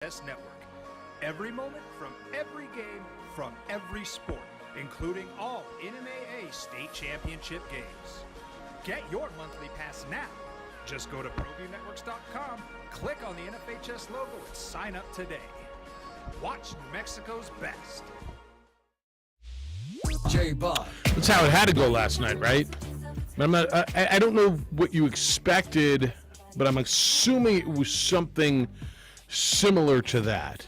FCS Network. Every moment from every game from every sport, including all NMAA state championship games. Get your monthly pass now. Just go to ProViewNetworks.com, click on the NFHS logo, and sign up today. Watch New Mexico's best. J-Bob. That's how it had to go last night, right? I don't know what you expected, but I'm assuming it was something similar to that.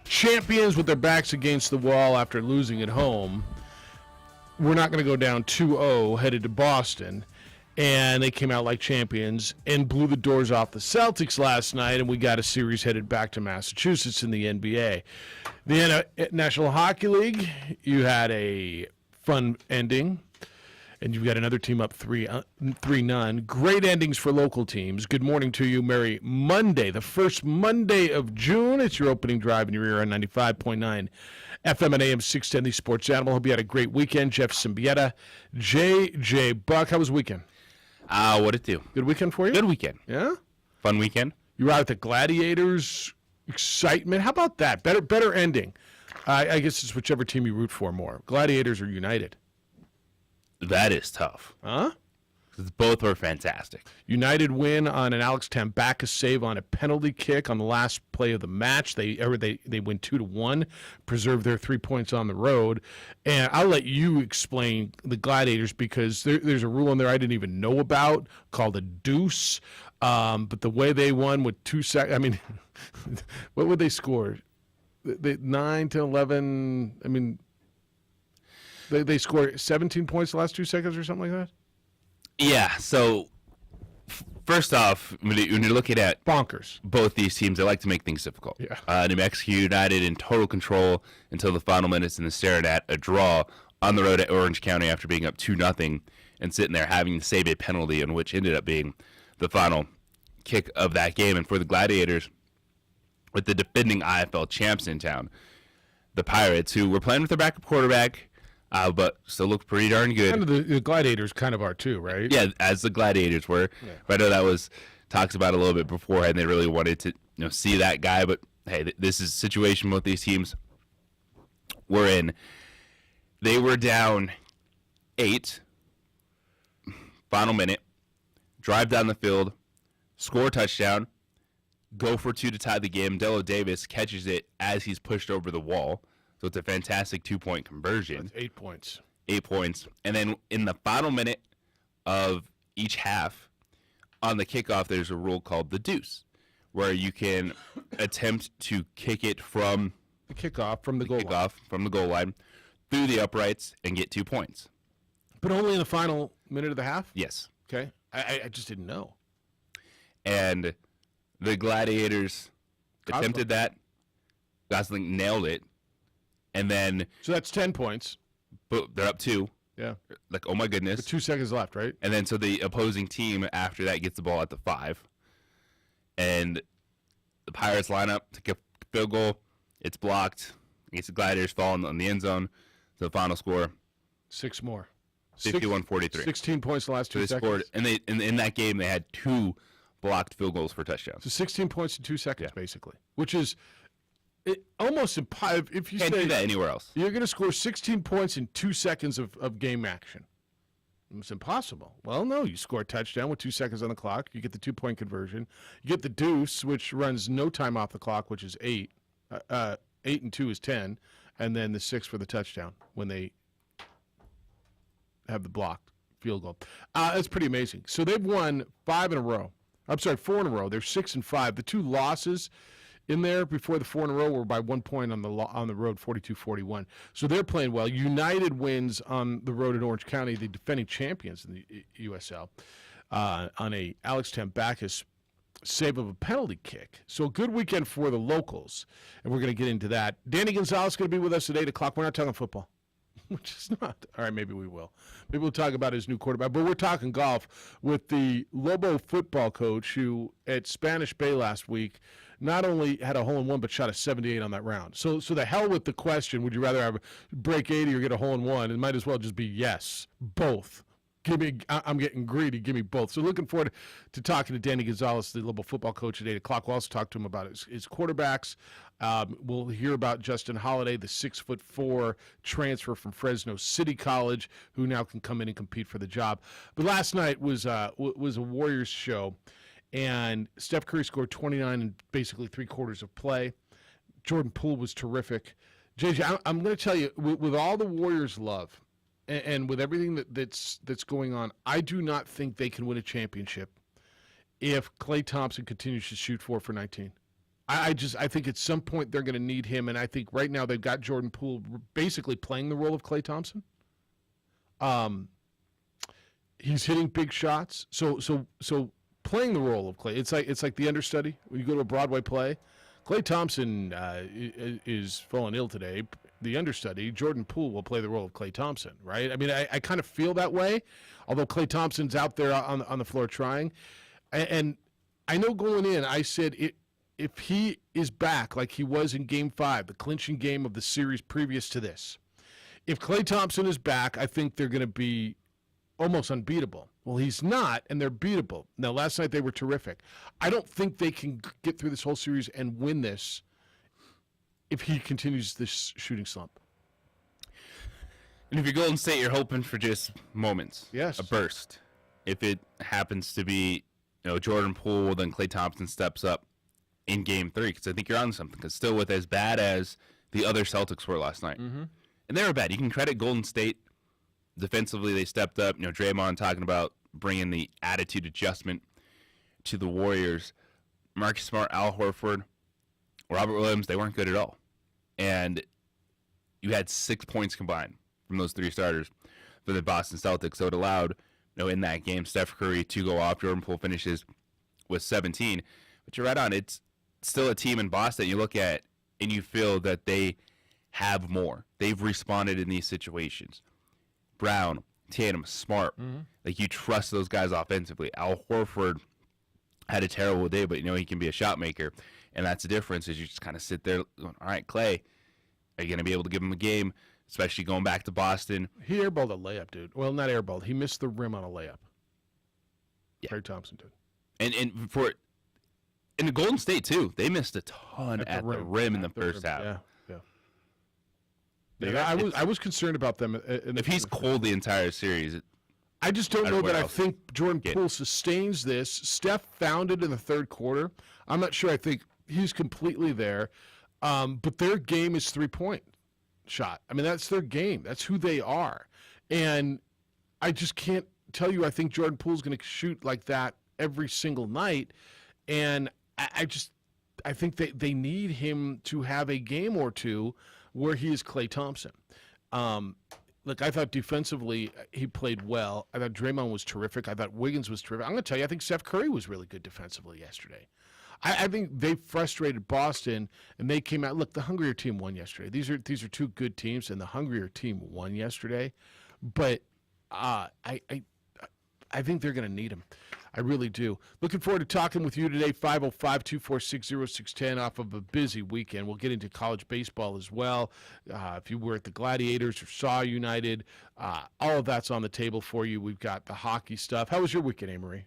Champions with their backs against the wall after losing at home. We're not going to go down 2-0 headed to Boston. And they came out like champions and blew the doors off the Celtics last night, and we got a series headed back to Massachusetts in the NBA. The National Hockey League, you had a fun ending, and you've got another team up 3-0. Great endings for local teams. Good morning to you. Merry Monday, the first Monday of June. It's your opening drive in your ear on 95.9 FM and AM 610, the Sports Animal. Hope you had a great weekend. Jeff Symbieta, J.J. Buck. How was the weekend? What'd it do? Good weekend for you? Good weekend. Yeah? Fun weekend. You were out at the Gladiators. Excitement. How about that? Better ending. I guess it's whichever team you root for more. Gladiators or United? That is tough. Huh? 'Cause both were fantastic. United win on an Alex Tambakis save on a penalty kick on the last play of the match. They win 2-1, preserve their 3 points on the road. And I'll let you explain the Gladiators because there's a rule in there I didn't even know about called a deuce. But the way they won with 2 seconds, I mean, what would they score? 9 to 11. I mean, they scored 17 points the last 2 seconds or something like that. Yeah, so first off, when you're looking at Bonkers. both these teams, they like to make things difficult. Yeah. New Mexico United in total control until the final minutes and then staring at a draw on the road at Orange County after being up 2-0 and sitting there having to save a penalty, in which ended up being the final kick of that game. And for the Gladiators, with the defending IFL champs in town, the Pirates, who were playing with their backup quarterback, but still looked pretty darn good. Kind of the Gladiators kind of are too, right? Yeah, as the Gladiators were. Yeah. But I know that was talked about a little bit beforehand. They really wanted to see that guy. But, hey, this is a situation both these teams were in. They were down 8, final minute, drive down the field, score a touchdown, go for 2 to tie the game. Delo Davis catches it as he's pushed over the wall. So it's a fantastic 2-point conversion. That's 8 points. 8 points. And then in the final minute of each half, on the kickoff, there's a rule called the deuce, where you can attempt to kick it from the kickoff from the goal line through the uprights and get 2 points. But only in the final minute of the half? Yes. Okay. I just didn't know. And the Gladiators attempted that. Gosling nailed it. And then, so that's 10 points. But they're up 2. Yeah. Like, oh my goodness. With 2 seconds left, right? And then so the opposing team after that gets the ball at the 5. And the Pirates line up to kick a field goal. It's blocked. Against the Gladiators falling on the end zone. So the final score. 6 more. 51-43. 16 points in the last 2 so they seconds. Scored, and they in that game they had 2 blocked field goals for touchdowns. So 16 points in 2 seconds, basically. Which is almost impossible. If you can't say do that anywhere else. You're going to score 16 points in 2 seconds of game action. It's impossible. Well, no, you score a touchdown with 2 seconds on the clock. You get the 2-point conversion. You get the deuce, which runs no time off the clock, which is 8. 8 and 2 is 10. And then the 6 for the touchdown when they have the blocked field goal. That's pretty amazing. So they've won 5 in a row. I'm sorry, 4 in a row. They're 6-5. The 2 losses in there before the 4 in a row were by 1 point on the road, 42-41. So they're playing well. United wins on the road at Orange County, the defending champions in the USL, on a Alex Tambakis save of a penalty kick. So a good weekend for the locals, and we're going to get into that. Danny Gonzalez is going to be with us at 8 o'clock. We're not talking football. Which is not. All right, maybe we will. Maybe we'll talk about his new quarterback. But we're talking golf with the Lobo football coach who at Spanish Bay last week not only had a hole-in-one but shot a 78 on that round. So the hell with the question, would you rather have break 80 or get a hole-in-one? It might as well just be yes, both. I'm getting greedy. Give me both. So looking forward to talking to Danny Gonzalez, the Louisville football coach at 8 o'clock. We'll also talk to him about his quarterbacks. We'll hear about Justin Holiday, the 6'4" transfer from Fresno City College, who now can come in and compete for the job. But last night was a Warriors show, and Steph Curry scored 29 in basically 3/4 of play. Jordan Poole was terrific. JJ, I'm going to tell you, with all the Warriors' love, and with everything that's going on, I do not think they can win a championship if Klay Thompson continues to shoot 4 for 19. I think at some point they're going to need him, and I think right now they've got Jordan Poole basically playing the role of Klay Thompson. He's hitting big shots, so playing the role of Klay. It's like the understudy when you go to a Broadway play. Klay Thompson is falling ill today. The understudy, Jordan Poole, will play the role of Klay Thompson, right? I mean, I kind of feel that way, although Klay Thompson's out there on the floor trying. And I know going in, I said if he is back like he was in Game 5, the clinching game of the series previous to this, if Klay Thompson is back, I think they're going to be almost unbeatable. Well, he's not, and they're beatable. Now, last night they were terrific. I don't think they can get through this whole series and win this if he continues this shooting slump. And if you're Golden State, you're hoping for just moments. Yes. A burst. If it happens to be, Jordan Poole, then Klay Thompson steps up in Game 3, because I think you're on something. Because still, with as bad as the other Celtics were last night, and they were bad. You can credit Golden State. Defensively, they stepped up. Draymond talking about bringing the attitude adjustment to the Warriors. Marcus Smart, Al Horford, Robert Williams, they weren't good at all. And you had 6 points combined from those three starters for the Boston Celtics. So it allowed, in that game, Steph Curry to go off. Jordan Poole finishes with 17. But you're right on. It's still a team in Boston you look at and you feel that they have more. They've responded in these situations. Brown, Tatum, Smart. Like, you trust those guys offensively. Al Horford had a terrible day, but he can be a shot maker. And that's the difference, is you just kind of sit there going, all right, Klay, are you going to be able to give him a game, especially going back to Boston? He airballed a layup, dude. Well, not airballed. He missed the rim on a layup. Yeah. Klay Thompson did. And in the Golden State, too, they missed a ton at the rim in the first half. Yeah. I was concerned about them. If he's cold the entire series, I just don't know that I think Jordan Poole sustains this. Steph found it in the third quarter. I'm not sure. I think he's completely there. But their game is 3-point shot. I mean, that's their game. That's who they are. And I just can't tell you I think Jordan Poole's going to shoot like that every single night. And I think they need him to have a game or two where he is Klay Thompson. Look, I thought defensively he played well. I thought Draymond was terrific. I thought Wiggins was terrific. I'm going to tell you, I think Steph Curry was really good defensively yesterday. I think they frustrated Boston, and they came out. Look, the hungrier team won yesterday. These are two good teams, and the hungrier team won yesterday. But I think they're going to need him. I really do. Looking forward to talking with you today, 505-246-0610, off of a busy weekend. We'll get into college baseball as well. If you were at the Gladiators or saw United, all of that's on the table for you. We've got the hockey stuff. How was your weekend, Amory?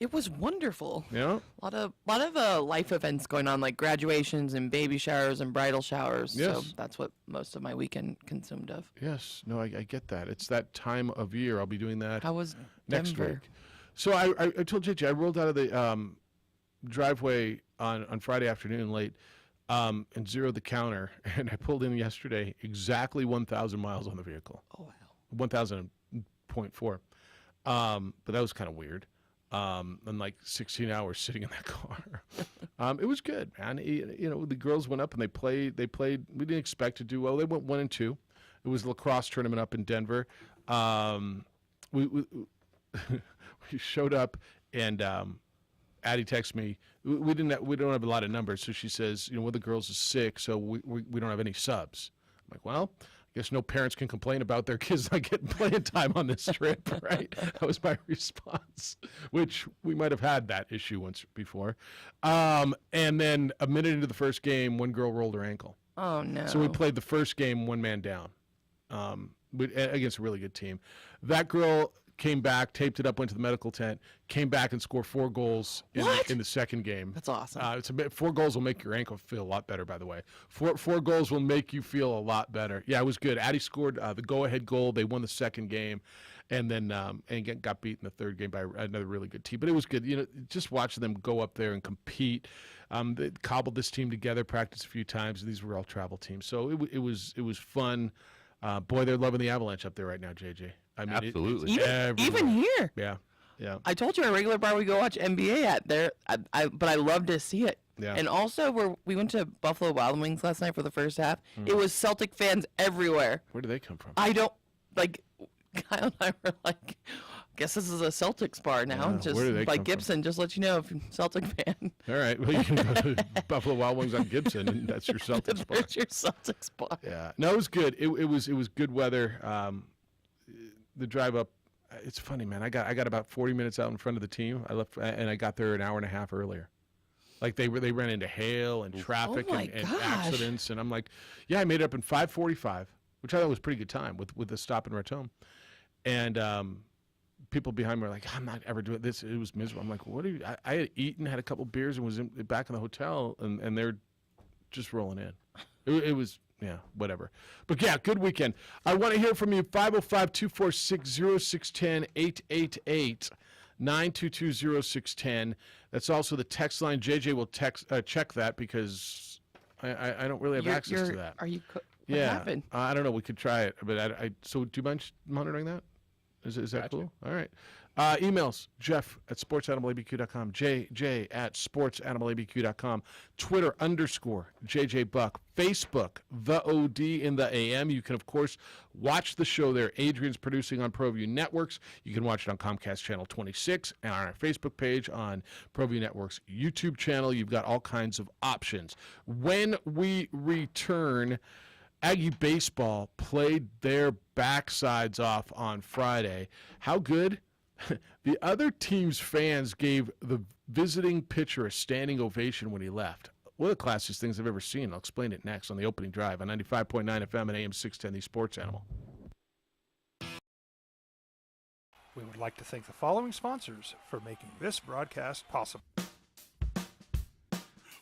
It was wonderful. Yeah? A lot of life events going on, like graduations and baby showers and bridal showers. Yes. So that's what most of my weekend consumed of. Yes. No, I get that. It's that time of year. I'll be doing that How was next Denver? week. So I told JJ, I rolled out of the driveway on Friday afternoon late and zeroed the counter, and I pulled in yesterday exactly 1,000 miles on the vehicle. Oh, wow. 1,000.4. But that was kind of weird. And like 16 hours sitting in that car. It was good, man. The girls went up and they played. We didn't expect to do well. They went 1-2. It was a lacrosse tournament up in Denver. We showed up, and Addie texts me. We don't have a lot of numbers, so she says, one of the girls is sick, so we don't have any subs. I'm like, well, I guess no parents can complain about their kids not getting playing time on this trip, right? That was my response, which we might have had that issue once before. And then a minute into the first game, one girl rolled her ankle. Oh, no. So we played the first game one man down against a really good team. That girl, came back, taped it up, went to the medical tent, came back and scored 4 goals in the second game. That's awesome. 4 goals will make your ankle feel a lot better, by the way. Four goals will make you feel a lot better. Yeah, it was good. Addie scored the go-ahead goal. They won the second game, and then got beat in the third game by another really good team. But it was good. Just watching them go up there and compete. They cobbled this team together, practiced a few times. These were all travel teams, so it was fun. Boy, they're loving the Avalanche up there right now, JJ. I mean, Absolutely. Even here. Yeah. I told you a regular bar we go watch NBA at there, but I love to see it. Yeah. And also, we went to Buffalo Wild Wings last night for the first half. It was Celtic fans everywhere. Where do they come from? I don't like. Kyle and I were like, guess this is a Celtics bar now. Yeah, Just where do they come like Gibson, just let you know if you're a Celtic fan. All right. Well, you can go to Buffalo Wild Wings on Gibson, and that's your Celtics bar. There's your Celtics bar. Yeah. No, it was good. It was good weather. The drive up. It's funny, man. I got about 40 minutes out in front of the team. I left, and I got there an hour and a half earlier. Like they ran into hail and traffic and accidents, and I'm like, yeah, I made it up in 5:45, which I thought was a pretty good time with the stop in Raton. And people behind me were like, I'm not ever doing this. It was miserable. I'm like, what are you? I had eaten, had a couple beers, and was back in the hotel, and they're just rolling in. It was. Yeah, whatever. But yeah, good weekend. I want to hear from you. 505-246-0610, 888-922-0610. That's also the text line. JJ will check that because I don't really have access to that. Are you? What yeah, happened? I don't know. We could try it, but so do you mind monitoring that? Is that cool? All right. Emails, Jeff@sportsanimalabq.com, JJ@sportsanimalabq.com, Twitter _JJ Buck, Facebook, The OD in the AM. You can, of course, watch the show there. Adrian's producing on ProView Networks. You can watch it on Comcast Channel 26 and on our Facebook page on ProView Networks YouTube channel. You've got all kinds of options. When we return, Aggie baseball played their backsides off on Friday. How good? The other team's fans gave the visiting pitcher a standing ovation when he left. One of the classiest things I've ever seen. I'll explain it next on the opening drive on 95.9 FM and AM 610, the Sports Animal. We would like to thank the following sponsors for making this broadcast possible.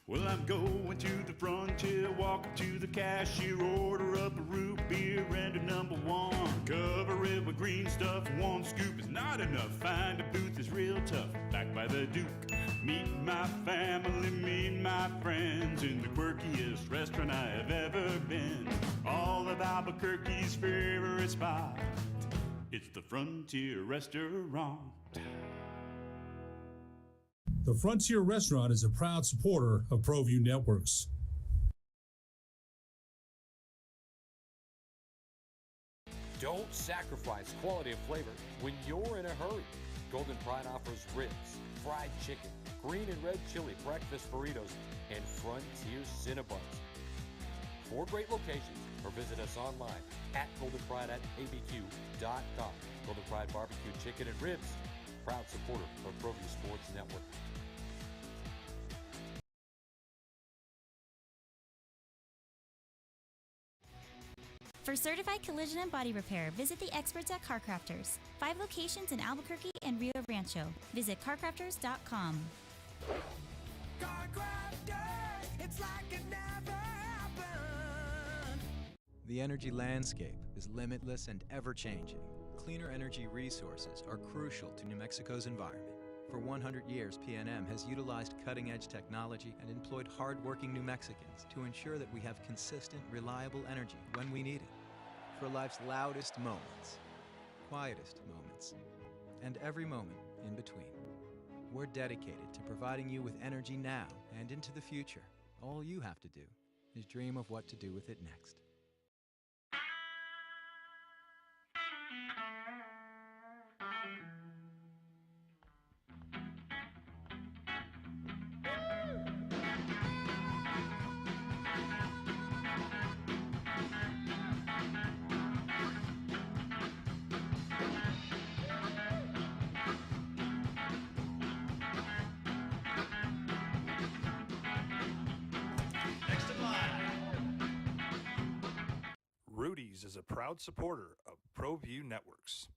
Well, I'm going to the frontier, walk up to the cashier, order up a root beer and a #1. Cover it with green stuff, 1 scoop is not enough. Find a booth is real tough, back by the Duke. Meet my family, meet my friends in the quirkiest restaurant I have ever been. All of Albuquerque's favorite spot, it's the Frontier Restaurant. The Frontier Restaurant is a proud supporter of ProView Networks. Don't sacrifice quality and flavor when you're in a hurry. Golden Pride offers ribs, fried chicken, green and red chili, breakfast burritos, and Frontier Cinnabons. 4 great locations, or visit us online at goldenpride@abq.com. Golden Pride Barbecue Chicken and Ribs, proud supporter of ProView Sports Network. For certified collision and body repair, visit the experts at CarCrafters. 5 locations in Albuquerque and Rio Rancho. Visit carcrafters.com. CarCrafters, it's like it never happened. The energy landscape is limitless and ever-changing. Cleaner energy resources are crucial to New Mexico's environment. For 100 years, PNM has utilized cutting-edge technology and employed hard-working New Mexicans to ensure that we have consistent, reliable energy when we need it. For life's loudest moments, quietest moments, and every moment in between. We're dedicated to providing you with energy now and into the future. All you have to do is dream of what to do with it next. Rudy's is a proud supporter of ProView Networks.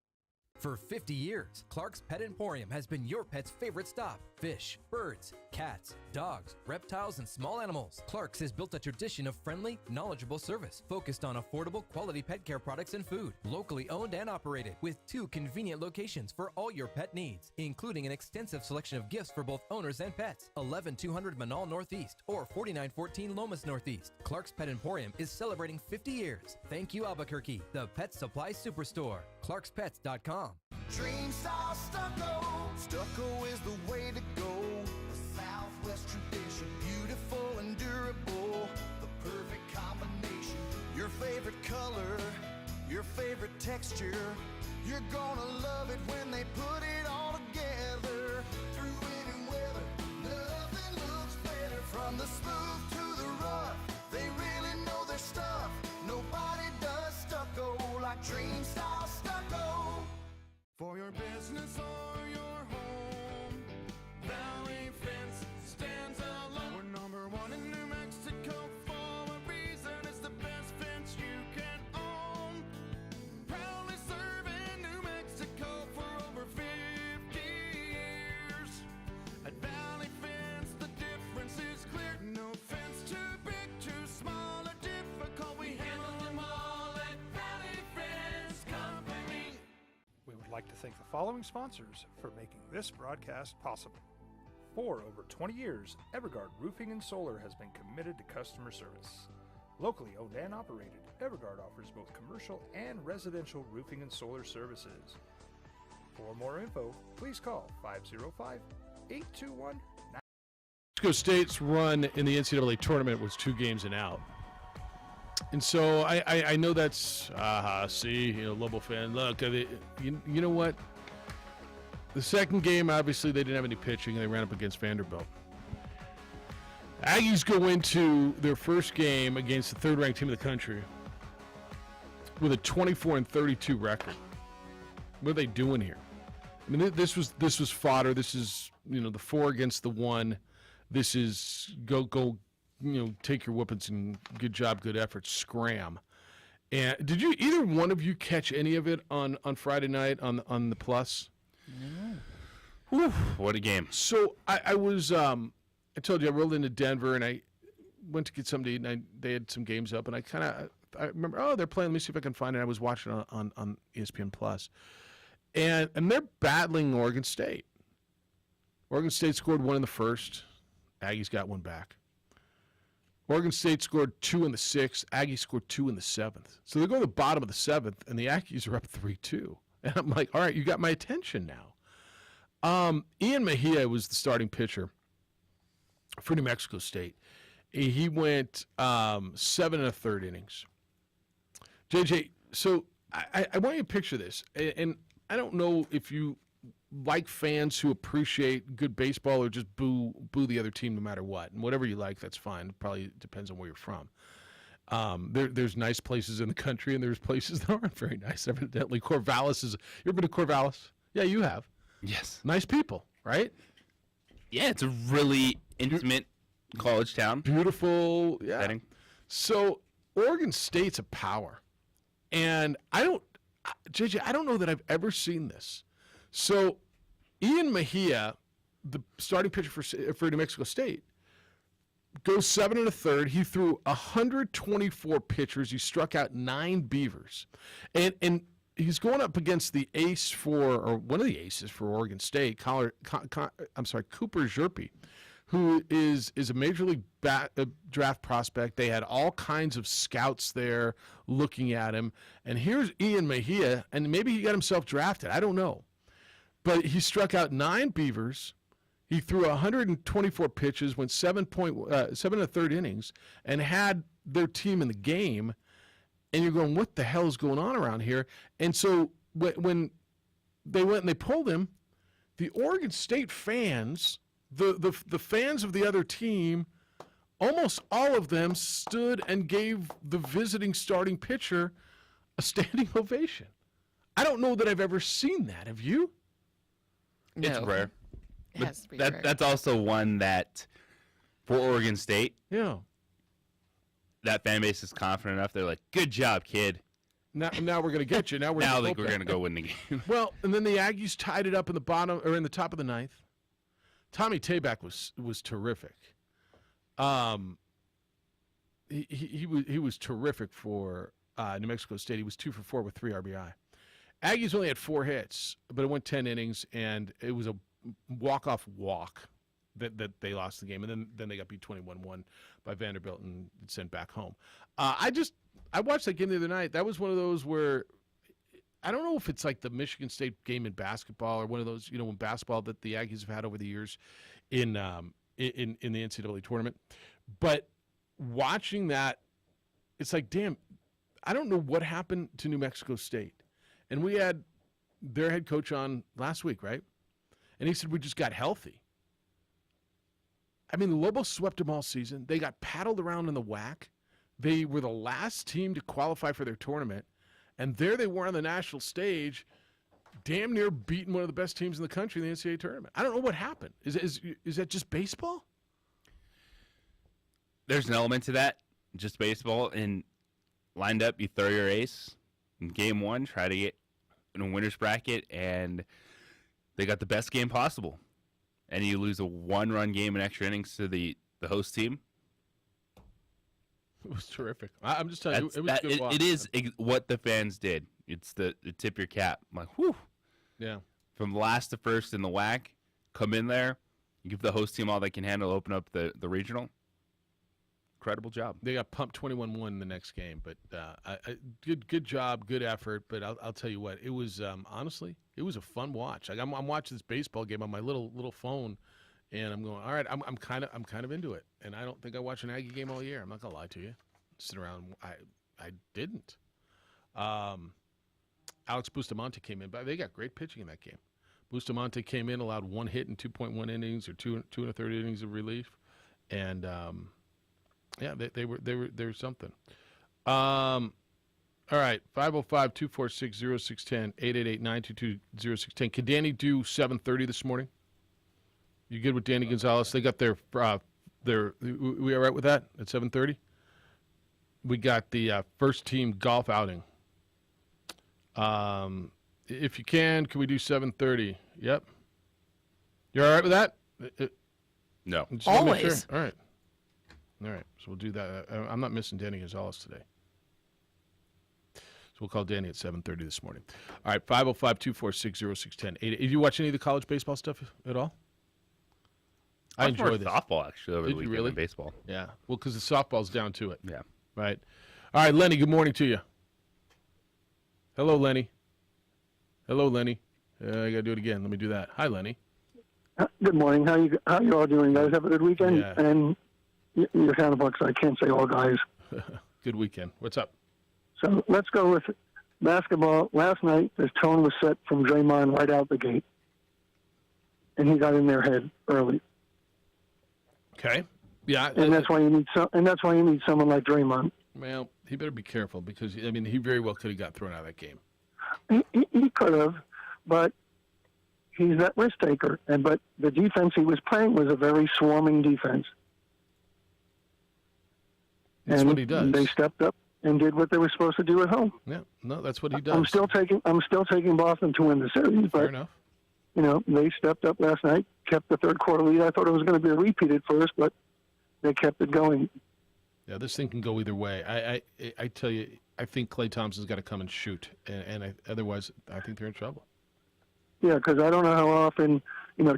For 50 years, Clark's Pet Emporium has been your pet's favorite stop. Fish, birds, cats, dogs, reptiles, and small animals. Clark's has built a tradition of friendly, knowledgeable service focused on affordable, quality pet care products and food. Locally owned and operated with 2 convenient locations for all your pet needs, including an extensive selection of gifts for both owners and pets. 11200 Manal Northeast or 4914 Lomas Northeast. Clark's Pet Emporium is celebrating 50 years. Thank you, Albuquerque, the pet supply superstore. ClarksPets.com. Dream style stucco. Stucco is the way to go. The Southwest tradition, beautiful and durable. The perfect combination. Your favorite color, your favorite texture. You're gonna love it when they put it all together. Through any weather, nothing looks better. From the smooth to the rough, they really know their stuff. Nobody does stucco like Dream Style Stucco. For your business or your home, Valley Fence stands alone. We're number 1 in New Mexico for a reason. It's the best fence you can own. Proudly serving New Mexico for over 50 years. At Valley Fence, the difference is clear. No fence too big, too small, or difficult. We handle them all at Valley Fence Company. We would like to thank the following sponsors for making this broadcast possible. For over 20 years, Evergard Roofing and Solar has been committed to customer service. Locally owned and operated, Evergard offers both commercial and residential roofing and solar services. For more info, please call 505-821-9. Mexico State's run in the NCAA tournament was 2 games and out. And so I know that's, Lobo fan, look, you know what? The second game, obviously, they didn't have any pitching, and they ran up against Vanderbilt. Aggies go into their first game against the third-ranked team of the country with a 24-32 record. What are they doing here? I mean, this was fodder. This is, the 4 against the 1. This is go. Take your whoopings and good job, good effort, scram. And did you either one of you catch any of it on Friday night on the Plus? No. Whew, what a game! So I was I told you I rolled into Denver and I went to get something to eat and they had some games up and I remember they're playing. Let me see if I can find it. I was watching on ESPN Plus, and they're battling Oregon State. Oregon State scored 1 in the first. Aggies got 1 back. Oregon State scored 2 in the 6th. Aggies scored 2 in the 7th. So they go to the bottom of the 7th, and the Aggies are up 3-2. And I'm like, all right, you got my attention now. Ian Mejia was the starting pitcher for New Mexico State. He went 7 1/3 innings. JJ, so I want you to picture this. And I don't know if you like fans who appreciate good baseball or just boo the other team no matter what. And whatever you like, that's fine. It probably depends on where you're from. There's nice places in the country, and there's places that aren't very nice. Evidently, Corvallis is. You ever been to Corvallis? Yeah, you have. Yes. Nice people, right? Yeah, it's a really intimate college town. Beautiful setting. So Oregon State's a power, and JJ, I don't know that I've ever seen this. So Ian Mejia, the starting pitcher for New Mexico State, goes 7 1/3. He threw 124 pitchers. He struck out 9 Beavers, and he's going up against the ace or one of the aces for Oregon State, Cooper Zerpe, who is a major league draft prospect. They had all kinds of scouts there looking at him, and here's Ian Mejia, and maybe he got himself drafted. I don't know, but he struck out 9 Beavers. He threw 124 pitches, went 7 1/3 innings, and had their team in the game. And you're going, what the hell is going on around here? And so when they went and they pulled him, the Oregon State fans, the fans of the other team, almost all of them stood and gave the visiting starting pitcher a standing ovation. I don't know that I've ever seen that. Have you? No. It's rare. It has to be rare. That's also one that, for Oregon State, Yeah. that fan base is confident enough. They're like, good job, kid. Now we're going to get you. Now we're Now I in the think we're bullpen. going to go win the game. Well, and then the Aggies tied it up in the top of the ninth. Tommy Tabak was terrific. He was terrific for New Mexico State. He was 2 for 4 with 3 RBI. Aggies only had 4 hits, but it went 10 innings, and it was a walk-off walk that they lost the game, and then they got beat 21-1 by Vanderbilt and sent back home. I watched that game the other night. That was one of those where I don't know if it's like the Michigan State game in basketball or one of those, in basketball that the Aggies have had over the years in the NCAA tournament. But watching that, it's like, damn, I don't know what happened to New Mexico State. And we had their head coach on last week, right? And he said we just got healthy. I mean, the Lobos swept them all season. They got paddled around in the WAC. They were the last team to qualify for their tournament. And there they were on the national stage, damn near beating one of the best teams in the country in the NCAA tournament. I don't know what happened. Is that just baseball? There's an element to that, just baseball. And lined up, you throw your ace in game 1, try to get in a winner's bracket, and they got the best game possible. And you lose a 1-run game in extra innings to the host team. It was terrific. I'm just telling you, it was a good watch. It is what the fans did. It's the tip your cap. I'm like, whew. Yeah. From last to first in the WAC, come in there, give the host team all they can handle, open up the regional. Incredible job. They got pumped 21-1 in the next game, but good job, good effort. But I'll tell you what, it was honestly, it was a fun watch. Like I'm watching this baseball game on my little phone, and I'm going, all right, I'm kind of into it. And I don't think I watched an Aggie game all year. I'm not gonna lie to you. Sit around, I didn't. Alex Bustamante came in, but they got great pitching in that game. Bustamante came in, allowed 1 hit in 2.1 innings or 2 1/3 innings of relief, and yeah, they were something. All right, 505-246-0610, 888-922-0610. Can Danny do 7:30 this morning? You good with Danny Gonzalez? They got their we all right with that at 7:30? We got the first team golf outing. If you can we do 7:30? Yep. You're all right with that? No. Just wanna make Always. sure. All right. All right, so we'll do that. I'm not missing Danny Gonzalez today. So we'll call Danny at 7:30 this morning. All right, 505-246-0610. Did you watch any of the college baseball stuff at all? I enjoy this. Softball, actually, over Did the you weekend really? in baseball. Yeah, well, because the softball's down to it. Yeah. Right. All right, Lenny, good morning to you. Hello, Lenny. Hello, Lenny. I got to do it again. Let me do that. Hi, Lenny. Good morning. How you all doing, guys? Have a good weekend? Yeah. And your Counterbucks, I can't say all guys. Good weekend. What's up? So let's go with basketball. Last night, the tone was set from Draymond right out the gate, and he got in their head early. Okay. Yeah. And that's why you need someone like Draymond. Well, he better be careful because he very well could have got thrown out of that game. He could have, but he's that risk taker. But the defense he was playing was a very swarming defense. That's what he does. They stepped up and did what they were supposed to do at home. Yeah, no, that's what he does. I'm still taking Boston to win the series, but Fair enough. They stepped up last night, kept the third quarter lead. I thought it was going to be a repeat at first, but they kept it going. Yeah, this thing can go either way. I tell you, I think Klay Thompson's got to come and shoot, and otherwise, I think they're in trouble. Yeah, because I don't know how often,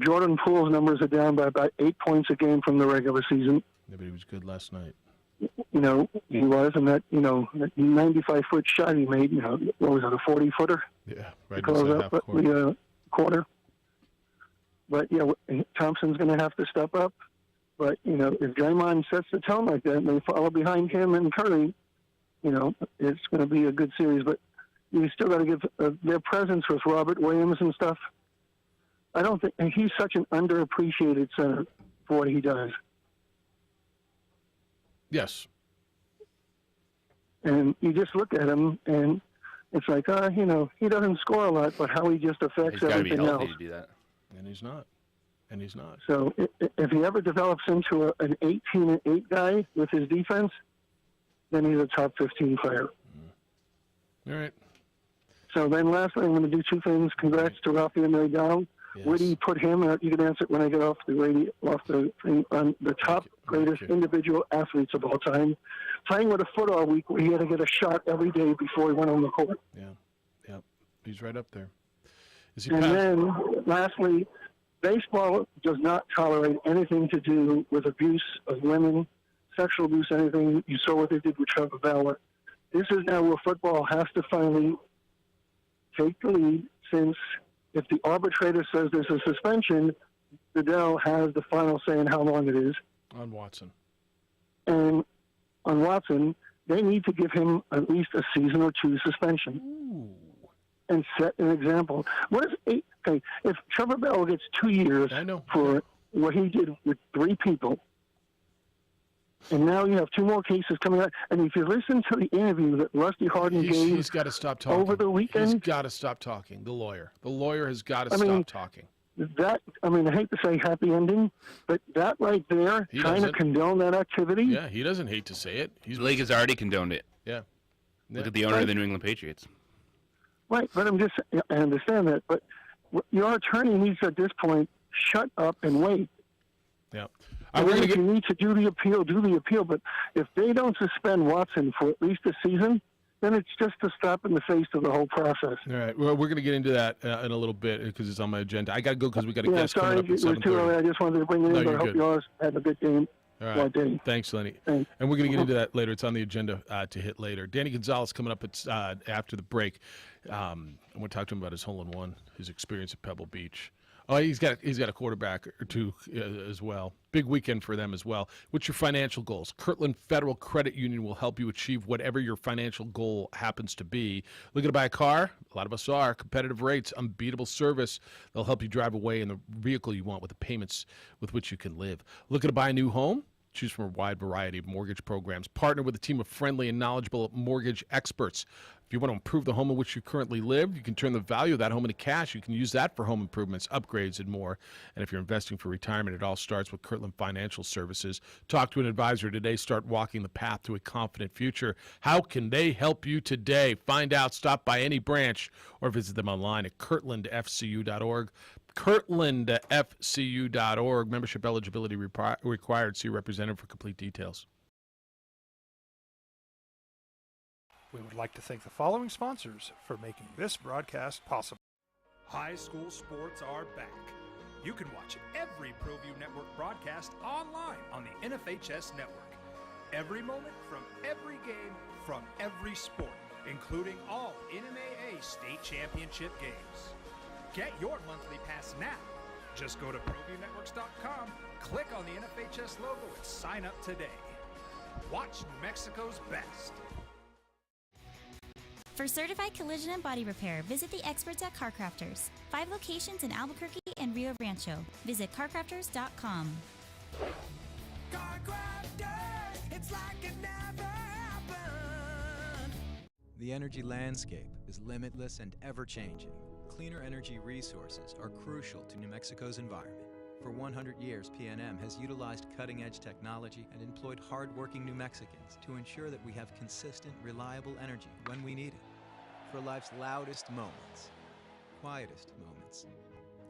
Jordan Poole's numbers are down by about 8 points a game from the regular season. Yeah, but he was good last night. He was, and that 95-foot shot he made. What was it, a 40-footer? Yeah, right. To close inside up half court. the quarter. But Thompson's going to have to step up. But if Draymond sets the tone like that, and they follow behind him and Curry, it's going to be a good series. But you still got to give their presence with Robert Williams and stuff. I don't think he's such an underappreciated center for what he does. Yes. And you just look at him, and it's like, he doesn't score a lot, but how he just affects He's got to be everything healthy else. to do that. And he's not. So if he ever develops into an 18-8 guy with his defense, then he's a top 15 player. All right. So then lastly, I'm going to do two things. Congrats to Rafael Nadal. Yes. Where do you put him? You can answer it when I get off the radio, off the thing. On the top greatest individual athletes of all time, playing with a foot all week, where he had to get a shot every day before he went on the court. Yeah. Yep. He's right up there. Is he And past? then lastly, baseball does not tolerate anything to do with abuse of women, sexual abuse, anything. You saw what they did with Trevor Bauer. This is now where football has to finally take the lead, since if the arbitrator says there's a suspension, Goodell has the final say in how long it is. On Watson. And on Watson, they need to give him at least a season or two suspension. Ooh. And set an example. What is eight? Okay, if Trevor Bell gets 2 years for what he did with 3 people, and now you have 2 more cases coming out, and if you listen to the interview that Rusty Hardin gave, he's got to stop talking over the weekend. He's got to stop talking. The lawyer has got to stop talking. I hate to say happy ending, but that right there, trying to condone that activity. Yeah, he doesn't hate to say it. The league has already condoned it. Yeah. Look at the owner of the New England Patriots. Right, but I understand that, but your attorney needs at this point shut up and wait. Yeah. If you need to do the appeal. But if they don't suspend Watson for at least a season, then it's just a slap in the face to the whole process. All right. Well, we're going to get into that in a little bit because it's on my agenda. I got to go because we got a guest sorry, coming up at 7:30. it was too early. I just wanted to bring it in, but I hope you all have a good game. All right. Day. Thanks, Lenny. Thanks. And we're going to get into that later. It's on the agenda to hit later. Danny Gonzalez coming up after the break. I'm going to talk to him about his hole-in-one, his experience at Pebble Beach. Oh, he's got a quarterback or two as well. Big weekend for them as well. What's your financial goals? Kirtland Federal Credit Union will help you achieve whatever your financial goal happens to be. Looking to buy a car? A lot of us are. Competitive rates, unbeatable service. They'll help you drive away in the vehicle you want with the payments with which you can live. Looking to buy a new home? Choose from a wide variety of mortgage programs. Partner with a team of friendly and knowledgeable mortgage experts. If you want to improve the home in which you currently live, you can turn the value of that home into cash. You can use that for home improvements, upgrades, and more. And if you're investing for retirement, it all starts with Kirtland Financial Services. Talk to an advisor today. Start walking the path to a confident future. How can they help you today? Find out. Stop by any branch or visit them online at kirtlandfcu.org. kirtlandfcu.org. Membership eligibility required. See your representative for complete details. We would like to thank the following sponsors for making this broadcast possible. High school sports are back. You can watch every ProView Network broadcast online on the NFHS network. Every moment from every game from every sport, including all NMAA state championship games. Get your monthly pass now. Just go to ProViewNetworks.com, click on the NFHS logo, and sign up today. Watch New Mexico's best. For certified collision and body repair, visit the experts at Car Crafters. 5 locations in Albuquerque and Rio Rancho. Visit carcrafters.com. Car Crafters, it's like it never happened. The energy landscape is limitless and ever-changing. Cleaner energy resources are crucial to New Mexico's environment. For 100 years, PNM has utilized cutting-edge technology and employed hard-working New Mexicans to ensure that we have consistent, reliable energy when we need it. For life's loudest moments, quietest moments,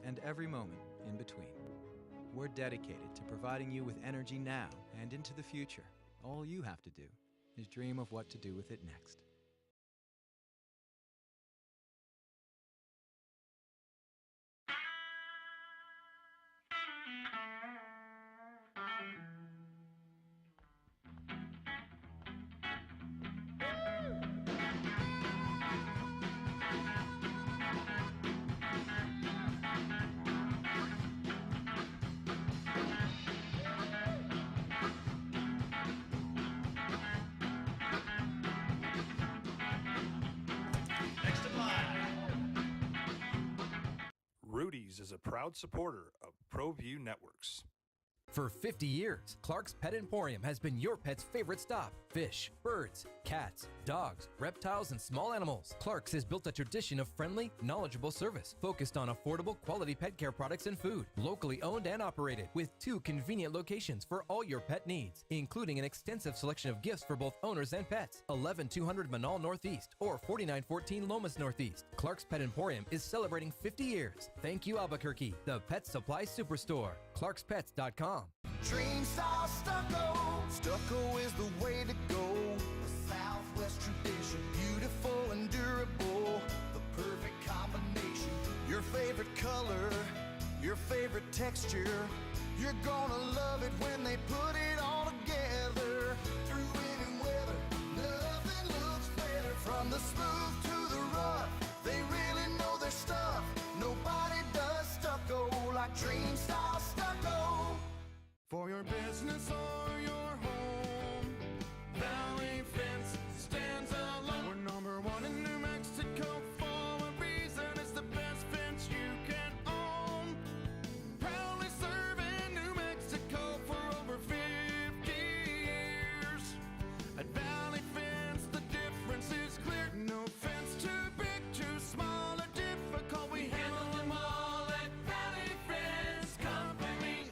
and every moment in between. We're dedicated to providing you with energy now and into the future. All you have to do is dream of what to do with it next. Rudy's is a proud supporter of ProView Networks. For 50 years, Clark's Pet Emporium has been your pet's favorite stop. Fish, birds, cats, dogs, reptiles, and small animals. Clark's has built a tradition of friendly, knowledgeable service focused on affordable, quality pet care products and food. Locally owned and operated with 2 convenient locations for all your pet needs, including an extensive selection of gifts for both owners and pets. 11200 Manal Northeast or 4914 Lomas Northeast. Clark's Pet Emporium is celebrating 50 years. Thank you, Albuquerque, the pet supply superstore. ClarksPets.com. Dream style stucco. Stucco is the way to go. A Southwest tradition, beautiful and durable. The perfect combination. Your favorite color, your favorite texture. You're gonna love it when they put it all together. Through any weather, nothing looks better. From the smooth to the rough, they really know their stuff. Nobody does stucco like Dream Style Stucco. For your business or your home, Valley Fence stands alone. We're number 1 in New Mexico for a reason. It's the best fence you can own. Proudly serving New Mexico for over 50 years. At Valley Fence, the difference is clear. No fence too big, too small, or difficult. We handle them all at Valley Fence Company.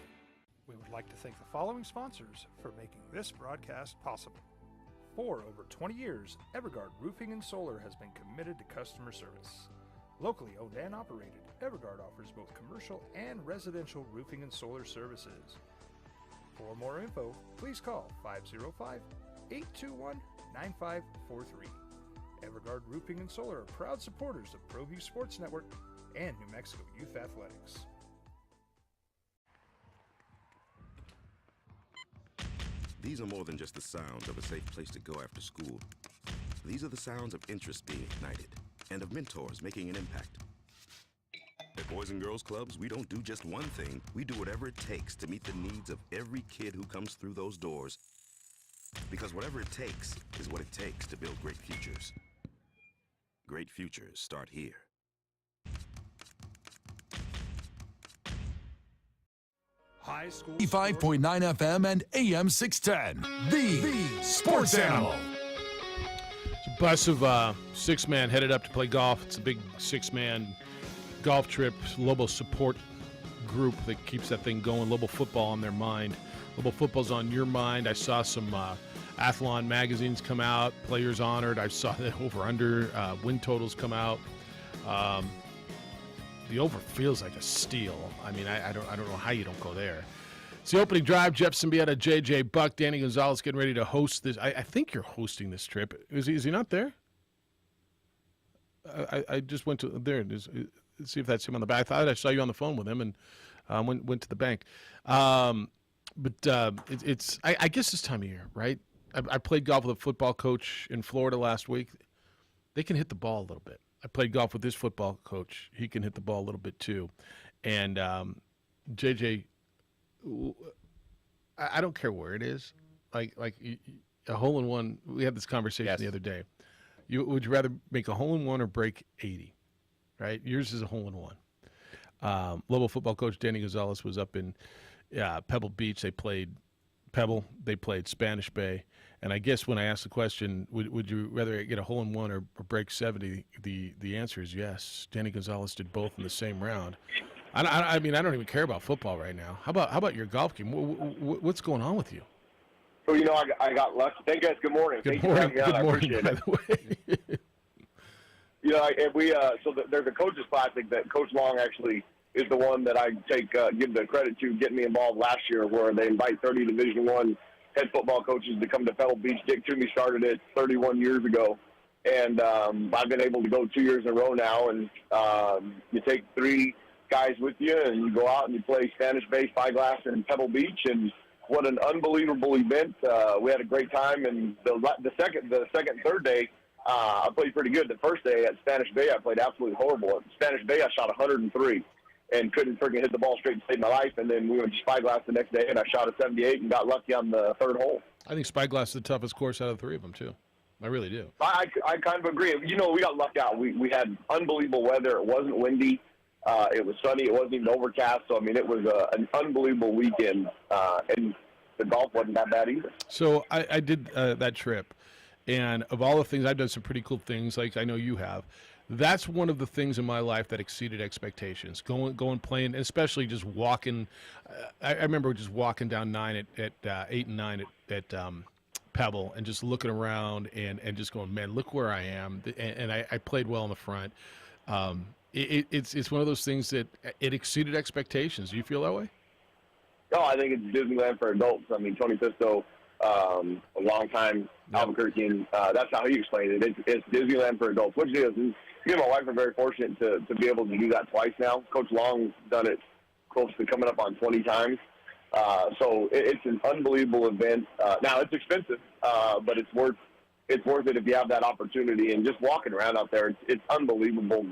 We would like to thank the following sponsors for making this broadcast possible. For over 20 years, Evergard Roofing and Solar has been committed to customer service. Locally owned and operated, Evergard offers both commercial and residential roofing and solar services. For more info, please call 505-821-9543. Evergard Roofing and Solar are proud supporters of ProView Sports Network and New Mexico Youth Athletics. These are more than just the sounds of a safe place to go after school. These are the sounds of interest being ignited and of mentors making an impact. At Boys and Girls Clubs, we don't do just one thing. We do whatever it takes to meet the needs of every kid who comes through those doors. Because whatever it takes is what it takes to build great futures. Great futures start here. High school 5.9 FM and AM 610. The Sports Animal. It's a bus of 6-man headed up to play golf. It's a big 6-man golf trip. Lobo support group that keeps that thing going. Lobo football on their mind. Lobo football's on your mind. I saw some Athlon magazines come out. Players honored. I saw the over/under win totals come out. The over feels like a steal. I mean, I don't know how you don't go there. It's the opening drive. Jeff Symbieta, J.J. Buck, Danny Gonzalez getting ready to host this. I think you're hosting this trip. Is he not there? I just went to there. Let's see if that's him on the back. I thought I saw you on the phone with him and went to the bank. But it's I guess this time of year, right? I played golf with a football coach in Florida last week. They can hit the ball a little bit. I played golf with this football coach. He can hit the ball a little bit too. And JJ, I don't care where it is. Like a hole-in-one, we had this conversation the other day. Would you rather make a hole-in-one or break 80? Right? Yours is a hole-in-one. Lobo football coach Danny Gonzalez was up in Pebble Beach. They played Pebble. They played Spanish Bay. And I guess when I asked the question, would you rather get a hole-in-one or break 70, the answer is yes. Danny Gonzalez did both in the same round. I mean, I don't even care about football right now. How about your golf game? What's going on with you? So, I got lucky. Thank you guys. Good morning. Good morning. Good morning, by the way. There's a coaches classic that Coach Long actually is the one that I give the credit to getting me involved last year, where they invite 30 Division I head football coaches to come to Pebble Beach. Dick Toomey started it 31 years ago, and I've been able to go 2 years in a row now. And you take 3 guys with you, and you go out and you play Spanish Bay, Spyglass, and Pebble Beach, and what an unbelievable event! We had a great time, and the second, third day, I played pretty good. The first day at Spanish Bay, I played absolutely horrible. At Spanish Bay, I shot 103 and couldn't freaking hit the ball straight to save my life. And then we went to Spyglass the next day, and I shot a 78 and got lucky on the third hole. I think Spyglass is the toughest course out of the 3 of them, too. I really do. I kind of agree. We got lucked out. We had unbelievable weather. It wasn't windy. It was sunny. It wasn't even overcast. So, I mean, it was an unbelievable weekend, and the golf wasn't that bad either. So I did that trip, and of all the things, I've done some pretty cool things, like I know you have. That's one of the things in my life that exceeded expectations. Going playing, especially just walking. I remember just walking down 8 and 9 at Pebble, and just looking around and just going, man, look where I am. And I played well in the front. It's one of those things that it exceeded expectations. Do you feel that way? No, I think it's Disneyland for adults. I mean, Tony Pisto, a long time Albuquerque, and that's how he explained it. It's Disneyland for adults, which it is. And me and my wife are very fortunate to be able to do that twice now. Coach Long's done it close to coming up on 20 times. So it's an unbelievable event. Now, it's expensive, but it's worth it if you have that opportunity. And just walking around out there, it's unbelievable,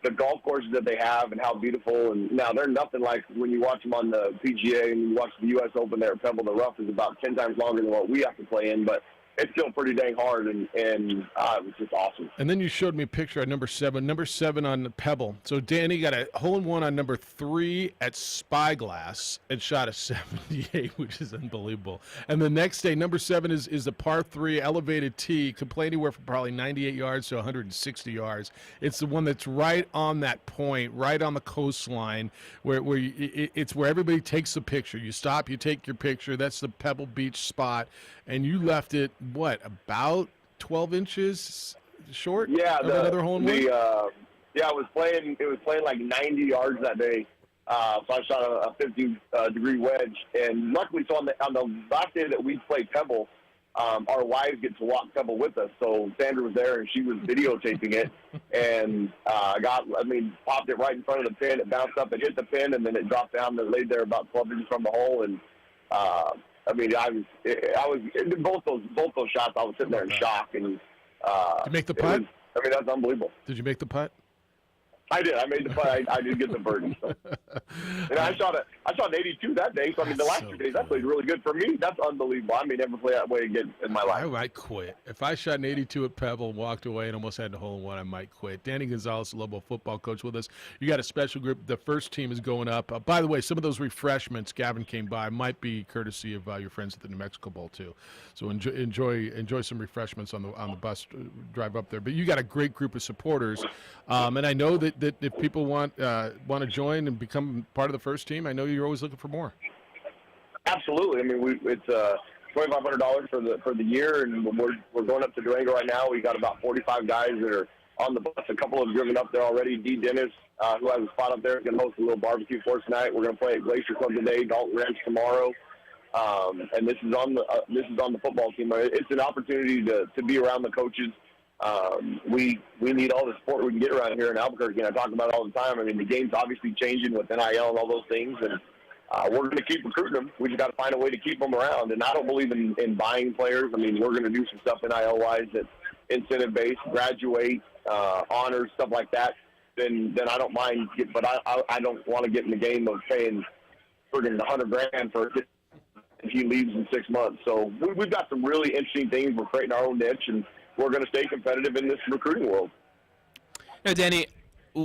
the golf courses that they have and how beautiful. And now they're nothing like when you watch them on the PGA and you watch the U.S. Open there at Pebble. The rough is about 10 times longer than what we have to play in, but it's still pretty dang hard, and it was just awesome. And then you showed me a picture of number 7 on Pebble. So Danny got a hole-in-one on number 3 at Spyglass and shot a 78, which is unbelievable. And the next day, number 7 is a par 3 elevated tee, could play anywhere from probably 98 yards to 160 yards. It's the one that's right on that point, right on the coastline, it's where everybody takes the picture. You stop, you take your picture. That's the Pebble Beach spot. And you left it, what, about 12 inches short of another hole-in-one? It was playing like 90 yards that day. So I shot a 50-degree wedge. And luckily, so on the last day that we played Pebble, our wives get to walk Pebble with us. So Sandra was there, and she was videotaping it. And popped it right in front of the pin. It bounced up and hit the pin, and then it dropped down and laid there about 12 inches from the hole. And I was both those shots. I was sitting there in shock, and did you make the putt? That's unbelievable. Did you make the putt? I did. I made the putt. I did get the birdie. So. And I shot an 82 that day. So the last 2 days I played really good. For me, that's unbelievable. I may never play that way again in my life. I might quit. If I shot an 82 at Pebble and walked away and almost had a hole-in-one, I might quit. Danny Gonzalez, Lobo football coach, with us. You got a special group. The first team is going up. By the way, some of those refreshments Gavin came by might be courtesy of your friends at the New Mexico Bowl too. So enjoy some refreshments on the bus drive up there. But you got a great group of supporters, and I know that if people want to join and become part of the first team, I know you're always looking for more. Absolutely. I mean, it's $2,500 for the year, and we're going up to Durango right now. We got about 45 guys that are on the bus. A couple have driven up there already. D. Dennis, who has a spot up there, is going to host a little barbecue for us tonight. We're going to play at Glacier Club today, Dalton Ranch tomorrow, and this is on the football team. It's an opportunity to be around the coaches. We need all the support we can get around here in Albuquerque, and I talk about it all the time. I mean, the game's obviously changing with NIL and all those things, and we're going to keep recruiting them. We just got to find a way to keep them around. And I don't believe in buying players. I mean, we're going to do some stuff NIL-wise that's incentive-based, graduate, honors, stuff like that. Then I don't mind. But I don't want to get in the game of paying friggin' $100,000 for it if he leaves in 6 months. So we've got some really interesting things. We're creating our own niche, and we're going to stay competitive in this recruiting world. Now, Danny,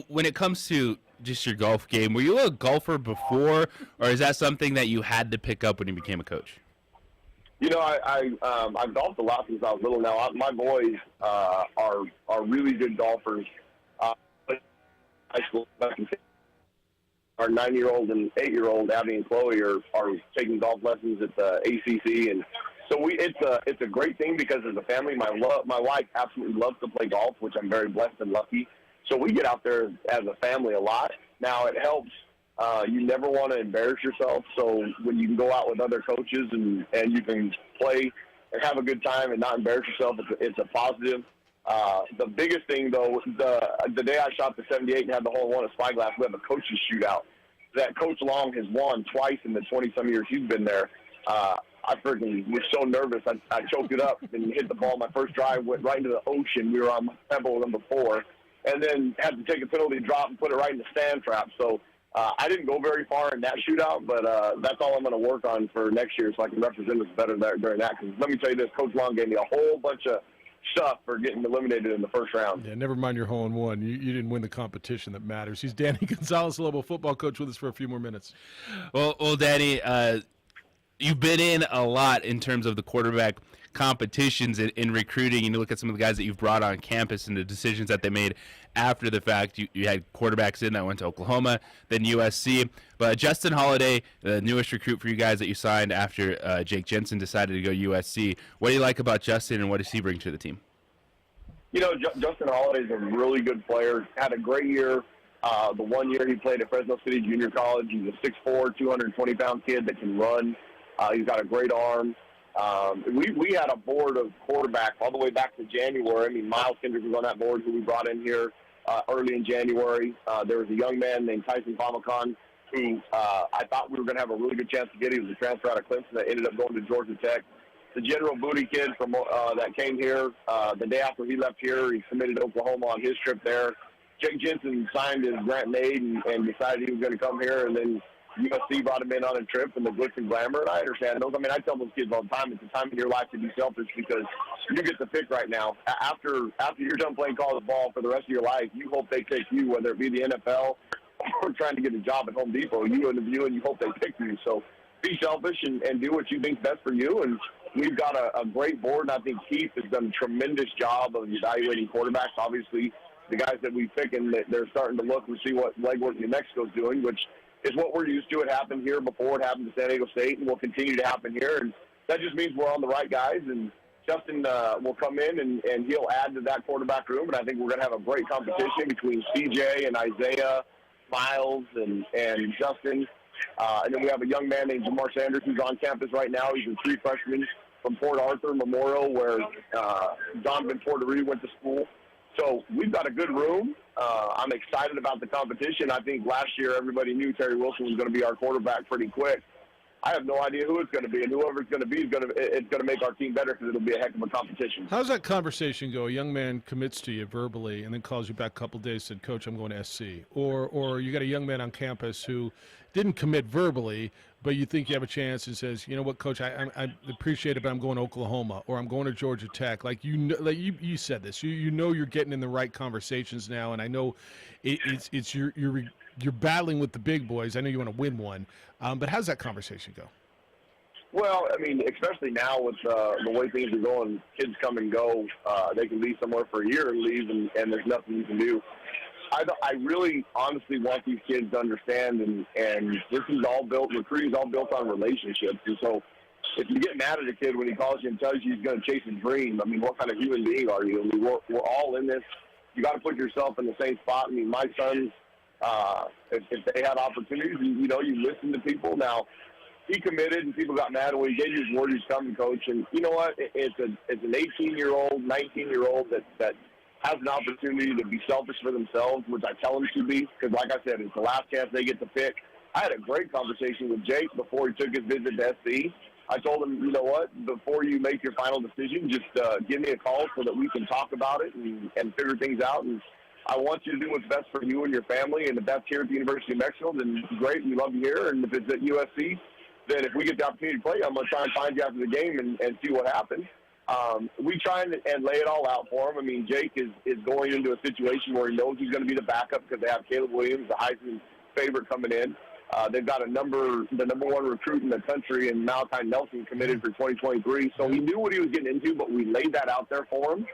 when it comes to just your golf game, were you a golfer before, or is that something that you had to pick up when you became a coach? You know, I've golfed a lot since I was little. Now, my boys are really good golfers. High school, our 9-year-old and 8-year-old, Abby and Chloe, are taking golf lessons at the ACC, and so it's a great thing because as a family, my wife absolutely loves to play golf, which I'm very blessed and lucky. So we get out there as a family a lot. Now it helps. You never want to embarrass yourself. So when you can go out with other coaches and you can play and have a good time and not embarrass yourself, it's a positive. The biggest thing though, the day I shot the 78 and had the hole-in-one at Spyglass, we have a coaches shootout that Coach Long has won twice in the 20-some years he's been there. I freaking was so nervous. I choked it up and hit the ball. My first drive went right into the ocean. We were on Pebble number 4, and then had to take a penalty drop and put it right in the stand trap. So I didn't go very far in that shootout, but that's all I'm going to work on for next year so I can represent us better during that. Because let me tell you this, Coach Long gave me a whole bunch of stuff for getting eliminated in the first round. Yeah, never mind your hole in one. You didn't win the competition that matters. He's Danny Gonzalez, Lobo football coach, with us for a few more minutes. Well, Danny, you've been in a lot in terms of the quarterback competitions in recruiting, and you look at some of the guys that you've brought on campus and the decisions that they made after the fact. You had quarterbacks in that went to Oklahoma, then USC. But Justin Holiday, the newest recruit for you guys that you signed after Jake Jensen decided to go USC. What do you like about Justin, and what does he bring to the team? You know, Justin Holiday's a really good player. Had a great year. The 1 year he played at Fresno City Junior College. He's a 6'4", 220-pound kid that can run. He's got a great arm. We had a board of quarterbacks all the way back to January. I mean, Miles Kendrick was on that board, who we brought in here early in January. There was a young man named Tyson Famacon who I thought we were going to have a really good chance to get. He was a transfer out of Clemson that ended up going to Georgia Tech. The General Booty kid from that came here the day after he left here, he committed to Oklahoma on his trip there. Jake Jensen signed his grant made and decided he was going to come here, and then USC brought him in on a trip and the glitz and glamour, and I understand those. I mean, I tell those kids all the time, it's a time in your life to be selfish because you get to pick right now. After you're done playing college ball for the rest of your life, you hope they pick you, whether it be the NFL or trying to get a job at Home Depot. You interview and you hope they pick you. So be selfish and do what you think's best for you. And we've got a great board, and I think Keith has done a tremendous job of evaluating quarterbacks. Obviously, the guys that we pick, and they're starting to look and see what legwork New Mexico's doing, which is what we're used to. It happened here before. It happened to San Diego State, and will continue to happen here. And that just means we're on the right guys. And Justin will come in, and he'll add to that quarterback room. And I think we're going to have a great competition between CJ and Isaiah, Miles, and Justin. And then we have a young man named Jamar Sanders who's on campus right now. He's a true freshman from Port Arthur Memorial, where Donovan Porter went to school. So we've got a good room. I'm excited about the competition. I think last year everybody knew Terry Wilson was going to be our quarterback pretty quick. I have no idea who it's going to be, and whoever it's going to be it's going to make our team better because it'll be a heck of a competition. How's that conversation go? A young man commits to you verbally and then calls you back a couple of days and said, Coach, I'm going to SC. Or you got a young man on campus who didn't commit verbally, but you think you have a chance and says, you know what, Coach, I appreciate it, but I'm going to Oklahoma or I'm going to Georgia Tech. Like you said this. You know you're getting in the right conversations now, and I know it's you're battling with the big boys. I know you want to win one, but how's that conversation go? Well, I mean, especially now with the way things are going, kids come and go. They can be somewhere for a year and leave, and there's nothing you can do. I really honestly want these kids to understand, and this is all built, recruiting is all built on relationships. And so if you get mad at a kid when he calls you and tells you he's going to chase his dream, I mean, what kind of human being are you? I mean, we're all in this. You got to put yourself in the same spot. I mean, my sons, if they had opportunities, you listen to people. Now, he committed, and people got mad when he gave you his word he's coming, Coach. And you know what? It's an 18-year-old, 19-year-old that has an opportunity to be selfish for themselves, which I tell them to be, because like I said, it's the last chance they get to pick. I had a great conversation with Jake before he took his visit to SC. I told him, you know what, before you make your final decision, just give me a call so that we can talk about it and figure things out. And I want you to do what's best for you and your family, and if that's here at the University of Mexico, then great, we love you here. And if it's at USC, then if we get the opportunity to play, I'm going to try and find you after the game and see what happens. We try and lay it all out for him. I mean, Jake is going into a situation where he knows he's going to be the backup because they have Caleb Williams, the Heisman favorite, coming in. They've got the number one recruit in the country, and Malachi Nelson committed for 2023. So he knew what he was getting into, but we laid that out there for him.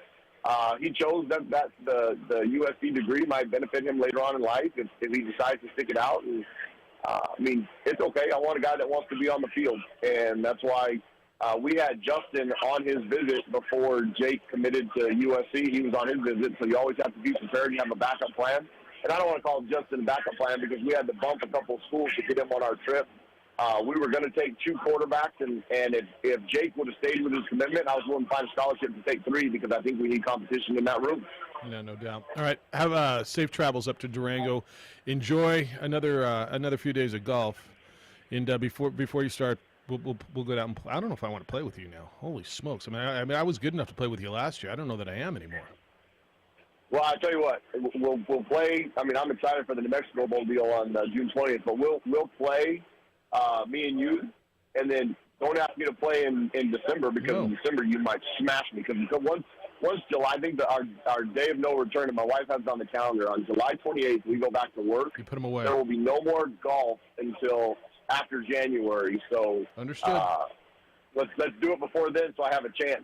He chose that the USC degree might benefit him later on in life if he decides to stick it out. And I mean, it's okay. I want a guy that wants to be on the field, and that's why we had Justin on his visit before Jake committed to USC. He was on his visit, so you always have to be prepared and have a backup plan. And I don't want to call Justin a backup plan because we had to bump a couple of schools to get him on our trip. We were going to take 2 quarterbacks, and if Jake would have stayed with his commitment, I was willing to find a scholarship to take 3 because I think we need competition in that room. Yeah, no doubt. All right, have safe travels up to Durango. Enjoy another few days of golf, and before you start, we'll go down and play. I don't know if I want to play with you now. Holy smokes! I mean, I was good enough to play with you last year. I don't know that I am anymore. Well, I tell you what, we'll play. I mean, I'm excited for the New Mexico Bowl deal on June 20th, but we'll play, me and you, and then don't ask me to play in December because in December you might smash me because once July, I think our day of no return, and my wife has it on the calendar, on July 28th, we go back to work. You put them away. There will be no more golf until after January. So understood. Let's do it before then, so I have a chance.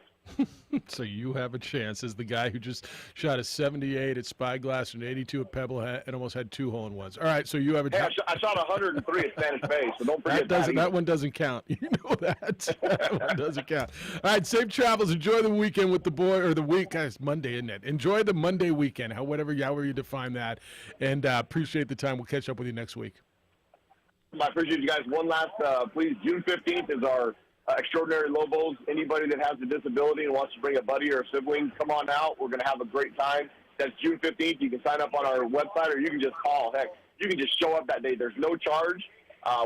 So you have a chance as the guy who just shot a 78 at Spyglass and 82 at Pebble and almost had 2 hole-in-ones. All right, so you have a chance. Hey, I shot 103 at Spanish Bay, so don't forget that. That one doesn't count. You know that. That one doesn't count. All right, safe travels. Enjoy the weekend with the boy, or the week. Guys, Monday, isn't it? Enjoy the Monday weekend, however you define that. And appreciate the time. We'll catch up with you next week. I appreciate you guys. One last, please, June 15th is our Extraordinary Lobos. Anybody that has a disability and wants to bring a buddy or a sibling, come on out. We're going to have a great time. That's June 15th. You can sign up on our website, or you can just call. Heck, you can just show up that day. There's no charge.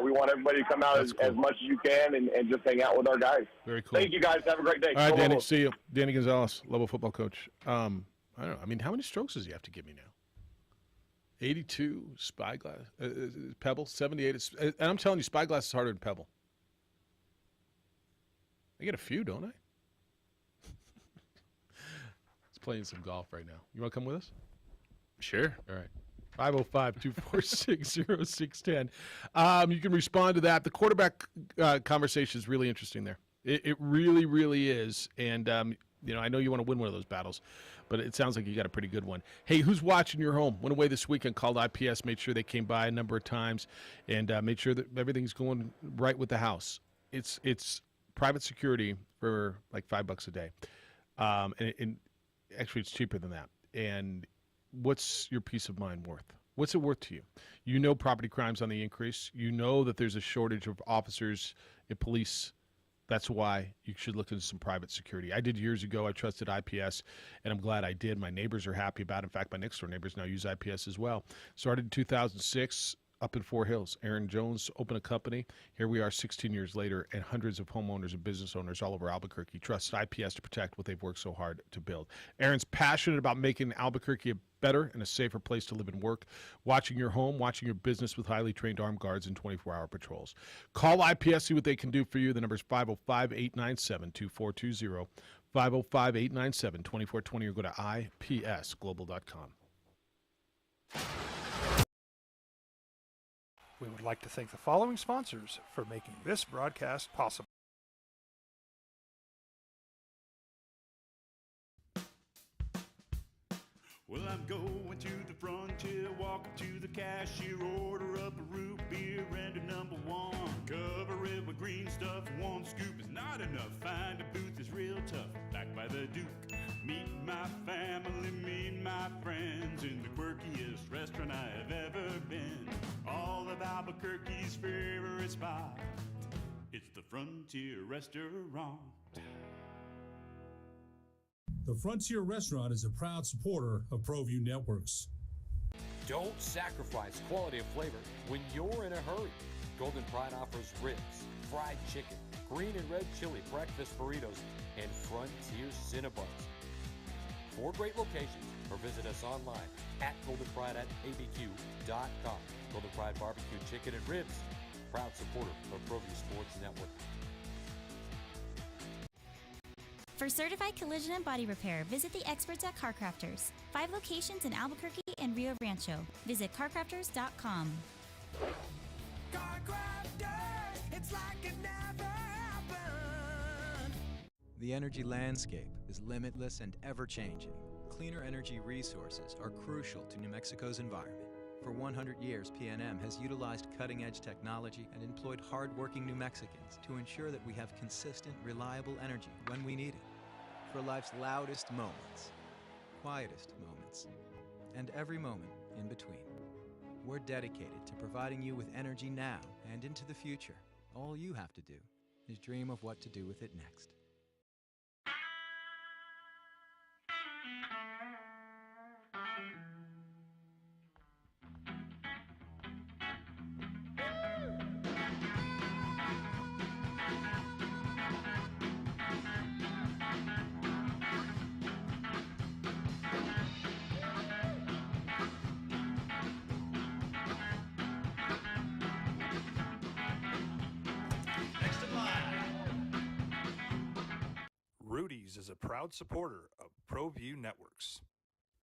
We want everybody to come out as much as you can and just hang out with our guys. Very cool. Thank you, guys. Have a great day. All right, Danny. See you. Danny Gonzalez, Lobo football coach. I don't know. I mean, how many strokes does he have to give me now? 82, Spyglass, Pebble, 78. And I'm telling you, Spyglass is harder than Pebble. I get a few, don't I? It's playing some golf right now. You want to come with us? Sure. All right. 505-246-0610. You can respond to that. The quarterback conversation is really interesting there. It really, really is. And, I know you want to win one of those battles, but it sounds like you got a pretty good one. Hey, who's watching your home? Went away this weekend, called IPS, made sure they came by a number of times, and made sure that everything's going right with the house. It's private security for like $5 a day. And actually, it's cheaper than that. And what's your peace of mind worth? What's it worth to you? You know property crime's on the increase. You know that there's a shortage of officers and police. That's why you should look into some private security. I did years ago. I trusted IPS, and I'm glad I did. My neighbors are happy about it. In fact, my next-door neighbors now use IPS as well. Started in 2006. Up in Fort Hills. Aaron Jones opened a company. Here we are 16 years later, and hundreds of homeowners and business owners all over Albuquerque trust IPS to protect what they've worked so hard to build. Aaron's passionate about making Albuquerque a better and a safer place to live and work, watching your home, watching your business with highly trained armed guards and 24-hour patrols. Call IPS, see what they can do for you. The number is 505-897-2420, 505-897-2420, or go to ipsglobal.com. We would like to thank the following sponsors for making this broadcast possible. Well, I'm going to the frontier, walking to the cashier, order up a root beer and a number one. Cover it with green stuff, one scoop is not enough. Find a booth is real tough, back by the Duke. Meet my family, meet my friends in the quirkiest restaurant I have ever been. All of Albuquerque's favorite spot, it's the Frontier Restaurant. The Frontier Restaurant is a proud supporter of ProView Networks. Don't sacrifice quality of flavor when you're in a hurry. Golden Pride offers ribs, fried chicken, green and red chili breakfast burritos, and Frontier Cinnabons. 4 great locations, or visit us online at goldenpride@abq.com. Golden Pride Barbecue Chicken and Ribs, proud supporter of ProView Sports Network. For certified collision and body repair, visit the experts at Car Crafters. 5 locations in Albuquerque and Rio Rancho. Visit carcrafters.com. Car Crafters, it's like it never happened. The energy landscape is limitless and ever-changing. Cleaner energy resources are crucial to New Mexico's environment. For 100 years, PNM has utilized cutting-edge technology and employed hard-working New Mexicans to ensure that we have consistent, reliable energy when we need it. For life's loudest moments, quietest moments, and every moment in between. We're dedicated to providing you with energy now and into the future. All you have to do is dream of what to do with it next. Rudy's is a proud supporter of ProView Networks.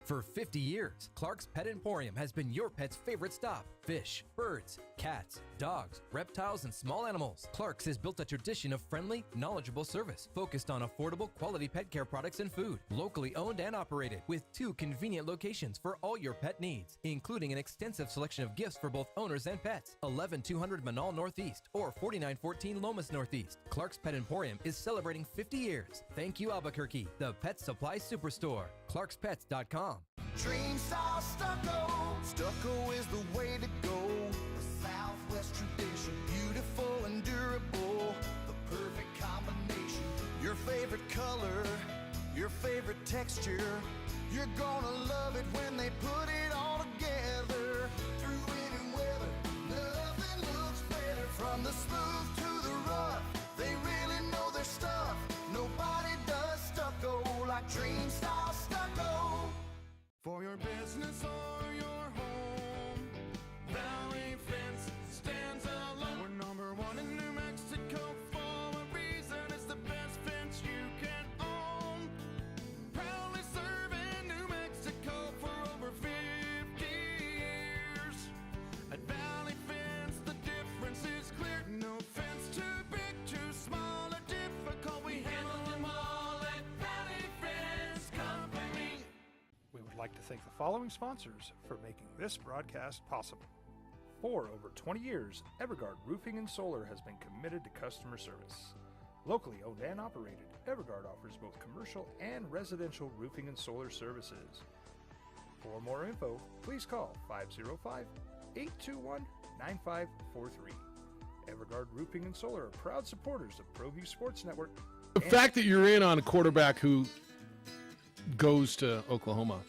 For 50 years, Clark's Pet Emporium has been your pet's favorite stop. Fish, birds, cats, dogs, reptiles, and small animals. Clark's has built a tradition of friendly, knowledgeable service focused on affordable, quality pet care products and food. Locally owned and operated with 2 convenient locations for all your pet needs, including an extensive selection of gifts for both owners and pets. 11200 Manal Northeast or 4914 Lomas Northeast. Clark's Pet Emporium is celebrating 50 years. Thank you, Albuquerque, the pet supply superstore. ClarksPets.com. Dream style stucco. Stucco is the way to go. The Southwest tradition, beautiful and durable. The perfect combination. Your favorite color, your favorite texture. You're gonna love it when they put it all together. Through any weather, nothing looks better. From the smooth to the rough, they really know their stuff. Nobody does stucco like Dream style stucco. For your business or your home, Valley Fence stands alone. We're number 1 in New Mexico for a reason. It's the best fence you can own. Proudly serving New Mexico for over 50 years. At Valley Fence, the difference is clear. No fence too big, too small, or difficult. We handle them all at Valley Fence Company. We would like to thank the following sponsors for making this broadcast possible. For over 20 years, Evergard Roofing and Solar has been committed to customer service. Locally owned and operated, Evergard offers both commercial and residential roofing and solar services. For more info, please call 505-821-9543. Evergard Roofing and Solar are proud supporters of ProView Sports Network. The fact that you're in on a quarterback who goes to Oklahoma,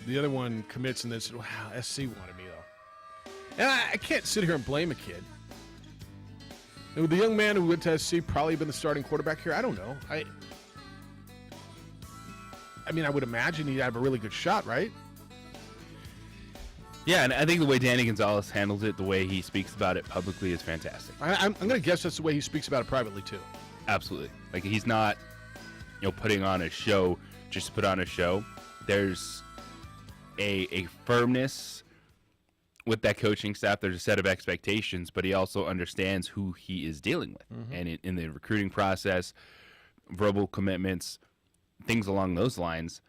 the other one commits and then said, wow, SC wanted me, though. And I can't sit here and blame a kid. And would the young man who went to SC probably been the starting quarterback here? I don't know. I mean, I would imagine he'd have a really good shot, right? Yeah, and I think the way Danny Gonzalez handles it, the way he speaks about it publicly is fantastic. I'm going to guess that's the way he speaks about it privately, too. Absolutely. Like, he's not, putting on a show just to put on a show. There's a firmness with that coaching staff. There's a set of expectations, but he also understands who he is dealing with. Mm-hmm. And in the recruiting process, verbal commitments, things along those lines,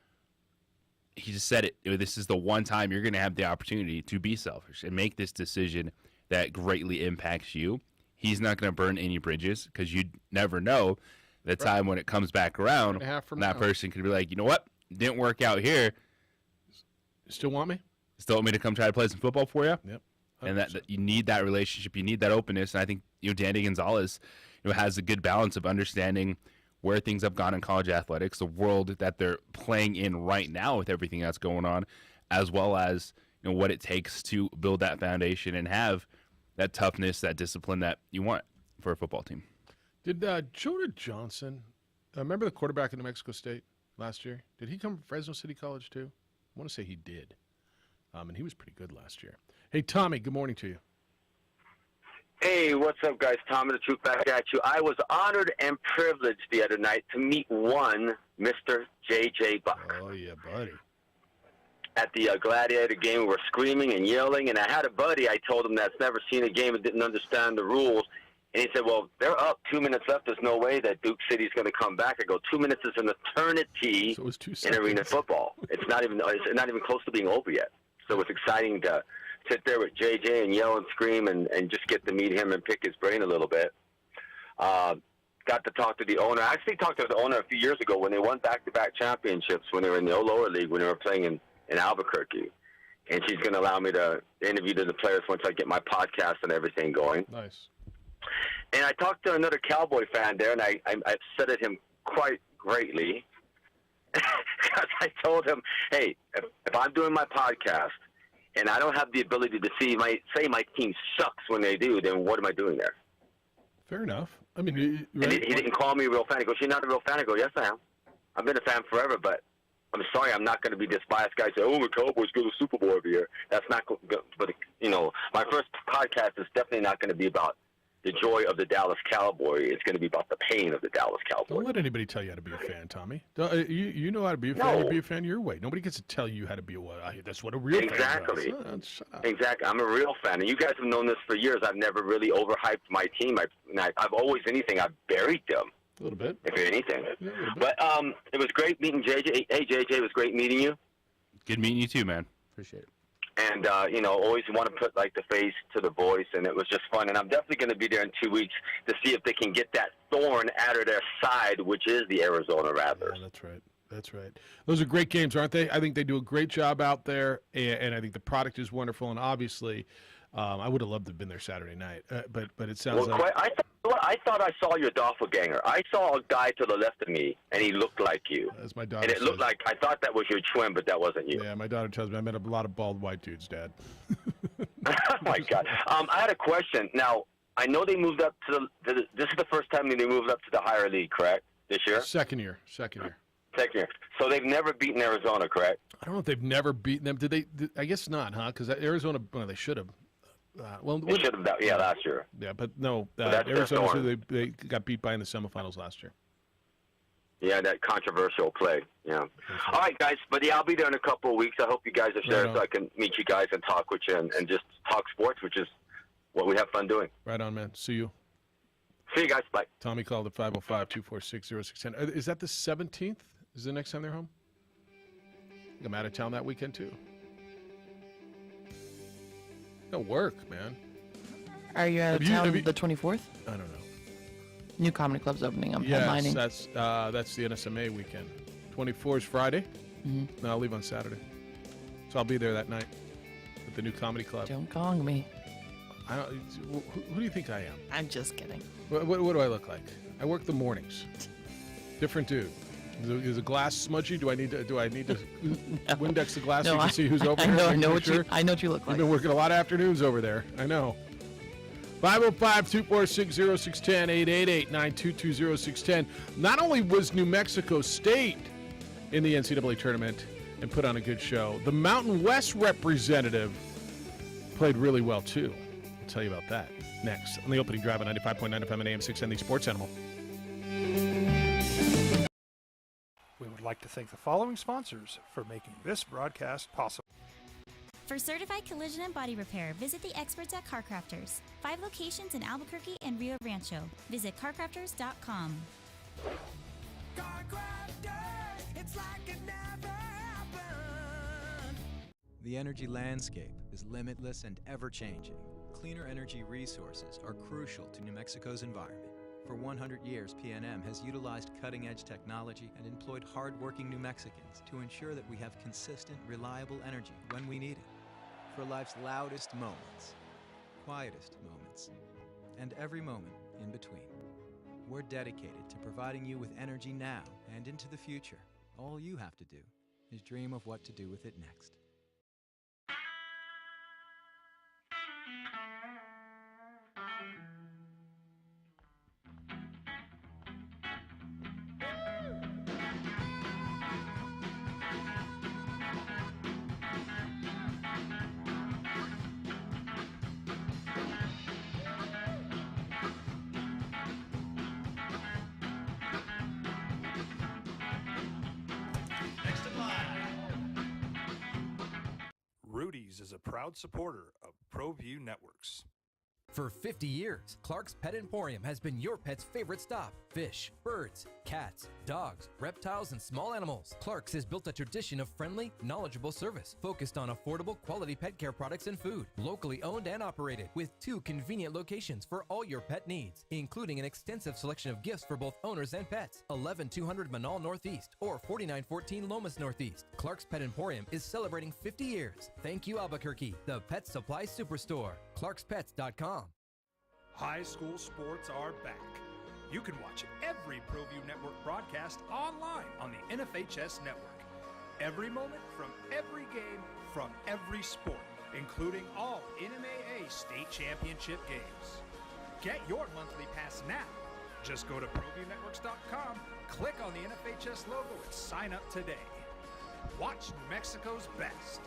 he just said it. This is the one time you're going to have the opportunity to be selfish and make this decision that greatly impacts you. He's not going to burn any bridges because you never know the time when it comes back around. That person could be like, you know what? Didn't work out here. Still want me? Still want me to come try to play some football for you? Yep. 100%. And that you need that relationship. You need that openness. And I think Danny Gonzalez has a good balance of understanding where things have gone in college athletics, the world that they're playing in right now with everything that's going on, as well as what it takes to build that foundation and have that toughness, that discipline that you want for a football team. Did Jonah Johnson, remember the quarterback in New Mexico State last year? Did he come from Fresno City College too? I want to say he did. And he was pretty good last year. Hey, Tommy, good morning to you. Hey, what's up, guys? Tommy the Truth back at you. I was honored and privileged the other night to meet one Mr. J.J. Buck. Oh, yeah, buddy. At the Gladiator game, we were screaming and yelling, and I had a buddy, I told him, that's never seen a game and didn't understand the rules. And he said, well, they're up 2 minutes left. There's no way that Duke City's going to come back. I go, 2 minutes is an eternity in arena football. It's not even close to being over yet. So it's exciting to sit there with JJ and yell and scream and just get to meet him and pick his brain a little bit. Got to talk to the owner. I actually talked to the owner a few years ago when they won back-to-back championships when they were in the lower league, when they were playing in Albuquerque. And she's going to allow me to interview the players once I get my podcast and everything going. Nice. And I talked to another Cowboy fan there, and I upset him quite greatly. Because I told him, hey, if I'm doing my podcast and I don't have the ability to say my team sucks when they do, then what am I doing there? Fair enough. I mean, right? And he didn't call me a real fan. He goes, you're not a real fan? I go, yes, I am. I've been a fan forever, but I'm sorry, I'm not going to be this biased guy say, oh, the Cowboys go to the Super Bowl every year. That's not good. But, my first podcast is definitely not going to be about the joy of the Dallas Cowboy. It's going to be about the pain of the Dallas Cowboy. Don't let anybody tell you how to be a fan, Tommy. You know how to be a fan. You be a fan your way. Nobody gets to tell you how to be that's what a real fan does. Shut up. Exactly. I'm a real fan, and you guys have known this for years. I've never really overhyped my team. I've always I've buried them. A little bit. If anything. But it was great meeting JJ. Hey, JJ, it was great meeting you. Good meeting you too, man. Appreciate it. And, always want to put, the face to the voice, and it was just fun. And I'm definitely going to be there in 2 weeks to see if they can get that thorn out of their side, which is the Arizona Rattlers. Yeah, that's right. That's right. Those are great games, aren't they? I think they do a great job out there, and I think the product is wonderful. And obviously, I would have loved to have been there Saturday night, but it sounds like... I thought I saw your doppelganger. I saw a guy to the left of me, and he looked like you. As my daughter And it looked like, I thought that was your twin, but that wasn't you. Yeah, my daughter tells me I met a lot of bald white dudes, Dad. Oh, my God. I had a question. Now, I know they moved up to this is the first time they moved up to the higher league, correct, this year? Second year. Second year. So they've never beaten Arizona, correct? I don't know if they've never beaten them. Did they? I guess not, huh? Because Arizona, they should have. They should have, last year. Yeah, but no, that's Arizona, they got beat by in the semifinals last year. Yeah, that controversial play. Yeah. All right, guys. But, I'll be there in a couple of weeks. I hope you guys are there so I can meet you guys and talk with you and just talk sports, which is what we have fun doing. Right on, man. See you. See you guys. Bye. Tommy called at 505-246-0610. Is that the 17th? Is the next time they're home? I think I'm out of town that weekend, too. No work, man. Are you out of town the 24th? I don't know. New comedy club's opening. I'm yes, headlining. that's the NSMA weekend. 24 is Friday. Mm-hmm. No, I'll leave on Saturday. So I'll be there that night at the new comedy club. Don't gong me. Who do you think I am? I'm just kidding. What do I look like? I work the mornings. Different dude. Is the glass smudgy? Do I need to no. Windex the glass so you No, can see who's over I there? know I know what you look like. You've been working a lot of afternoons over there. I know. 505-246-0610, 888-922-0610. Not only was New Mexico State in the NCAA tournament and put on a good show, the Mountain West representative played really well, too. I'll tell you about that next on the opening drive on 95.9 FM and AM 610, the Sports Animal. We would like to thank the following sponsors for making this broadcast possible. For certified collision and body repair, visit the experts at Car Crafters. 5 locations in Albuquerque and Rio Rancho. Visit carcrafters.com. Car Crafters, it's like it never happened. The energy landscape is limitless and ever-changing. Cleaner energy resources are crucial to New Mexico's environment. For 100 years, PNM has utilized cutting-edge technology and employed hard-working New Mexicans to ensure that we have consistent, reliable energy when we need it. For life's loudest moments, quietest moments, and every moment in between. We're dedicated to providing you with energy now and into the future. All you have to do is dream of what to do with it next. Rudy's is a proud supporter of ProView Networks. For 50 years, Clark's Pet Emporium has been your pet's favorite stop. Fish, birds, cats, dogs, reptiles, and small animals. Clark's has built a tradition of friendly, knowledgeable service focused on affordable, quality pet care products and food. Locally owned and operated with 2 convenient locations for all your pet needs, including an extensive selection of gifts for both owners and pets. 11200 Manal Northeast or 4914 Lomas Northeast. Clark's Pet Emporium is celebrating 50 years. Thank you, Albuquerque, the Pet Supply Superstore. ClarksPets.com. High school sports are back. You can watch every ProView Network broadcast online on the NFHS network. Every moment from every game from every sport, including all NMAA state championship games. Get your monthly pass now. Just go to ProViewNetworks.com, click on the NFHS logo, and sign up today. Watch New Mexico's best.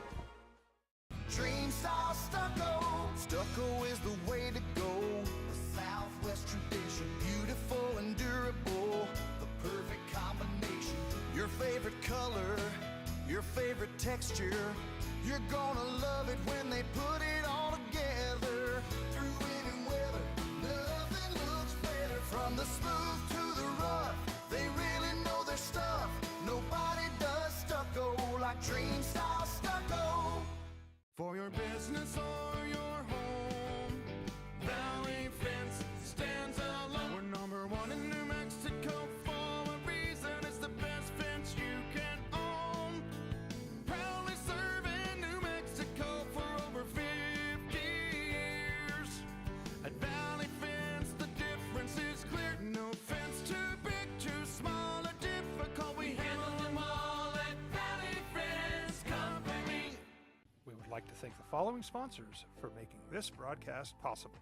Dream style stucco. Stucco is the way to go. The South Southwest tradition, beautiful and durable, the perfect combination. Your favorite color, your favorite texture, you're gonna love it when they put it all together. Through any weather, nothing looks better. From the smooth to the rough, they really know their stuff. Nobody does stucco like Dream Style Stucco. For your business or your home, Valley Fence stands alone. We're number one in New Mexico for a reason. It's the best fence you can own. Proudly serving New Mexico for over 50 years. At Valley Fence, the difference is clear. No fence too big, too small, or difficult. We handle them all at Valley Fence Company. We would like to thank the following sponsors for making this broadcast possible.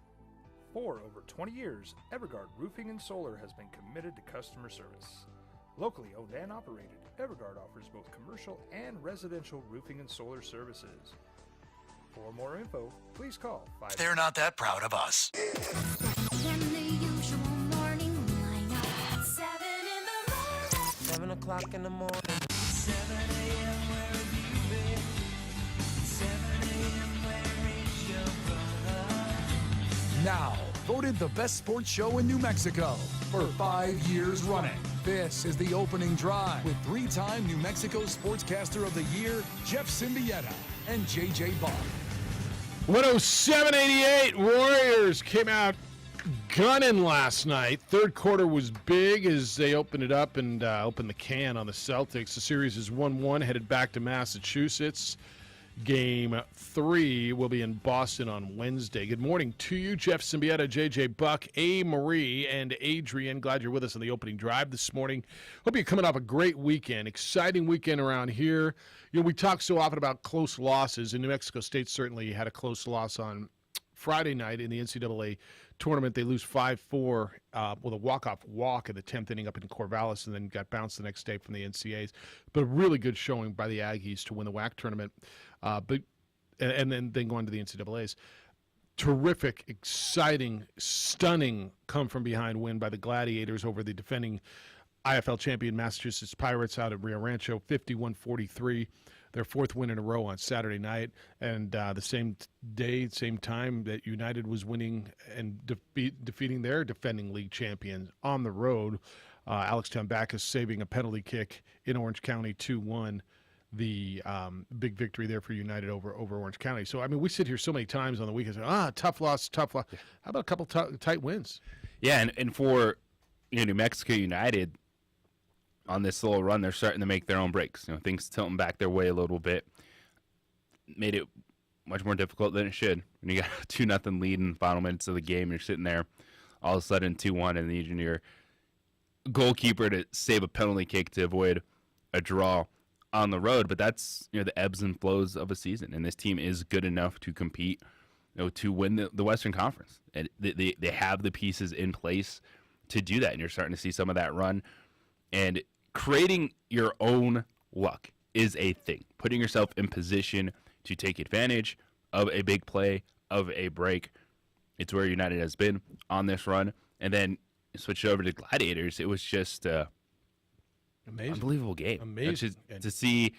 For over 20 years, Evergard Roofing and Solar has been committed to customer service. Locally owned and operated, Evergard offers both commercial and residential roofing and solar services. For more info, please call 5. They're not that proud of us. And the usual morning lineup. 7 in the morning. 7 o'clock in the morning. 7 a.m. where have you been? 7 a.m. where is your brother? Now, voted the best sports show in New Mexico for 5 years running. This is the opening drive with 3-time New Mexico Sportscaster of the Year, Jeff Symbieta and JJ Buck. 107-88, Warriors came out gunning last night. Third quarter was big as they opened it up and opened the can on the Celtics. The series is 1-1, headed back to Massachusetts. Game 3 will be in Boston on Wednesday. Good morning to you, Jeff Symbieta, JJ Buck, A. Marie, and Adrian. Glad you're with us on the opening drive this morning. Hope you're coming off a great weekend, exciting weekend around here. You know, we talk so often about close losses, and New Mexico State certainly had a close loss on Friday night in the NCAA tournament. They lose 5-4 with a walk-off walk in the 10th inning up in Corvallis, and then got bounced the next day from the NCAAs. But a really good showing by the Aggies to win the WAC tournament. And then going to the NCAAs. Terrific, exciting, stunning come-from-behind win by the Gladiators over the defending IFL champion Massachusetts Pirates out at Rio Rancho, 51-43. Their fourth win in a row on Saturday night. And the same day, same time that United was winning and defeating their defending league champions on the road. Alex Tambakis saving a penalty kick in Orange County 2-1. The big victory there for United over Orange County. So, I mean, we sit here so many times on the weekend saying, tough loss, tough loss. How about a couple tight wins? Yeah, and for New Mexico United, on this little run, they're starting to make their own breaks. Things tilting back their way a little bit. Made it much more difficult than it should. When you got a 2-0 lead in the final minutes of the game, you're sitting there, all of a sudden 2-1, and you need your goalkeeper to save a penalty kick to avoid a draw on the road. But that's the ebbs and flows of a season, and this team is good enough to compete, to win the Western Conference. And they have the pieces in place to do that, and you're starting to see some of that run. And creating your own luck is a thing. Putting yourself in position to take advantage of a big play, of a break. It's where United has been on this run. And then switch over to Gladiators. It was just amazing, unbelievable game. Amazing. To see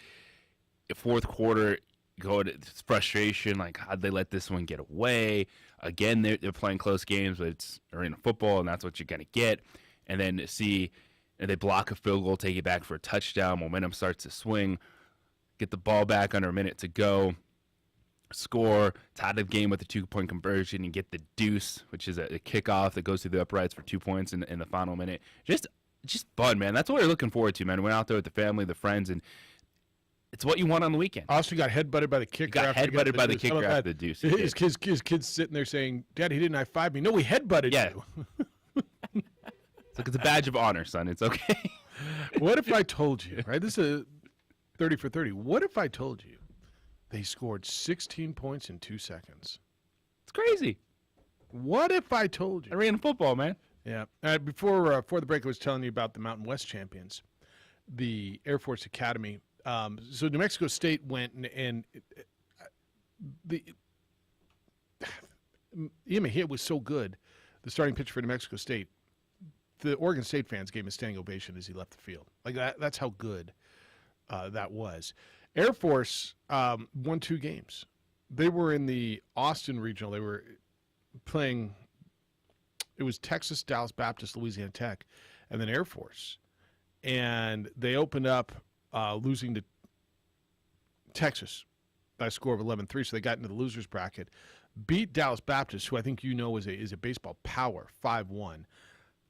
the fourth quarter go to frustration, like how'd they let this one get away? Again, they're playing close games, but it's arena football, and that's what you're going to get. And then to see they block a field goal, take it back for a touchdown, momentum starts to swing, get the ball back under a minute to go, score, tie the game with a 2-point conversion, and get the deuce, which is a kickoff that goes through the uprights for 2 points in the final minute. Just fun, man. That's what we're looking forward to, man. We went out there with the family, the friends, and it's what you want on the weekend. Also got headbutted by the kicker. Got headbutted by the kicker after the deuce. His kid's sitting there saying, "Dad, he didn't high-five me." No, he headbutted you. It's a badge of honor, son. It's okay. What if I told you, right? This is a 30 for 30. What if I told you they scored 16 points in 2 seconds? It's crazy. What if I told you? Arena football, man. Yeah. Before the break, I was telling you about the Mountain West champions, the Air Force Academy. So New Mexico State went and the Yamaha was so good the starting pitcher for New Mexico State, the Oregon State fans gave him a standing ovation as he left the field. Like that's how good that was. Air Force won 2 games. They were in the Austin regional. They were playing. It was Texas, Dallas Baptist, Louisiana Tech, and then Air Force. And they opened up losing to Texas by a score of 11-3, so they got into the losers bracket. Beat Dallas Baptist, who I think you know is a baseball power, 5-1.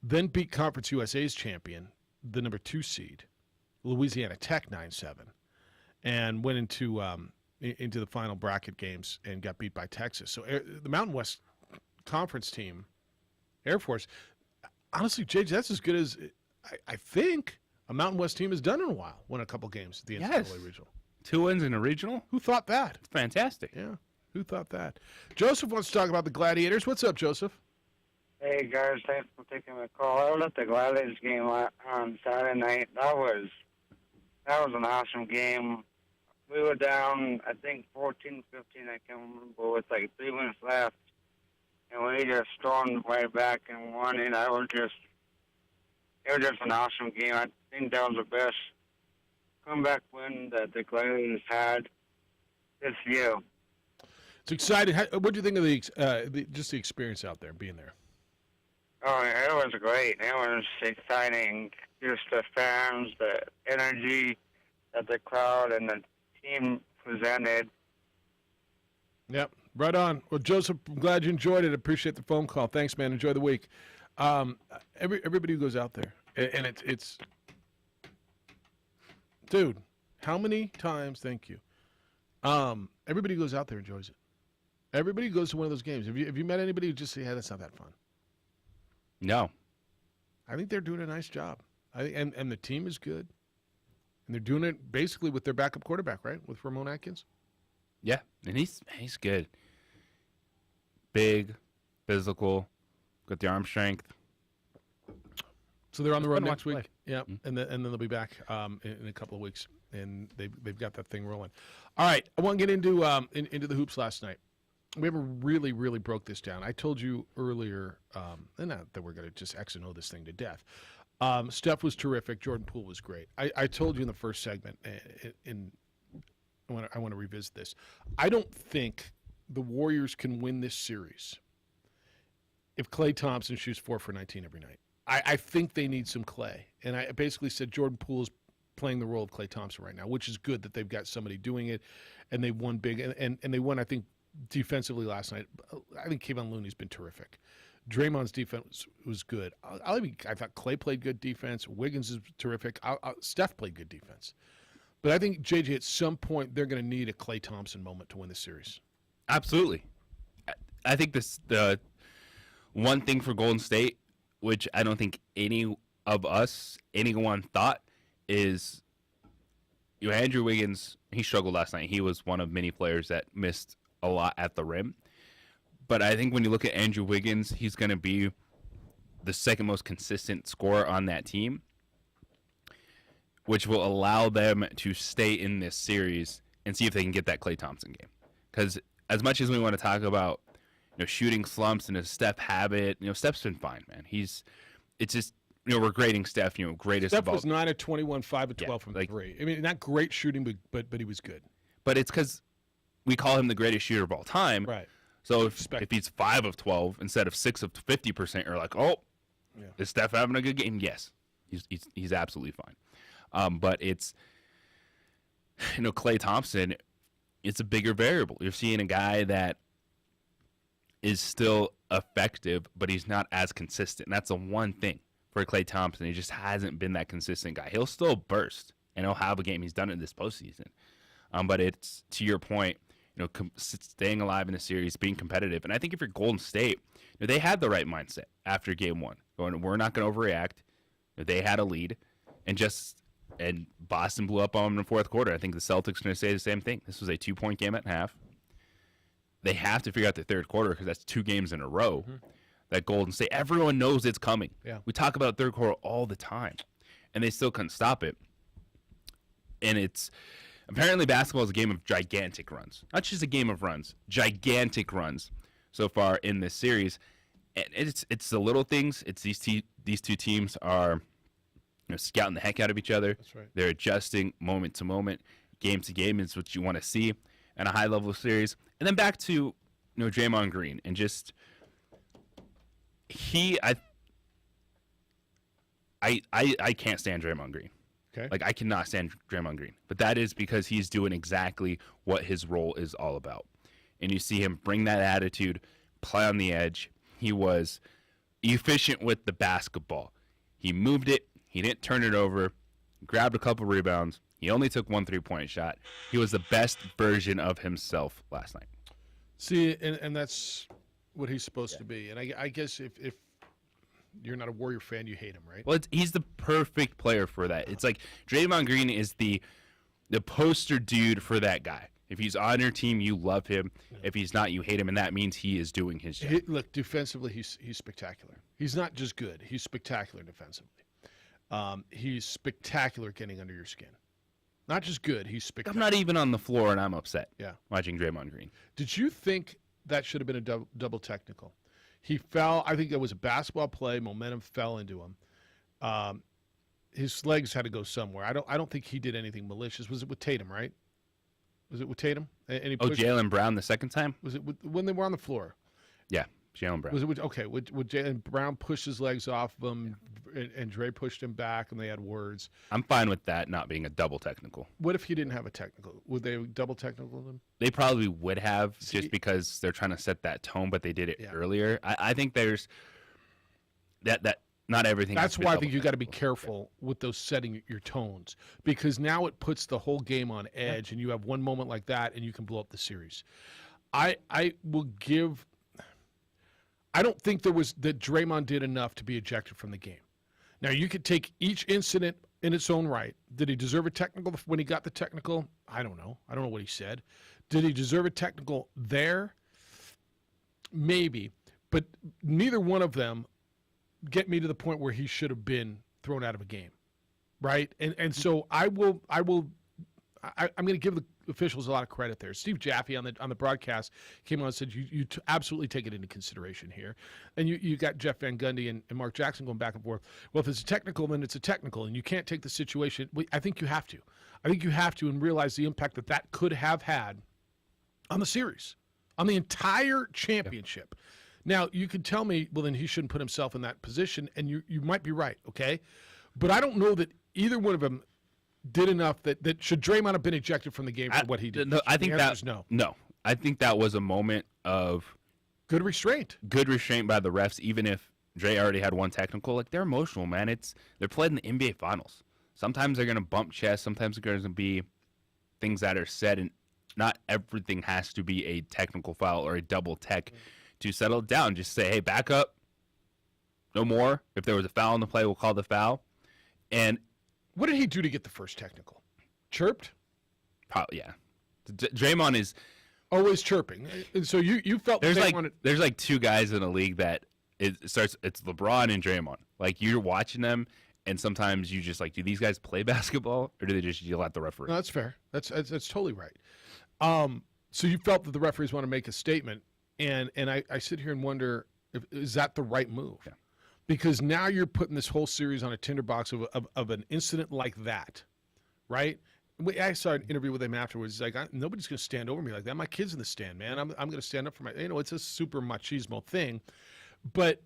Then beat Conference USA's champion, the number 2 seed, Louisiana Tech, 9-7, and went into the final bracket games and got beat by Texas. So the Mountain West Conference team, Air Force, honestly, JJ, that's as good as I think a Mountain West team has done in a while. Won a couple games at the NCAA regional. 2 wins in a regional? Who thought that? It's fantastic. Yeah, who thought that? Joseph wants to talk about the Gladiators. What's up, Joseph? Hey guys, thanks for taking my call. I was at the Gladiators game on Saturday night. That was an awesome game. We were down, I think 14-15. I can't remember. With like 3 minutes left, and we just stormed right back and won. And it was just an awesome game. I think that was the best comeback win that the Gladiators had this year. It's exciting. What do you think of the experience out there, being there? Oh, it was great. It was exciting. Just the fans, the energy that the crowd and the team presented. Yep, right on. Well, Joseph, I'm glad you enjoyed it. Appreciate the phone call. Thanks, man. Enjoy the week. Everybody who goes out there, and it's dude, how many times? Thank you. Everybody who goes out there enjoys it. Everybody who goes to one of those games. Have you met anybody who just say, "Yeah, that's not that fun"? No. I think they're doing a nice job. And the team is good. And they're doing it basically with their backup quarterback, right? With Ramon Atkins. Yeah, and he's good. Big, physical, got the arm strength. So they're on the road next week. Play. Yeah, and then they'll be back in a couple of weeks, and they've got that thing rolling. All right, I want to get into the hoops last night. We haven't really broke this down. I told you earlier, not that we're going to just X and O this thing to death. Steph was terrific. Jordan Poole was great. I told you in the first segment, and I want to revisit this. I don't think the Warriors can win this series if Klay Thompson shoots 4 for 19 every night. I think they need some Klay. And I basically said Jordan Poole is playing the role of Klay Thompson right now, which is good that they've got somebody doing it, and they won big. And they won, I think, defensively last night. I think Kevon Looney's been terrific. Draymond's defense was good. I thought Klay played good defense. Wiggins is terrific. Steph played good defense. But I think, JJ, at some point, they're going to need a Klay Thompson moment to win the series. Absolutely. I think the one thing for Golden State, which I don't think anyone thought, is Andrew Wiggins, he struggled last night. He was one of many players that missed a lot at the rim. But I think when you look at Andrew Wiggins, he's going to be the second most consistent scorer on that team, which will allow them to stay in this series and see if they can get that Klay Thompson game. Because as much as we want to talk about shooting slumps and his Steph habit, Steph's been fine, man. It's just we're grading Steph, greatest. Steph was 9 of 21, 5 of 12 from 3. I mean, not great shooting, but he was good. But it's because we call him the greatest shooter of all time. Right. So if he's 5 of 12 instead of 6 of 50%, you're like, is Steph having a good game? Yes, he's absolutely fine. But it's Klay Thompson. It's a bigger variable. You're seeing a guy that is still effective, but he's not as consistent. And that's the one thing for Klay Thompson. He just hasn't been that consistent guy. He'll still burst, and he'll have a game. He's done it this postseason. But it's, to your point, staying alive in the series, being competitive. And I think if you're Golden State, they had the right mindset after game 1. Going, we're not going to overreact. They had a lead, and Boston blew up on them in the fourth quarter. I think the Celtics are going to say the same thing. This was a 2-point game at half. They have to figure out the third quarter because that's 2 games in a row. That Golden State, everyone knows it's coming. Yeah. We talk about third quarter all the time, and they still couldn't stop it. And it's apparently basketball is a game of gigantic runs, not just a game of runs, gigantic runs so far in this series. And it's the little things. It's these two teams are scouting the heck out of each other. That's right. They're adjusting moment to moment, game to game is what you want to see in a high level series. And then back to Draymond Green and just I can't stand Draymond Green. Okay. Like I cannot stand Draymond Green. But that is because he's doing exactly what his role is all about. And you see him bring that attitude, play on the edge. He was efficient with the basketball. He moved it. He didn't turn it over. Grabbed a couple rebounds. He only took 1 3-point shot. He was the best version of himself last night. See, and that's what he's supposed to be. And I guess if you're not a Warrior fan, you hate him, right? Well, he's the perfect player for that. It's like Draymond Green is the poster dude for that guy. If he's on your team, you love him. Yeah. If he's not, you hate him, and that means he is doing his job. Look, defensively, he's spectacular. He's not just good. He's spectacular defensively. He's spectacular getting under your skin. Not just good, he's spectacular. I'm not even on the floor, and I'm upset. Yeah, watching Draymond Green. Did you think that should have been a double technical? He fell. I think it was a basketball play. Momentum fell into him. His legs had to go somewhere. I don't think he did anything malicious. Was it with Tatum? Right? Was it with Tatum? And he pushed, Jaylen Brown the second time? Was it when they were on the floor? Yeah, Jaylen Brown. Was it would Jaylen Brown push his legs off of him, and Dre pushed him back, and they had words? I'm fine with that not being a double technical. What if he didn't have a technical? Would they double technical him? They probably would have, just because they're trying to set that tone, but they did it earlier. I think there's that not everything. That's why I think you got to be careful with those setting your tones, because now it puts the whole game on edge, and you have one moment like that, and you can blow up the series. I will give. I don't think that Draymond did enough to be ejected from the game. Now you could take each incident in its own right. Did he deserve a technical when he got the technical? I don't know. I don't know what he said. Did he deserve a technical there? Maybe, but neither one of them get me to the point where he should have been thrown out of a game, right? And so I'm going to give the officials a lot of credit there. Steve Jaffe on the broadcast came on and said you absolutely take it into consideration here, and you got Jeff Van Gundy and Mark Jackson going back and forth. Well, if it's a technical, then it's a technical, and you can't take the situation. I think you have to. I think you have to, and realize the impact that could have had on the series, on the entire championship. Yep. Now, you could tell me, well, then he shouldn't put himself in that position, and you might be right, okay? But I don't know that either one of them did enough that should Draymond have been ejected from the game for what he did. No, I think no. I think that was a moment of good restraint. Good restraint by the refs, even if Dre already had one technical. Like, they're emotional, man. They're playing in the NBA Finals. Sometimes they're going to bump chests. Sometimes there's going to be things that are said, and not everything has to be a technical foul or a double tech to settle it down. Just say, hey, back up. No more. If there was a foul in the play, we'll call the foul. And what did he do to get the first technical? Chirped? Yeah. Draymond is always chirping. And so you felt there's like two guys in the league that it's LeBron and Draymond. Like, you're watching them, and sometimes you just like, do these guys play basketball, or do they just yell at the referee? No, that's fair. That's totally right. So you felt that the referees want to make a statement, and I sit here and wonder, is that the right move? Yeah. Because now you're putting this whole series on a tinderbox of an incident like that, right? I saw an interview with him afterwards. He's like, nobody's going to stand over me like that. My kid's in the stand, man. I'm going to stand up for my. It's a super machismo thing, but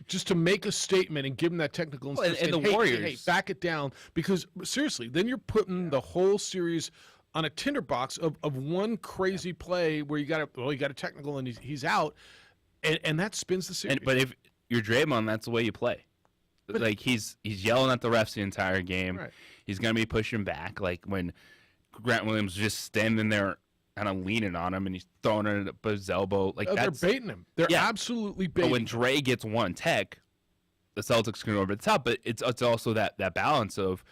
just to make a statement and give him that technical and the Warriors, hey, back it down, because seriously, then you're putting the whole series on a tinderbox of one crazy play where you got a technical and he's out, and that spins the series. But if you're Draymond, that's the way you play. But like, he's yelling at the refs the entire game. Right. He's gonna be pushing back. Like when Grant Williams just standing there, kind of leaning on him, and he's throwing it up his elbow. Like, they're baiting him. They're absolutely baiting. But when Dre gets one tech, the Celtics can go over the top. But it's also that balance of,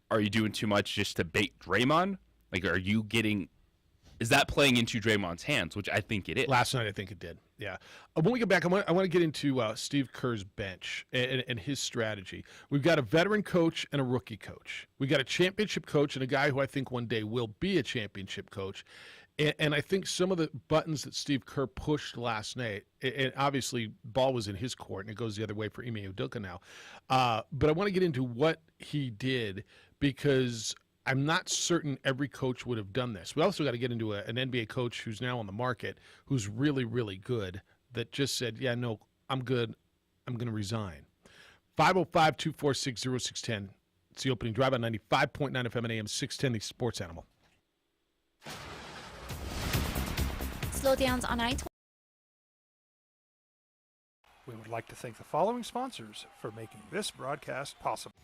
are you doing too much just to bait Draymond? Like, is that playing into Draymond's hands, which I think it is. Last night, I think it did. Yeah. When we get back, I want to get into Steve Kerr's bench and his strategy. We've got a veteran coach and a rookie coach. We got a championship coach and a guy who I think one day will be a championship coach. And I think some of the buttons that Steve Kerr pushed last night, and obviously ball was in his court, and it goes the other way for Ime Udoka now. But I want to get into what he did, because I'm not certain every coach would have done this. We also got to get into an NBA coach who's now on the market, who's really, really good, that just said, yeah, no, I'm good. I'm going to resign. 505-246-0610. It's the opening drive on 95.9 FM and AM 610, the Sports Animal. Slowdowns on I-20. We would like to thank the following sponsors for making this broadcast possible.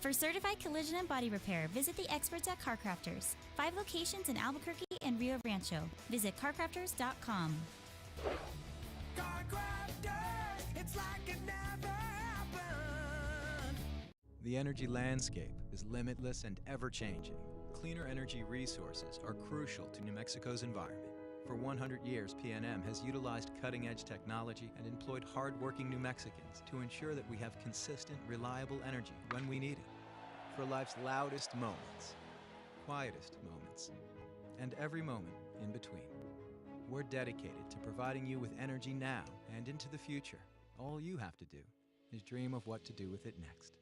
For certified collision and body repair, visit the experts at Car Crafters. 5 locations in Albuquerque and Rio Rancho. Visit carcrafters.com. It's like it never happened. The energy landscape is limitless and ever-changing. Cleaner energy resources are crucial to New Mexico's environment. For 100 years, PNM has utilized cutting-edge technology and employed hard-working New Mexicans to ensure that we have consistent, reliable energy when we need it. For life's loudest moments, quietest moments, and every moment in between. We're dedicated to providing you with energy now and into the future. All you have to do is dream of what to do with it next.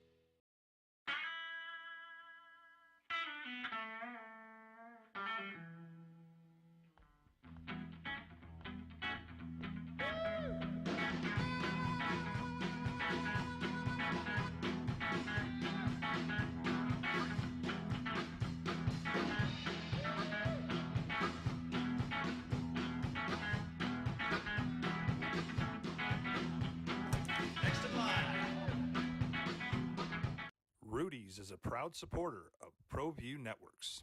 Rudy's is a proud supporter of ProView Networks.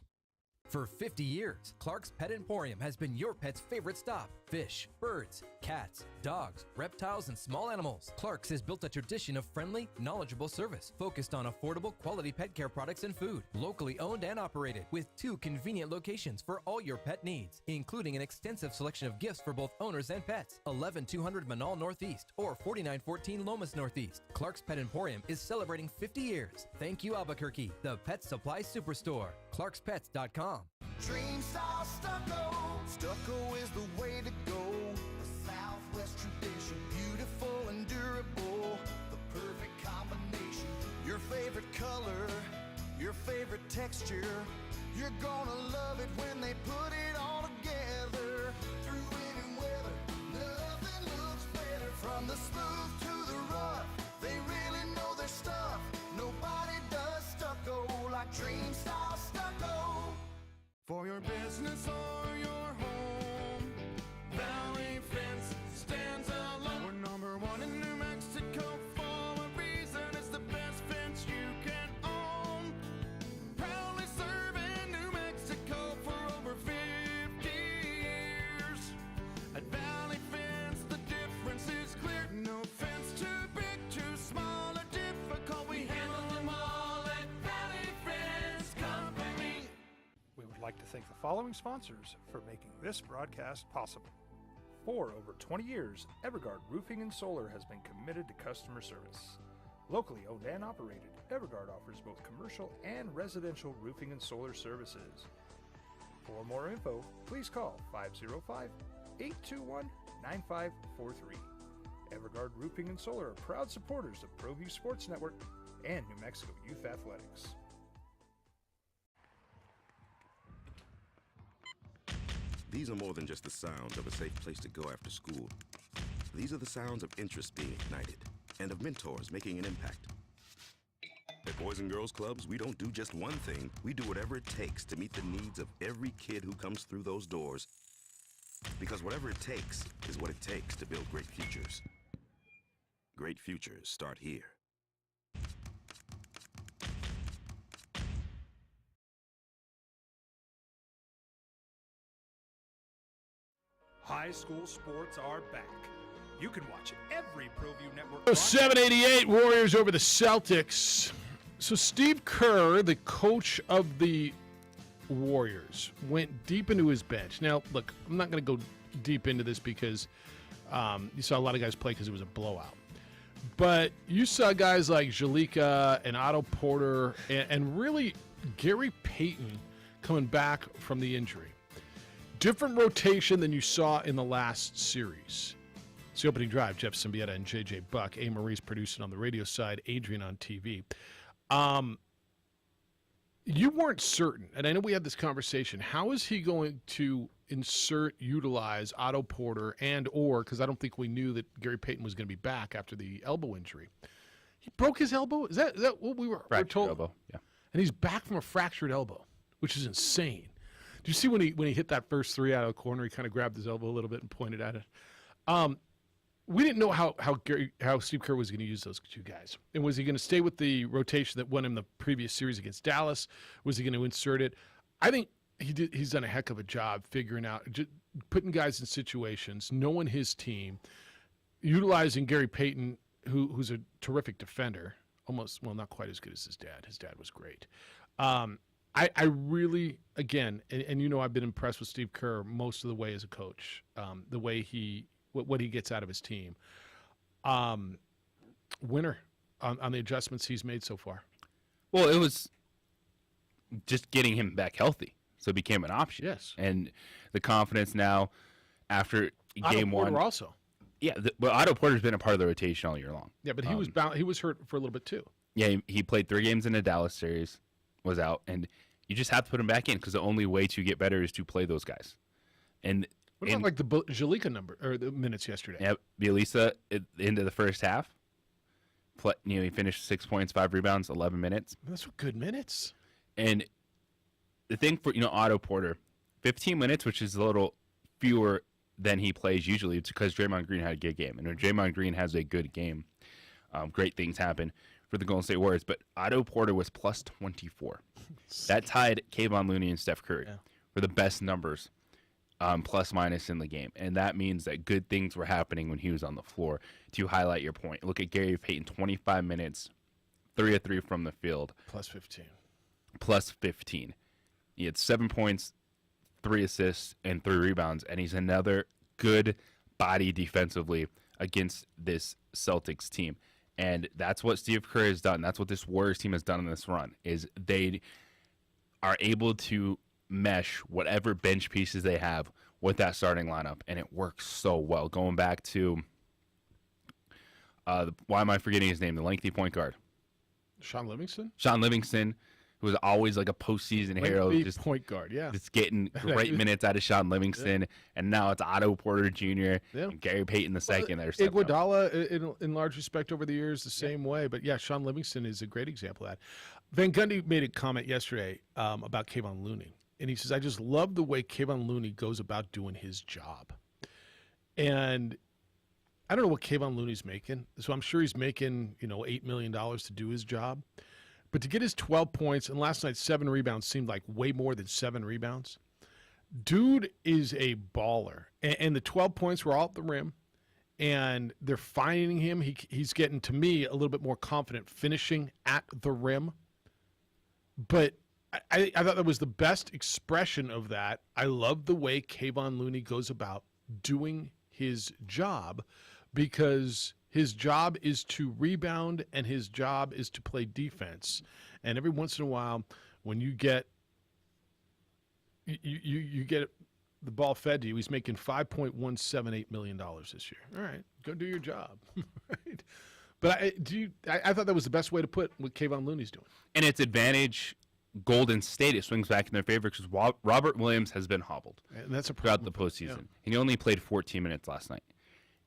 For 50 years, Clark's Pet Emporium has been your pet's favorite stop. Fish, birds, cats, dogs, reptiles, and small animals. Clark's has built a tradition of friendly, knowledgeable service focused on affordable, quality pet care products and food. Locally owned and operated, with 2 convenient locations for all your pet needs, including an extensive selection of gifts for both owners and pets. 11200 Manal Northeast or 4914 Lomas Northeast. Clark's Pet Emporium is celebrating 50 years. Thank you, Albuquerque, the Pet Supply Superstore. ClarksPets.com. Dream style stucco. Stucco is the way to go. The Southwest tradition, beautiful and durable. The perfect combination. Your favorite color, your favorite texture. You're gonna love it when they put it all together. Through any weather, nothing looks better. From the smooth to the rough, they really know their stuff. Nobody does stucco like Dream style stucco. For your business or your home, Valley Fence stands alone. We're number 1 in New Mexico for a reason. It's the best fence you can own. Proudly serving New Mexico for over 50 years. At Valley Fence, the difference is clear. No fence too big, too small, or difficult. We handle them all at Valley Fence Company. We would like to thank the following sponsors for making this broadcast possible. For over 20 years, Evergard Roofing and Solar has been committed to customer service. Locally owned and operated, Evergard offers both commercial and residential roofing and solar services. For more info, please call 505-821-9543. Evergard Roofing and Solar are proud supporters of ProView Sports Network and New Mexico Youth Athletics. These are more than just the sounds of a safe place to go after school. These are the sounds of interest being ignited and of mentors making an impact. At Boys and Girls Clubs, we don't do just one thing. We do whatever it takes to meet the needs of every kid who comes through those doors. Because whatever it takes is what it takes to build great futures. Great futures start here. High school sports are back. You can watch every ProView Network. 788 Warriors over the Celtics. So Steve Kerr, the coach of the Warriors, went deep into his bench. Now, look, I'm not going to go deep into this because you saw a lot of guys play because it was a blowout. But you saw guys like Jalika and Otto Porter and really Gary Payton coming back from the injury. different rotation than you saw in the last series. It's the opening drive. Jeff Symbieta and J.J. Buck. A. Marie's producing on the radio side. Adrian on TV. You weren't certain, and I know we had this conversation. How is he going to utilize Otto Porter or, because I don't think we knew that Gary Payton was going to be back after the elbow injury. He broke his elbow? Is that what we were told? Elbow, yeah. And he's back from a fractured elbow, which is insane. Do you see when he hit that first three out of the corner, he kind of grabbed his elbow a little bit and pointed at it? We didn't know how Steve Kerr was going to use those two guys. And was he going to stay with the rotation that won him the previous series against Dallas? Was he going to insert it? I think he's done a heck of a job figuring out, putting guys in situations, knowing his team, utilizing Gary Payton, who's a terrific defender, not quite as good as his dad. His dad was great. I really, again, and I've been impressed with Steve Kerr most of the way as a coach, the way what he gets out of his team. Winner on the adjustments he's made so far. Well, it was just getting him back healthy, so it became an option. Yes. And the confidence now after game one. Also. Yeah, Otto Porter's been a part of the rotation all year long. Yeah, but he was hurt for a little bit too. Yeah, he played 3 games in the Dallas series, was out, and you just have to put him back in because the only way to get better is to play those guys. And what about like the Jalika number or the minutes yesterday? Yeah, Bielisa at the end of the first half. He finished 6 points, 5 rebounds, 11 minutes. That's good minutes. And the thing for Otto Porter, 15 minutes, which is a little fewer than he plays usually. It's because Draymond Green had a good game, and when Draymond Green has a good game, great things happen for the Golden State Warriors. But Otto Porter was plus 24. That tied Kayvon Looney and Steph Curry for the best numbers. Plus minus in the game. And that means that good things were happening when he was on the floor. To highlight your point, look at Gary Payton, 25 minutes, 3 of 3 from the field. Plus 15. Plus 15. He had 7 points, 3 assists, and 3 rebounds. And he's another good body defensively against this Celtics team. And that's what Steve Kerr has done. That's what this Warriors team has done in this run, is they are able to mesh whatever bench pieces they have with that starting lineup, and it works so well. Going back to why am I forgetting his name? The lengthy point guard, Sean Livingston, who was always like a postseason hero. Just point guard, just getting great minutes out of Sean Livingston, and now it's Otto Porter Jr. and Gary Payton II. Iguodala, in large respect over the years, the same way. But yeah, Sean Livingston is a great example of that. Van Gundy made a comment yesterday about Kayvon Looney. And he says, I just love the way Kayvon Looney goes about doing his job. And I don't know what Kayvon Looney's making. So I'm sure he's making, $8 million to do his job. But to get his 12 points, and last night 7 rebounds seemed like way more than 7 rebounds. Dude is a baller. And the 12 points were all at the rim. And they're finding him. He's getting, to me, a little bit more confident finishing at the rim. But I thought that was the best expression of that. I love the way Kayvon Looney goes about doing his job, because his job is to rebound and his job is to play defense. And every once in a while, when you get you get the ball fed to you, he's making $5.178 million this year. All right, go do your job. Right? But I thought that was the best way to put what Kayvon Looney's doing. And its advantage, Golden State, it swings back in their favor because Robert Williams has been hobbled and that's throughout the postseason. And he only played 14 minutes last night.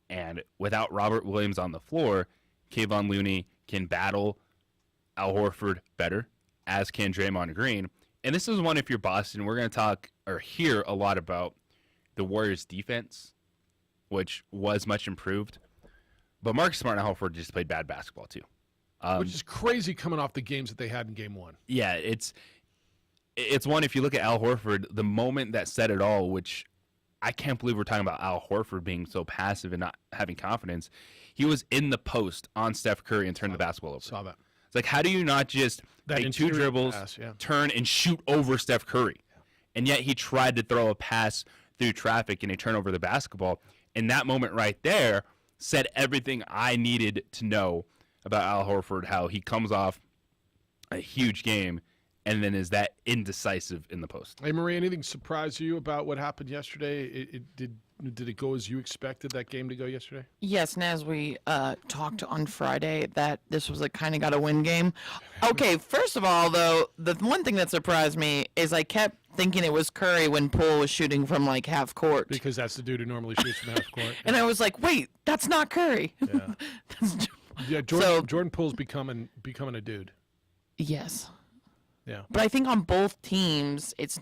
And without Robert Williams on the floor, Kayvon Looney can battle Al Horford better, as can Draymond Green. And this is one, if you're Boston, we're going to talk or hear a lot about the Warriors' defense, which was much improved. But Marcus Smart and Al Horford just played bad basketball too. Which is crazy coming off the games that they had in game one. Yeah, it's one, if you look at Al Horford, the moment that said it all, which I can't believe we're talking about Al Horford being so passive and not having confidence. He was in the post on Steph Curry and turned the basketball over. Saw that. It's like, how do you not just make 2 dribbles, turn and shoot over Steph Curry? And yet he tried to throw a pass through traffic and he turned over the basketball. And that moment right there said everything I needed to know about Al Horford, how he comes off a huge game and then is that indecisive in the post. Hey, Marie, anything surprise you about what happened yesterday? Did it go as you expected that game to go yesterday? Yes, and as we talked on Friday, that this was a kind of got a win game. Okay, first of all, though, the one thing that surprised me is I kept thinking it was Curry when Poole was shooting from like half court. Because that's the dude who normally shoots from half court. And I was like, wait, that's not Curry. Yeah. Jordan Poole's becoming a dude. Yes. Yeah. But I think on both teams, it's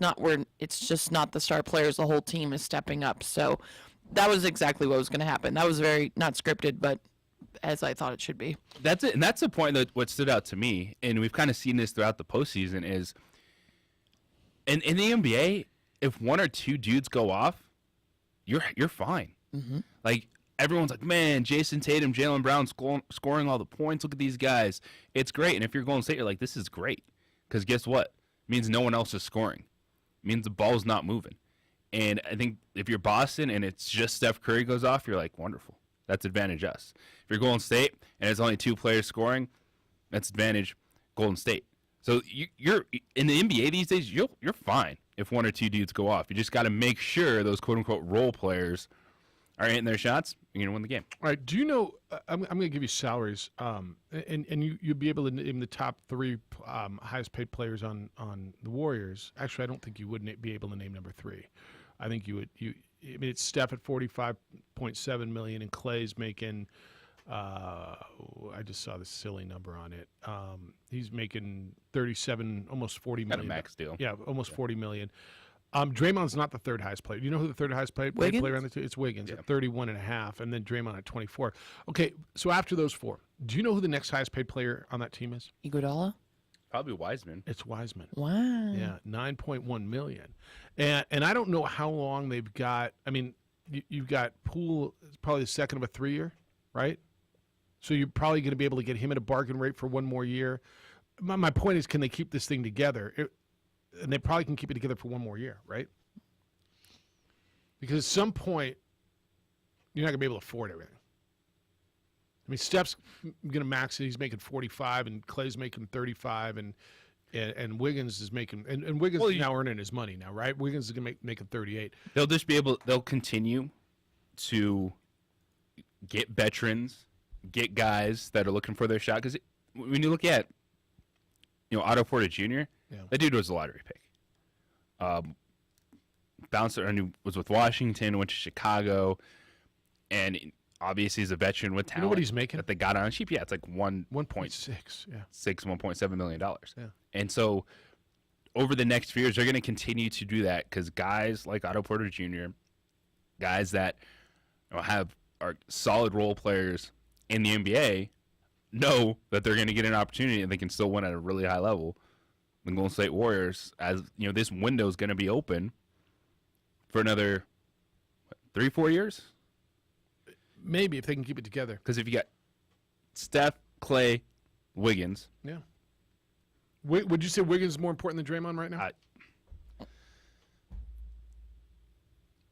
just not the star players. The whole team is stepping up. So that was exactly what was going to happen. That was very not scripted, but as I thought it should be. That's it, and that's the point that what stood out to me, and we've kind of seen this throughout the postseason is, in the NBA, if one or two dudes go off, you're fine. Mm-hmm. Like everyone's like, man, Jason Tatum, Jaylen Brown scoring all the points. Look at these guys. It's great. And if you're Golden State, you're like, this is great. Because guess what? It means no one else is scoring. It means the ball's not moving. And I think if you're Boston and it's just Steph Curry goes off, you're like, wonderful. That's advantage us. If you're Golden State and it's only two players scoring, that's advantage Golden State. So you're in the NBA these days, you're fine if one or two dudes go off. You just got to make sure those quote-unquote role players are hitting their shots, you're going to win the game. All right. Do you know, I'm going to give you salaries, and you'll be able to name the top three highest paid players on the Warriors. Actually, I don't think you would be able to name number three. I think you would. I mean, it's Steph at $45.7 million, and Clay's making, I just saw this silly number on it. He's making 37, almost $40 million. Got a max deal. Yeah, almost $40 million. Draymond's not the third highest player. You know who the third highest paid player on the team? It's Wiggins at 31.5, and then Draymond at 24. Okay, so after those four, do you know who the next highest paid player on that team is? Iguodala? Probably Wiseman. It's Wiseman. Wow. Yeah, $9.1 million. And I don't know how long they've got. I mean, you've got Poole, probably the second of a 3-year, right? So you're probably going to be able to get him at a bargain rate for one more year. My point is, can they keep this thing together? And they probably can keep it together for one more year, right? Because at some point, you're not going to be able to afford everything. I mean, Steph's going to max it. He's making 45, and Clay's making 35, and Wiggins is making and Wiggins is now earning his money now, right? Wiggins is going to making 38. They'll continue to get veterans, get guys that are looking for their shot. Because when you look at, Otto Porter Jr., that dude was a lottery pick. Bouncer, and was with Washington, went to Chicago, and obviously he's a veteran with talent. You know what he's making? That they got on cheap. Yeah, it's like 1.6, $1.7 million. Yeah. And so over the next few years, they're going to continue to do that because guys like Otto Porter Jr., guys that are solid role players in the NBA, know that they're going to get an opportunity and they can still win at a really high level. The Golden State Warriors, as this window is going to be open for another 3-4 years. Maybe if they can keep it together. Because if you got Steph, Clay, Wiggins. Yeah. Would you say Wiggins is more important than Draymond right now?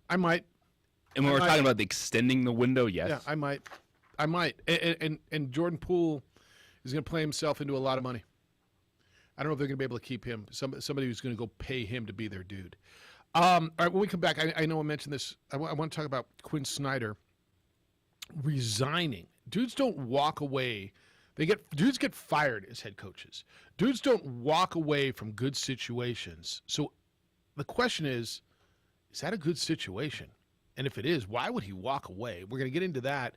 I might. And when we're talking about extending the window, yes. Yeah, I might. And Jordan Poole is going to play himself into a lot of money. I don't know if they're going to be able to keep him. Somebody who's going to go pay him to be their dude. All right, when we come back, I know I mentioned this. I want to talk about Quinn Snyder resigning. Dudes don't walk away. Dudes get fired as head coaches. Dudes don't walk away from good situations. So the question is that a good situation? And if it is, why would he walk away? We're going to get into that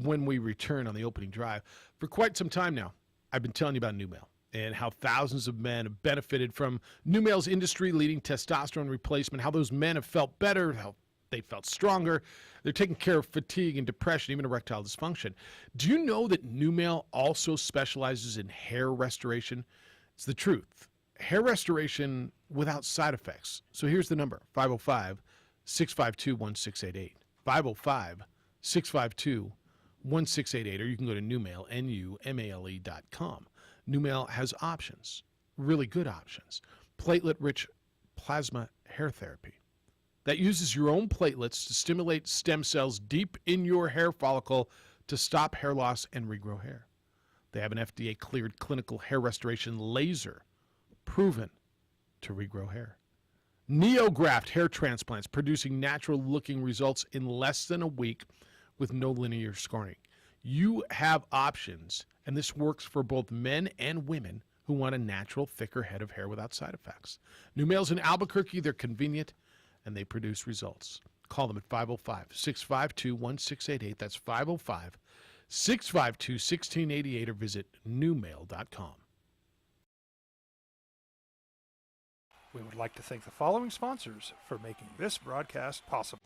when we return on the opening drive. For quite some time now, I've been telling you about NuMale and how thousands of men have benefited from NuMale's industry-leading testosterone replacement, how those men have felt better, how they felt stronger. They're taking care of fatigue and depression, even erectile dysfunction. Do you know that NuMale also specializes in hair restoration? It's the truth. Hair restoration without side effects. So here's the number, 505-652-1688. 505-652-1688, or you can go to NuMale, NuMale.com. NuMale has options, really good options. Platelet-rich plasma hair therapy that uses your own platelets to stimulate stem cells deep in your hair follicle to stop hair loss and regrow hair. They have an FDA-cleared clinical hair restoration laser proven to regrow hair. NeoGraft hair transplants, producing natural-looking results in less than a week with no linear scarring. You have options, and this works for both men and women who want a natural, thicker head of hair without side effects. New Males in Albuquerque, they're convenient, and they produce results. Call them at 505-652-1688. That's 505-652-1688, or visit newmail.com. We would like to thank the following sponsors for making this broadcast possible.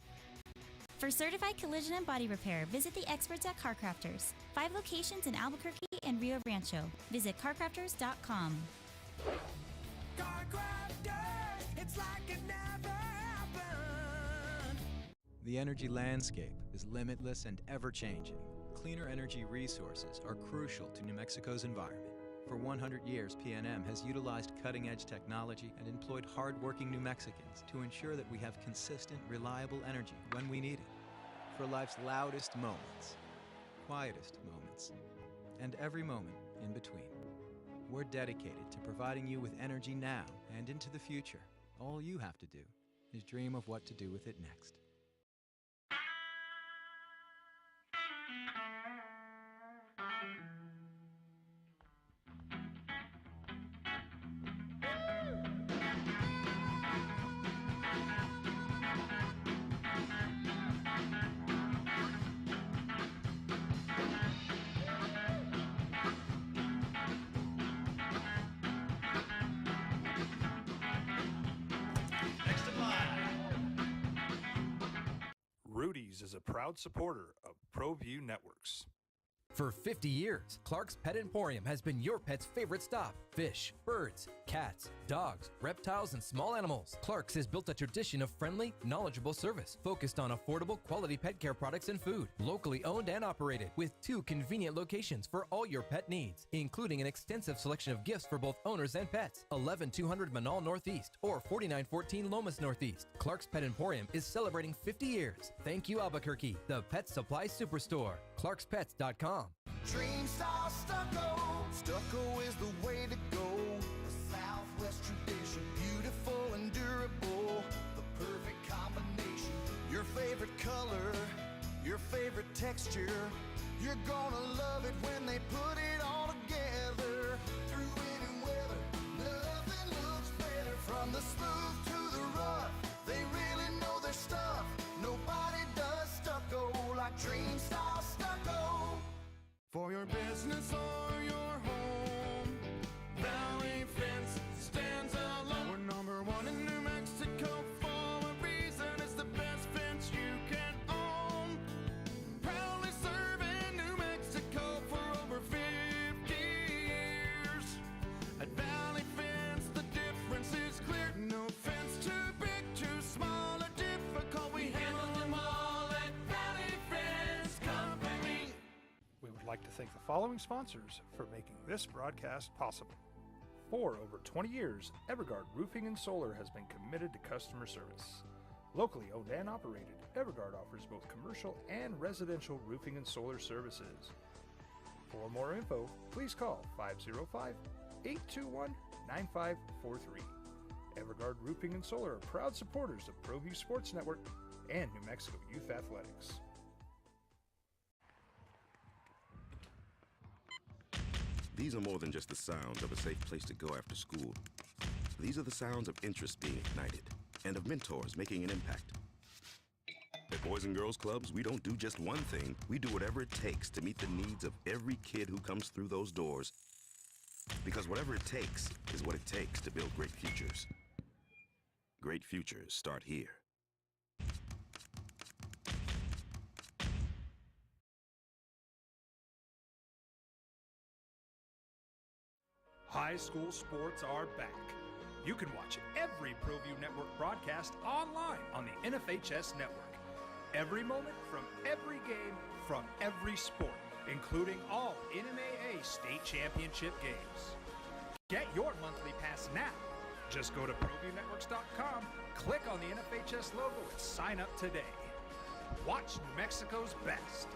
For certified collision and body repair, visit the experts at Car Crafters. 5 locations in Albuquerque and Rio Rancho. Visit carcrafters.com. Car Crafters, it's like it never happened. The energy landscape is limitless and ever-changing. Cleaner energy resources are crucial to New Mexico's environment. For 100 years, PNM has utilized cutting-edge technology and employed hard-working New Mexicans to ensure that we have consistent, reliable energy when we need it. For life's loudest moments, quietest moments, and every moment in between. We're dedicated to providing you with energy now and into the future. All you have to do is dream of what to do with it next. Rudy's is a proud supporter of ProView Networks. For 50 years, Clark's Pet Emporium has been your pet's favorite stop. Fish, birds, cats, dogs, reptiles, and small animals. Clark's has built a tradition of friendly, knowledgeable service focused on affordable, quality pet care products and food. Locally owned and operated with 2 convenient locations for all your pet needs, including an extensive selection of gifts for both owners and pets. 11200 Manal Northeast or 4914 Lomas Northeast. Clark's Pet Emporium is celebrating 50 years. Thank you, Albuquerque, the Pet Supply Superstore. ClarksPets.com. Dream style stucco. Stucco is the way to go. A Southwest tradition, beautiful and durable. The perfect combination. Your favorite color, your favorite texture. You're gonna love it when they put it all together. Through any weather, nothing looks better. From the smooth to the rough, they really know their stuff. Nobody does stucco like Dream style stucco. For your business or your home, Valley Fence stands alone. We're number 1 in New Mexico for a reason. It's the best fence you can own. Proudly serving New Mexico for over 50 years. At Valley Fence, the difference is clear. No fence too big, too small, or difficult. We handle them all at Valley Fence Company. We would like to thank the following sponsors for making this broadcast possible. For over 20 years, Evergard Roofing and Solar has been committed to customer service. Locally owned and operated, Evergard offers both commercial and residential roofing and solar services. For more info, please call 505-821-9543. Evergard Roofing and Solar are proud supporters of ProView Sports Network and New Mexico Youth Athletics. These are more than just the sounds of a safe place to go after school. These are the sounds of interest being ignited and of mentors making an impact. At Boys and Girls Clubs, we don't do just one thing. We do whatever it takes to meet the needs of every kid who comes through those doors. Because whatever it takes is what it takes to build great futures. Great futures start here. High school sports are back. You can watch every ProView Network broadcast online on the NFHS network. Every moment from every game from every sport, including all NMAA state championship games. Get your monthly pass now. Just go to ProViewNetworks.com, click on the NFHS logo, and sign up today. Watch New Mexico's best.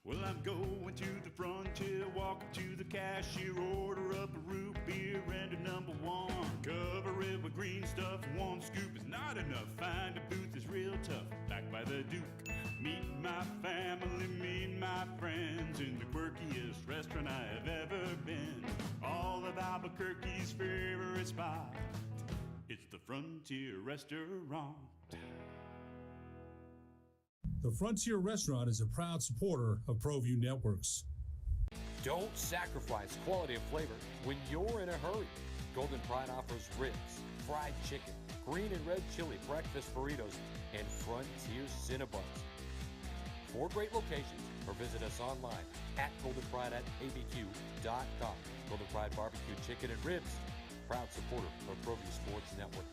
Well, I'm going to the frontier, walk up to the cashier, order up a root beer and a number one. Cover it with green stuff, one scoop is not enough. Find a booth is real tough, back by the Duke. Meet my family, meet my friends in the quirkiest restaurant I have ever been. All of Albuquerque's favorite spot, it's the Frontier Restaurant. The Frontier Restaurant is a proud supporter of ProView Networks. Don't sacrifice quality of flavor when you're in a hurry. Golden Pride offers ribs, fried chicken, green and red chili breakfast burritos, and Frontier Cinnabons. 4 great locations, or visit us online at goldenpride@abq.com. Golden Pride Barbecue Chicken and Ribs, proud supporter of ProView Sports Network.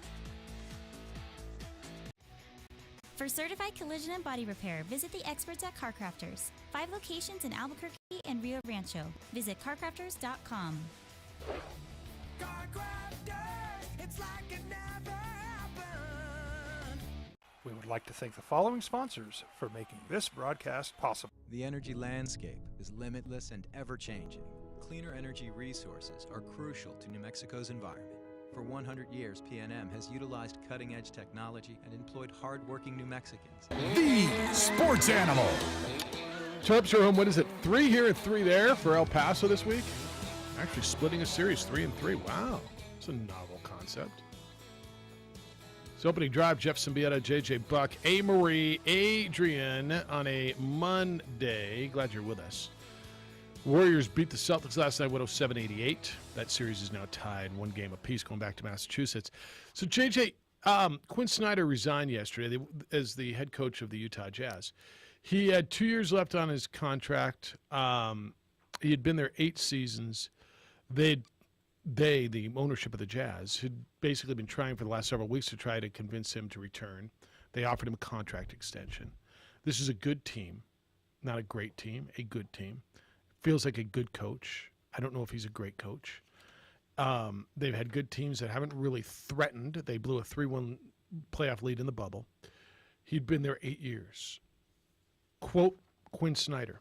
For certified collision and body repair, visit the experts at Car Crafters. 5 locations in Albuquerque and Rio Rancho. Visit carcrafters.com. Car Crafters, it's like it never happened. We would like to thank the following sponsors for making this broadcast possible. The energy landscape is limitless and ever-changing. Cleaner energy resources are crucial to New Mexico's environment. For 100 years, PNM has utilized cutting-edge technology and employed hard-working New Mexicans. The Sports Animal. Terps are home. What is it? 3 here and 3 there for El Paso this week. Actually splitting a series 3-3. Wow, it's a novel concept. It's opening drive. Jeff Symbieta, JJ Buck, A. Marie, Adrian on a Monday. Glad you're with us. Warriors beat the Celtics last night 107-88. That series is now tied 1 game apiece going back to Massachusetts. So, JJ, Quinn Snyder resigned yesterday as the head coach of the Utah Jazz. He had 2 years left on his contract. He had been there 8 seasons. The ownership of the Jazz, had basically been trying for the last several weeks to try to convince him to return. They offered him a contract extension. This is a good team, not a great team, a good team. Feels like a good coach. I don't know if he's a great coach. They've had good teams that haven't really threatened. They blew a 3-1 playoff lead in the bubble. He'd been there 8 years. Quote Quinn Snyder,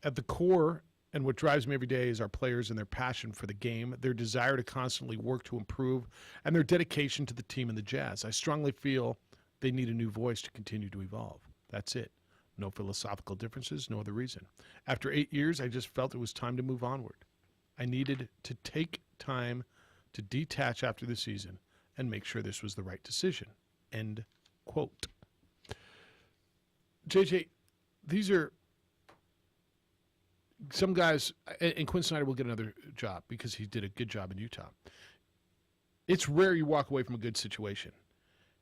"At the core, and what drives me every day, is our players and their passion for the game, their desire to constantly work to improve, and their dedication to the team and the Jazz. I strongly feel they need a new voice to continue to evolve. That's it. No philosophical differences, no other reason. After 8 years, I just felt it was time to move onward. I needed to take time to detach after the season and make sure this was the right decision." End quote. JJ, these are some guys, and Quinn Snyder will get another job because he did a good job in Utah. It's rare you walk away from a good situation.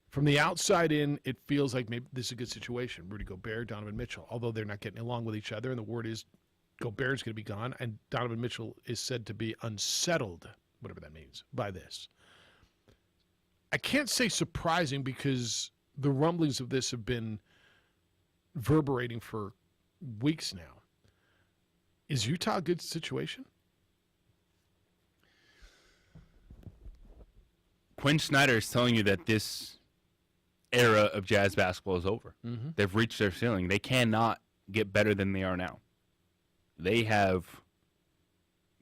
From the outside in, it feels like maybe this is a good situation. Rudy Gobert, Donovan Mitchell, although they're not getting along with each other, and the word is Gobert's going to be gone, and Donovan Mitchell is said to be unsettled, whatever that means, by this. I can't say surprising because the rumblings of this have been reverberating for weeks now. Is Utah a good situation? Quinn Snyder is telling you that this era of Jazz basketball is over. Mm-hmm. They've reached their ceiling. They cannot get better than they are now. They have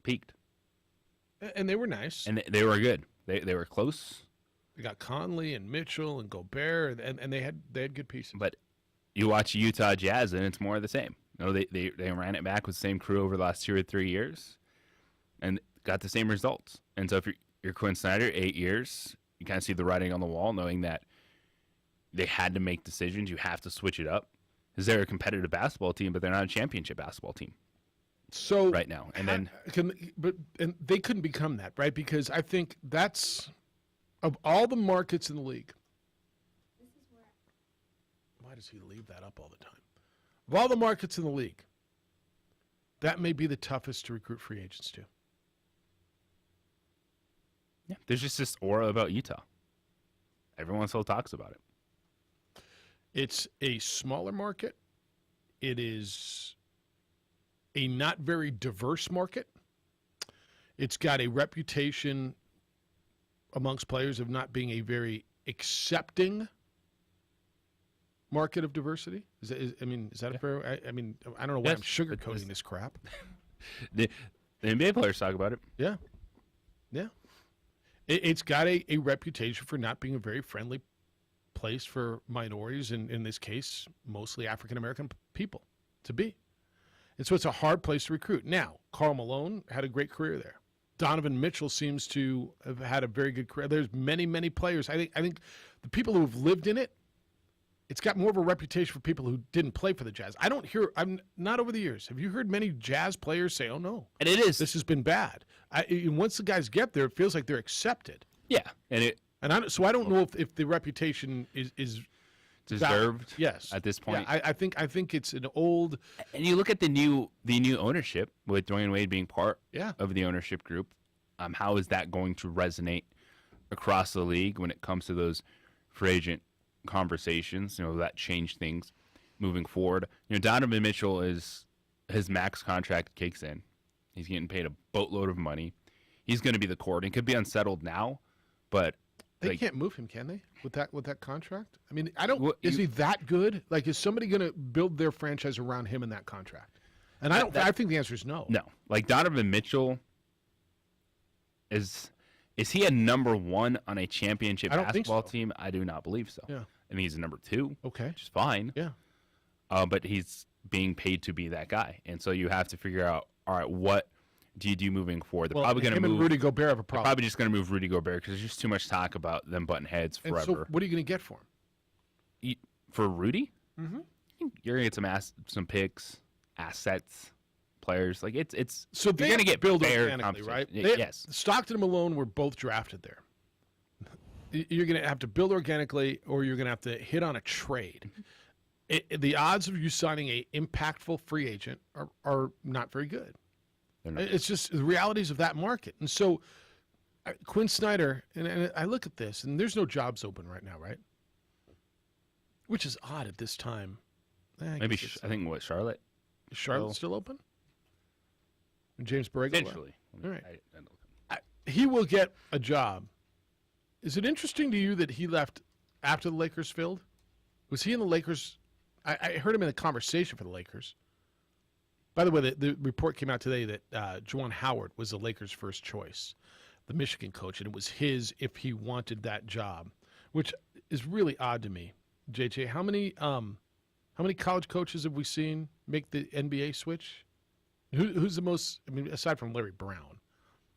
peaked. And they were nice. And they were good. They were close. They got Conley and Mitchell and Gobert, and they had good pieces. But you watch Utah Jazz, and it's more of the same. You know, they ran it back with the same crew over the last 2 or 3 years and got the same results. And so if you're Quinn Snyder, 8 years, you kind of see the writing on the wall, knowing that they had to make decisions. You have to switch it up because they're a competitive basketball team, but they're not a championship basketball team. So right now, and then and they couldn't become that, right? Because I think that's of all the markets in the league. Why does he leave that up all the time? Of all the markets in the league, that may be the toughest to recruit free agents to. Yeah, there's just this aura about Utah. Everyone still talks about it. It's a smaller market. It is a not very diverse market. It's got a reputation amongst players of not being a very accepting market of diversity? Is that a fair? I mean, I don't know why I'm sugarcoating this crap. The NBA players talk about it. Yeah. It's got a reputation for not being a very friendly place for minorities, and in this case, mostly African American people, to be. And so it's a hard place to recruit. Now, Karl Malone had a great career there. Donovan Mitchell seems to have had a very good career. There's many, many players. I think the people who have lived in it, it's got more of a reputation for people who didn't play for the Jazz. I'm not over the years. Have you heard many Jazz players say, "Oh no, and it is. This has been bad." And once the guys get there, it feels like they're accepted. Yeah, and I don't know if the reputation is deserved. Yes, at this point. Yeah, I think it's an old. And you look at the new ownership with Dwayne Wade being part of the ownership group. How is that going to resonate across the league when it comes to those free agent conversations? That change things moving forward. Donovan Mitchell his max contract kicks in. He's getting paid a boatload of money. He's going to be the core. He could be unsettled now, but they can't move him, can they? With that contract? I mean, is he that good? Like, is somebody going to build their franchise around him in that contract? And I think the answer is no. No. Like, Donovan Mitchell is he a number one on a championship basketball team? I do not believe so. Yeah. I mean, he's a number two. Okay. Which is fine. Yeah. But he's being paid to be that guy. And so you have to figure out, all right, what do you do moving forward? They're probably going to move. And Rudy Gobert have a problem. They're probably just going to move Rudy Gobert because there's just too much talk about them butting heads forever. And so what are you going to get for him? For Rudy? Mm-hmm. You're going to get some picks, assets, players. Like it's so you're going to get build fair organically, right? Yes. Stockton and Malone were both drafted there. You're going to have to build organically, or you're going to have to hit on a trade. The odds of you signing a impactful free agent are not very good. It's just the realities of that market. And so Quinn Snyder, and I look at this, and there's no jobs open right now, right? Which is odd at this time. I think Charlotte? Is Charlotte still open? And James Borrego? Eventually. All right. He will get a job. Is it interesting to you that he left after the Lakers failed? Was he in the Lakers? I heard him in a conversation for the Lakers. By the way, the report came out today that Juwan Howard was the Lakers' first choice, the Michigan coach, and it was his if he wanted that job, which is really odd to me. JJ, how many college coaches have we seen make the NBA switch? Who's the most? I mean, aside from Larry Brown,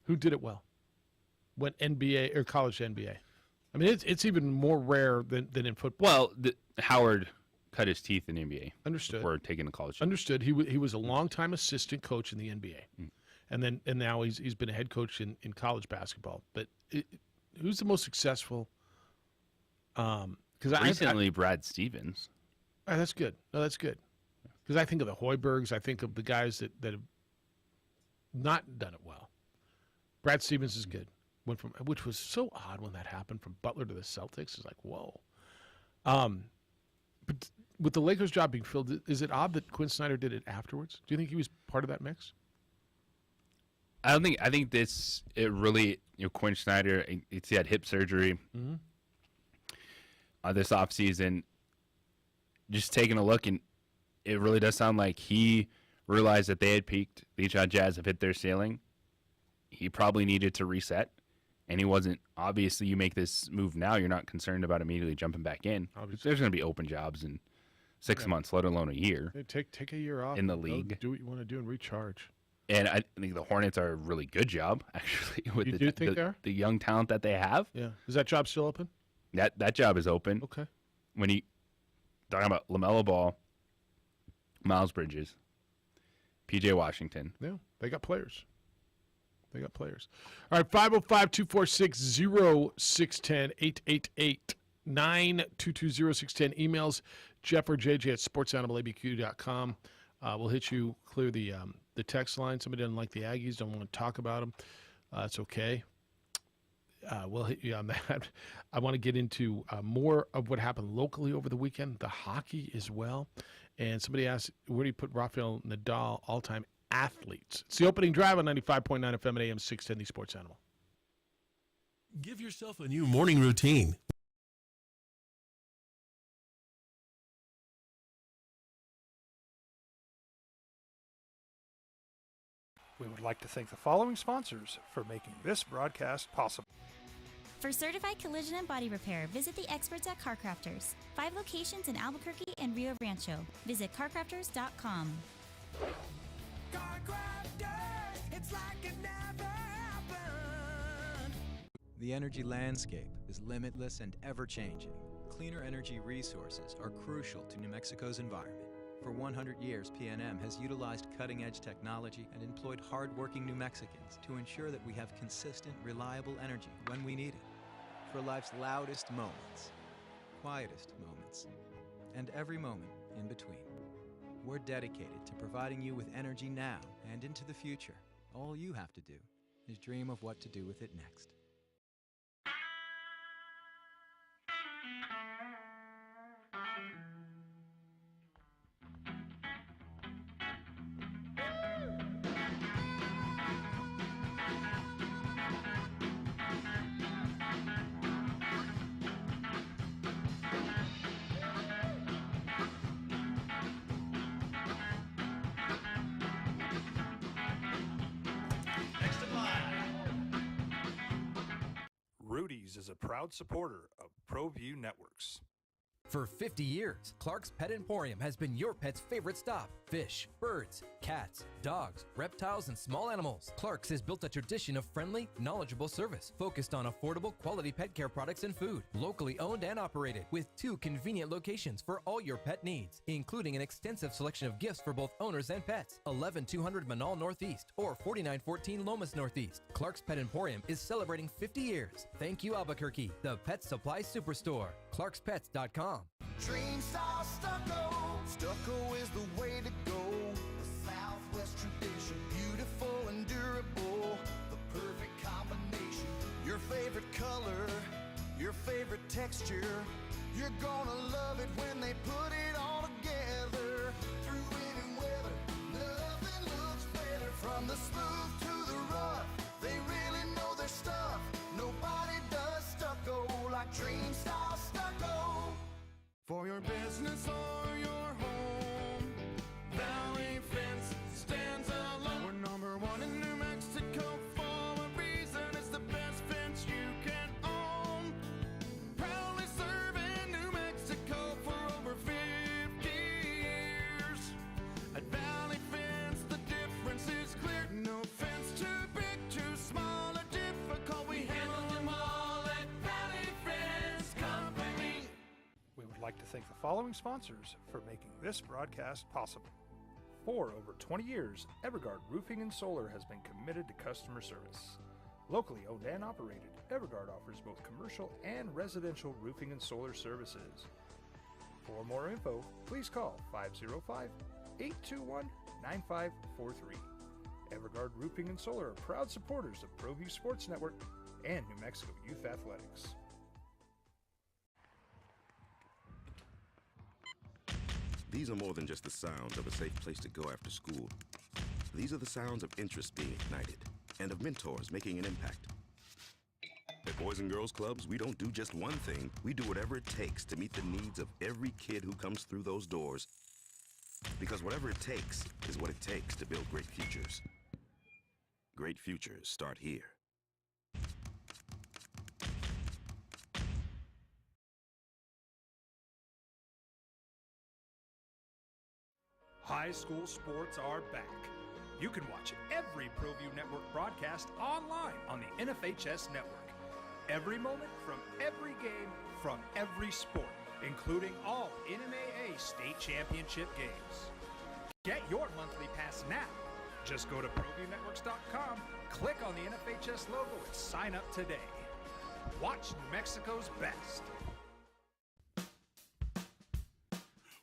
who did it well? Went NBA or college to NBA. I mean, it's even more rare than in football. Well, Howard cut his teeth in the NBA. Understood. Before taking the college. Understood. He was a longtime assistant coach in the NBA, and now he's been a head coach in college basketball. But who's the most successful? Because recently, Brad Stevens. That's good. No, that's good. Because I think of the Hoibergs. I think of the guys that have not done it well. Brad Stevens is good. Went from, which was so odd when that happened, from Butler to the Celtics. It's like, whoa. But with the Lakers' job being filled, is it odd that Quinn Snyder did it afterwards? Do you think he was part of that mix? I don't think. I think it really. Quinn Snyder. He had hip surgery. Mm-hmm. This offseason. Just taking a look, and it really does sound like he realized that they had peaked. The Utah Jazz have hit their ceiling. He probably needed to reset, and he wasn't. Obviously, you make this move now, you're not concerned about immediately jumping back in. Obviously. There's going to be open jobs in 6 months, let alone a year. Take a year off in the league. Do what you want to do and recharge. And I think the Hornets are a really good job, actually, with You do think they are? the young talent that they have. Yeah. Is that job still open? That job is open. Okay. When you talking about LaMelo Ball, Miles Bridges, P.J. Washington. Yeah, they got players. All right, 505-246-0610, 888-922-0610. Emails, Jeff or JJ at sportsanimалabq.com. We'll hit you, clear the text line. Somebody doesn't like the Aggies, don't want to talk about them. That's okay. We'll hit you on that. I want to get into more of what happened locally over the weekend, the hockey as well. And somebody asked, where do you put Rafael Nadal all-time athletes? It's the opening drive on 95.9 FM and AM 610, the Sports Animal. Give yourself a new morning routine. We would like to thank the following sponsors for making this broadcast possible. For certified collision and body repair, visit the experts at CarCrafters. 5 locations in Albuquerque and Rio Rancho. Visit carcrafters.com. It's like it never happened. The energy landscape is limitless and ever-changing. Cleaner energy resources are crucial to New Mexico's environment. For 100 years, PNM has utilized cutting-edge technology and employed hard-working New Mexicans to ensure that we have consistent, reliable energy when we need it. For life's loudest moments, quietest moments, and every moment in between. We're dedicated to providing you with energy now and into the future. All you have to do is dream of what to do with it next. Rudy's is a proud supporter of ProView Networks. For 50 years, Clark's Pet Emporium has been your pet's favorite stop. Fish, birds, cats, dogs, reptiles, and small animals. Clark's has built a tradition of friendly, knowledgeable service focused on affordable, quality pet care products and food. Locally owned and operated with 2 convenient locations for all your pet needs, including an extensive selection of gifts for both owners and pets. 11200 Manal Northeast or 4914 Lomas Northeast. Clark's Pet Emporium is celebrating 50 years. Thank you, Albuquerque, the Pet Supply Superstore. ClarksPets.com. Dream style stucco. Stucco is the way to go. The Southwest tradition, beautiful and durable. The perfect combination. Your favorite color, your favorite texture. You're gonna love it when they put it all together. Through any weather, nothing looks better. From the smooth to the rough, they really know their stuff. Nobody does stucco like Dream style stucco. For your business or your home, Valley Fence stands alone. We're number 1 in New Mexico for a reason. It's the best fence you can own. Proudly serving New Mexico for over 50 years. At Valley Fence, the difference is clear. No fence too big, too small, or difficult. We handle them all at Valley Fence Company. We would like to thank the following sponsors for making this broadcast possible. For over 20 years, Evergard Roofing and Solar has been committed to customer service. Locally owned and operated, Evergard offers both commercial and residential roofing and solar services. For more info, please call 505-821-9543. Evergard Roofing and Solar are proud supporters of ProView Sports Network and New Mexico Youth Athletics. These are more than just the sounds of a safe place to go after school. These are the sounds of interest being ignited and of mentors making an impact. At Boys and Girls Clubs, we don't do just one thing. We do whatever it takes to meet the needs of every kid who comes through those doors. Because whatever it takes is what it takes to build great futures. Great futures start here. High school sports are back. You can watch every ProView Network broadcast online on the NFHS network. Every moment from every game from every sport, including all NMAA state championship games. Get your monthly pass now. Just go to ProViewNetworks.com, click on the NFHS logo, and sign up today. Watch New Mexico's best.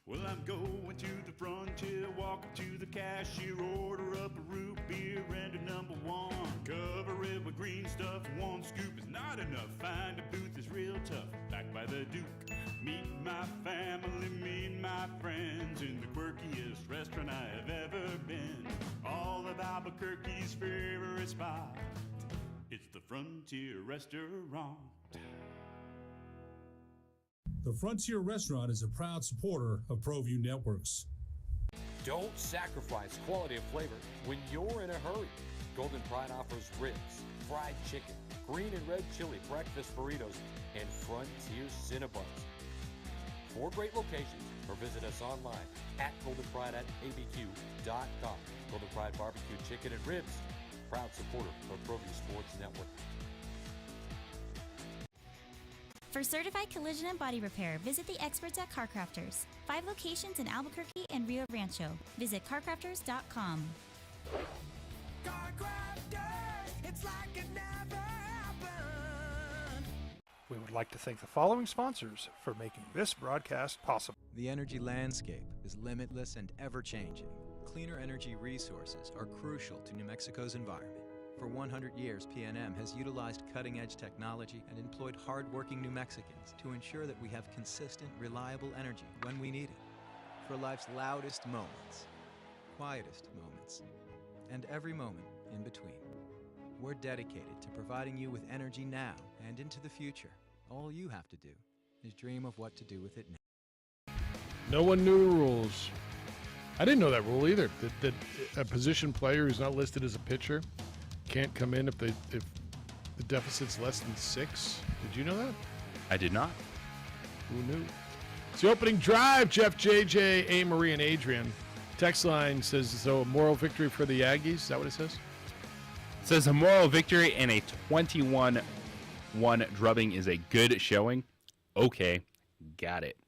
Well, I'm going to the frontier, walk up to the cashier, order up a root beer and a number 1. Cover it with green stuff, 1 scoop is not enough. Find a booth is real tough, back by the Duke. Meet my family, meet my friends in the quirkiest restaurant I have ever been. All of Albuquerque's favorite spot, it's the Frontier Restaurant. The Frontier Restaurant is a proud supporter of ProView Networks. Don't sacrifice quality of flavor when you're in a hurry. Golden Pride offers ribs, fried chicken, green and red chili breakfast burritos, and Frontier Cinnabons. 4 great locations, or visit us online at goldenprideabq.com. Golden Pride Barbecue Chicken and Ribs, proud supporter of ProView Sports Network. For certified collision and body repair, visit the experts at Car Crafters. 5 locations in Albuquerque and Rio Rancho. Visit carcrafters.com. It's like it never happened. We would like to thank the following sponsors for making this broadcast possible. The energy landscape is limitless and ever-changing. Cleaner energy resources are crucial to New Mexico's environment. For 100 years, PNM has utilized cutting-edge technology and employed hard-working New Mexicans to ensure that we have consistent, reliable energy when we need it. For life's loudest moments, quietest moments, and every moment in between. We're dedicated to providing you with energy now and into the future. All you have to do is dream of what to do with it now. No one knew the rules. I didn't know that rule either. That a position player who's not listed as a pitcher can't come in if the deficit's less than 6. Did you know that? I did not. Who knew? It's the opening drive. Jeff, JJ, A. Marie, and Adrian. Text line says, so a moral victory for the Aggies. Is that what it says? It says a moral victory and a 21-1 drubbing is a good showing. Okay, got it.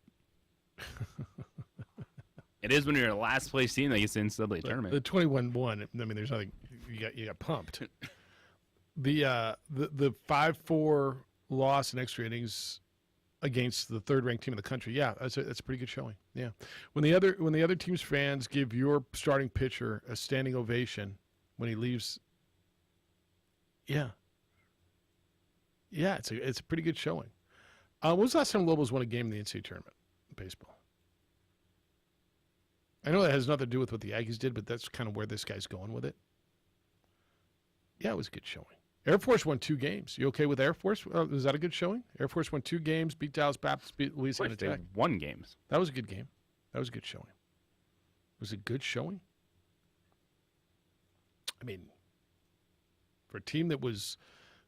It is when you're a last place team that gets in the NCAA tournament. The 21-1. I mean, there's nothing. You got pumped. The 5-4 loss in extra innings against the third-ranked team in the country. Yeah, that's a pretty good showing. Yeah, when the other team's fans give your starting pitcher a standing ovation when he leaves. Yeah, it's a pretty good showing. When was the last time Lobos won a game in the NCAA tournament in baseball? I know that has nothing to do with what the Aggies did, but that's kind of where this guy's going with it. Yeah, it was a good showing. Air Force won 2 games. You okay with Air Force? Is that a good showing? Air Force won 2 games, beat Dallas Baptist, beat Louisiana Tech. They won games. That was a good game. That was a good showing. Was it a good showing? I mean, for a team that was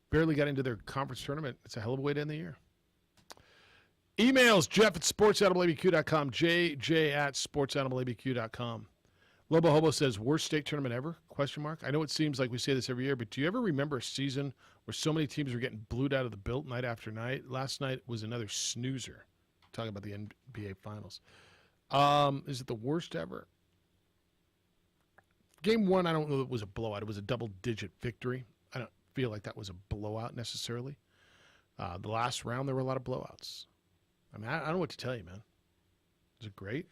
barely got into their conference tournament, it's a hell of a way to end the year. Emails, Jeff at sportsanimалabq.com, JJ at sportsanimалabq.com. Lobo Hobo says, worst state tournament ever? ? I know it seems like we say this every year, but do you ever remember a season where so many teams were getting blued out of the built night after night? Last night was another snoozer. Talking about the NBA Finals. Is it the worst ever? Game 1, I don't know if it was a blowout. It was a double-digit victory. I don't feel like that was a blowout necessarily. The last round, there were a lot of blowouts. I mean, I don't know what to tell you, man. Is it great?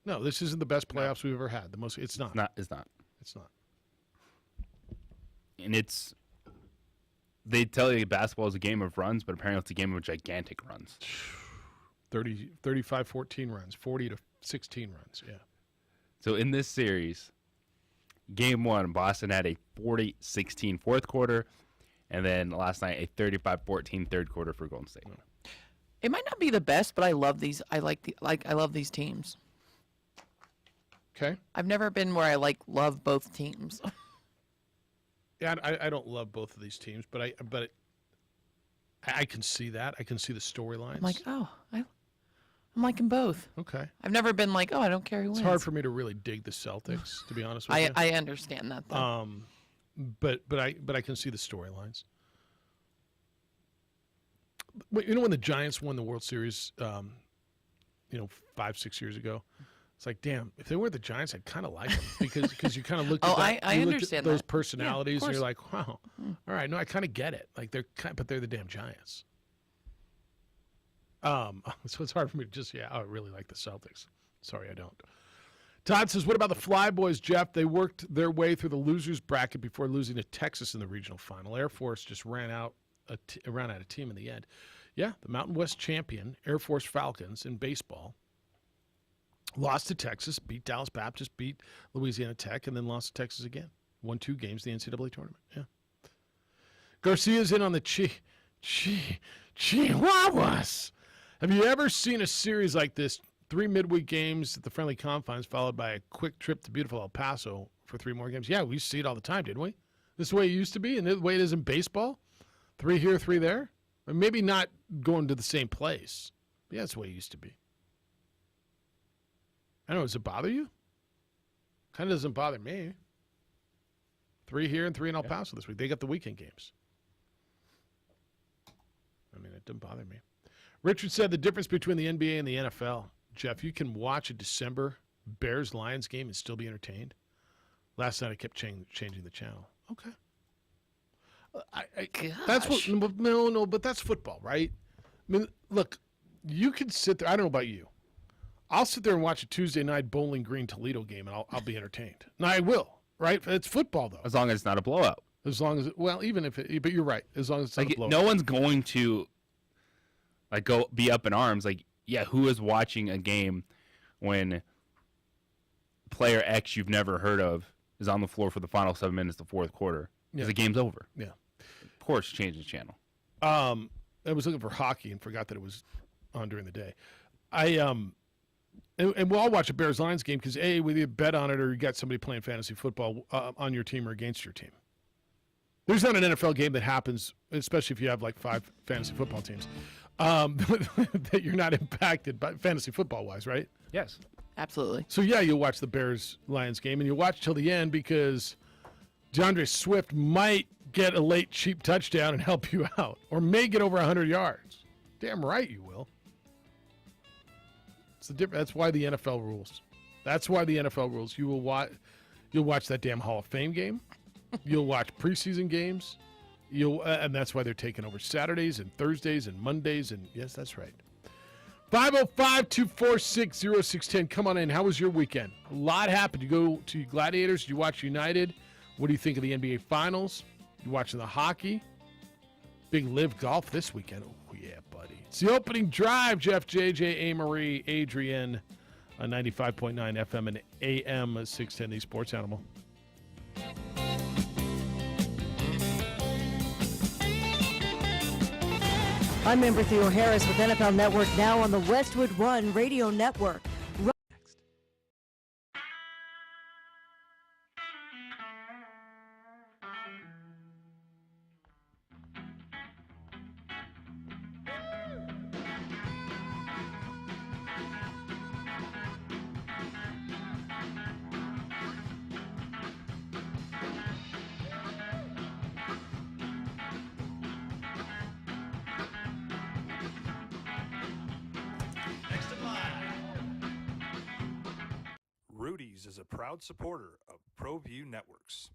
No, this isn't the best playoffs we've ever had. It's not. It's not. It's not. And they tell you basketball is a game of runs, but apparently it's a game of gigantic runs. 35-14 runs, 40-16 runs, yeah. So in this series, game 1, Boston had a 40-16 fourth quarter, and then last night a 35-14 third quarter for Golden State. It might not be the best, but I love these. I love these teams. Okay. I've never been where I love both teams. Yeah, I don't love both of these teams, but I can see that. I can see the storylines. I'm like, I'm liking both. Okay. I've never been like, I don't care who wins. It's hard for me to really dig the Celtics, to be honest with you. I understand that, though. But I can see the storylines. You know when the Giants won the World Series, 5-6 years ago? It's like, damn, if they weren't the Giants, I'd kind of like them because you kind of looked at I understand those that. personalities, Yeah, and you're like, wow, all right, no, I kind of get it. Like but they're the damn Giants. So it's hard for me to just, I really like the Celtics. Sorry, I don't. Todd says, what about the Flyboys, Jeff? They worked their way through the losers bracket before losing to Texas in the regional final. Air Force just ran out a team in the end. Yeah, the Mountain West champion, Air Force Falcons in baseball, lost to Texas, beat Dallas Baptist, beat Louisiana Tech, and then lost to Texas again. Won 2 games in the NCAA tournament. Yeah. Garcia's in on the Chihuahuas. Have you ever seen a series like this 3 midweek games at the friendly confines, followed by a quick trip to beautiful El Paso for 3 more games. Yeah, we used to see it all the time, didn't we? This is the way it used to be, and the way it is in baseball. 3 here, 3 there. Or maybe not going to the same place. But yeah, that's the way it used to be. I don't know, does it bother you? Kind of doesn't bother me. 3 here and 3 in El Paso this week. They got the weekend games. I mean, it doesn't bother me. Richard said the difference between the NBA and the NFL. Jeff, you can watch a December Bears-Lions game and still be entertained. Last night I kept changing the channel. Okay. That's what. No, but that's football, right? I mean, look, you can sit there. I don't know about you. I'll sit there and watch a Tuesday night Bowling Green Toledo game, and I'll be entertained. Now I will, right? It's football, though. As long as it's not a blowout. As long as, even if it, but you're right. As long as it's not a blowout. No one's going to go be up in arms. Who is watching a game when player X you've never heard of is on the floor for the final 7 minutes of the fourth quarter? Because the game's over. Yeah. Of course, change the channel. I was looking for hockey and forgot that it was on during the day. And we'll all watch a Bears-Lions game because, A, whether you bet on it or you got somebody playing fantasy football on your team or against your team. There's not an NFL game that happens, especially if you have 5 fantasy football teams, that you're not impacted by fantasy football-wise, right? Yes. Absolutely. So, yeah, you'll watch the Bears-Lions game, and you'll watch till the end because DeAndre Swift might get a late, cheap touchdown and help you out, or may get over 100 yards. Damn right you will. That's why the NFL rules. That's why the NFL rules. You'll watch that damn Hall of Fame game. You'll watch preseason games. And that's why they're taking over Saturdays and Thursdays and Mondays. And yes, that's right. 505-246-0610. Come on in. How was your weekend? A lot happened. You go to Gladiators. You watch United. What do you think of the NBA Finals? You watching the hockey? Big live golf this weekend. Oh, yeah, buddy. It's the opening drive. Jeff, JJ, A-Marie, Adrian, 95.9 FM and AM 610, the Sports Animal. I'm member Theo Harris with NFL Network, now on the Westwood One Radio Network. Rudy's is a proud supporter of ProView Networks.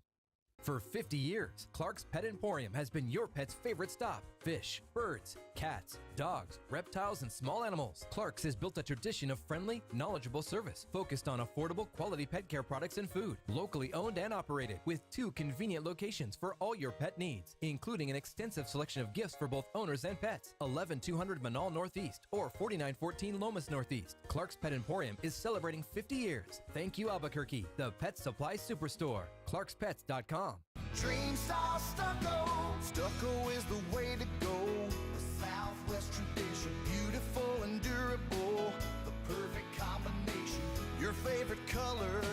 For 50 years, Clark's Pet Emporium has been your pet's favorite stop. Fish, birds, cats, dogs, reptiles, and small animals. Clark's has built a tradition of friendly, knowledgeable service focused on affordable, quality pet care products and food. Locally owned and operated with 2 convenient locations for all your pet needs, including an extensive selection of gifts for both owners and pets. 11200 Manal Northeast or 4914 Lomas Northeast. Clark's Pet Emporium is celebrating 50 years. Thank you, Albuquerque, the Pet Supply Superstore. ClarksPets.com. Dream style stucco. Stucco is the way to go. The Southwest tradition, beautiful and durable. The perfect combination. Your favorite color,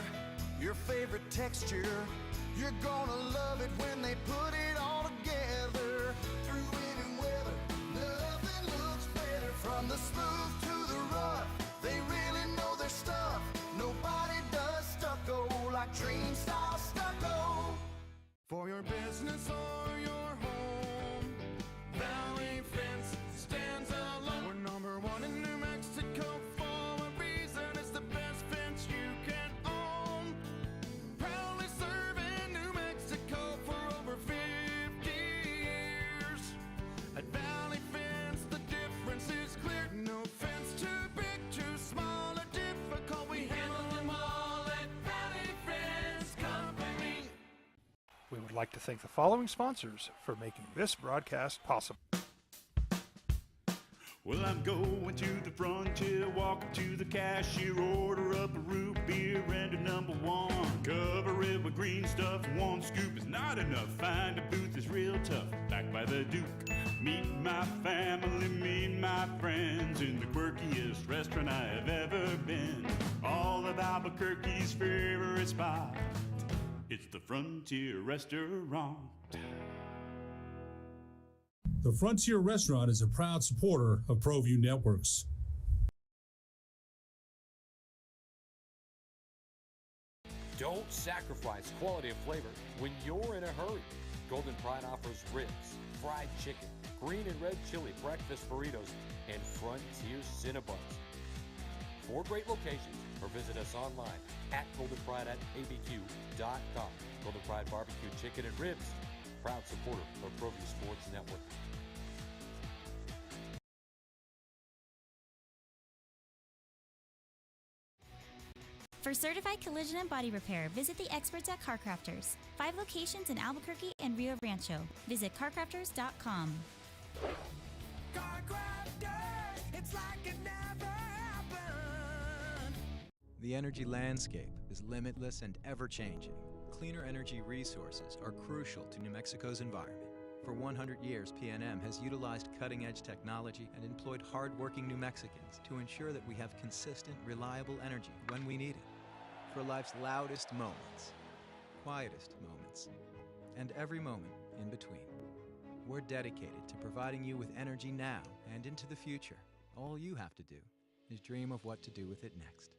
your favorite texture. You're gonna love it when they put it all together. Through any weather, nothing looks better. From the smooth to the rough, they really know their stuff. Nobody does stucco like Dream style stucco. For your business or your home, Valley Fence stands alone. We're number 1 in New Mexico for a reason. It's the best fence you can own. Proudly serving New Mexico for over 50 years. At Valley Fence, the difference is clear. No fence too big, too small, or difficult. We handle them all at Valley Fence Company. We would like to thank the following sponsors for making this broadcast possible. Well, I'm going to the frontier, walk up to the cashier, order up a root beer and a number 1. Cover it with green stuff, 1 scoop is not enough. Find a booth is real tough, back by the Duke. Meet my family, meet my friends in the quirkiest restaurant I have ever of Albuquerque's favorite spot. It's the Frontier Restaurant. The Frontier Restaurant is a proud supporter of ProView Networks. Don't sacrifice quality of flavor when you're in a hurry. Golden Pride offers ribs, fried chicken, green and red chili breakfast burritos, and Frontier Cinnabons. 4 great locations, or visit us online at goldenpride@abq.com. Golden Pride Barbecue Chicken and Ribs, proud supporter of ProView Sports Network. For certified collision and body repair, visit the experts at Car Crafters. 5 locations in Albuquerque and Rio Rancho. Visit carcrafters.com. It's like it never happened. The energy landscape is limitless and ever-changing. Cleaner energy resources are crucial to New Mexico's environment. For 100 years, PNM has utilized cutting-edge technology and employed hard-working New Mexicans to ensure that we have consistent, reliable energy when we need it. For life's loudest moments, quietest moments, and every moment in between. We're dedicated to providing you with energy now and into the future. All you have to do is dream of what to do with it next.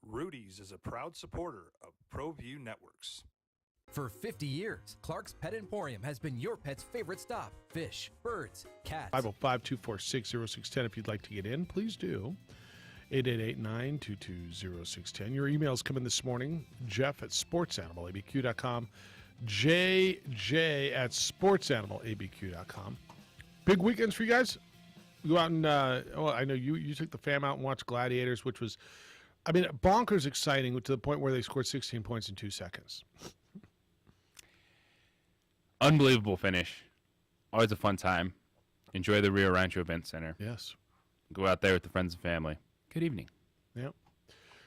Rudy's is a proud supporter of ProView Networks. For 50 years, Clark's Pet Emporium has been your pet's favorite stop. Fish, birds, cats. 505-246-0610. If you'd like to get in, please do. 888-922-0610. Your emails come in this morning. Jeff at sportsanimалabq.com. JJ at sportsanimалabq.com. Big weekends for you guys. You go out and, I know you took the fam out and watched Gladiators, which was, bonkers exciting to the point where they scored 16 points in 2 seconds. Unbelievable finish. Always a fun time. Enjoy the Rio Rancho Event Center. Yes. Go out there with the friends and family. Good evening. Yep.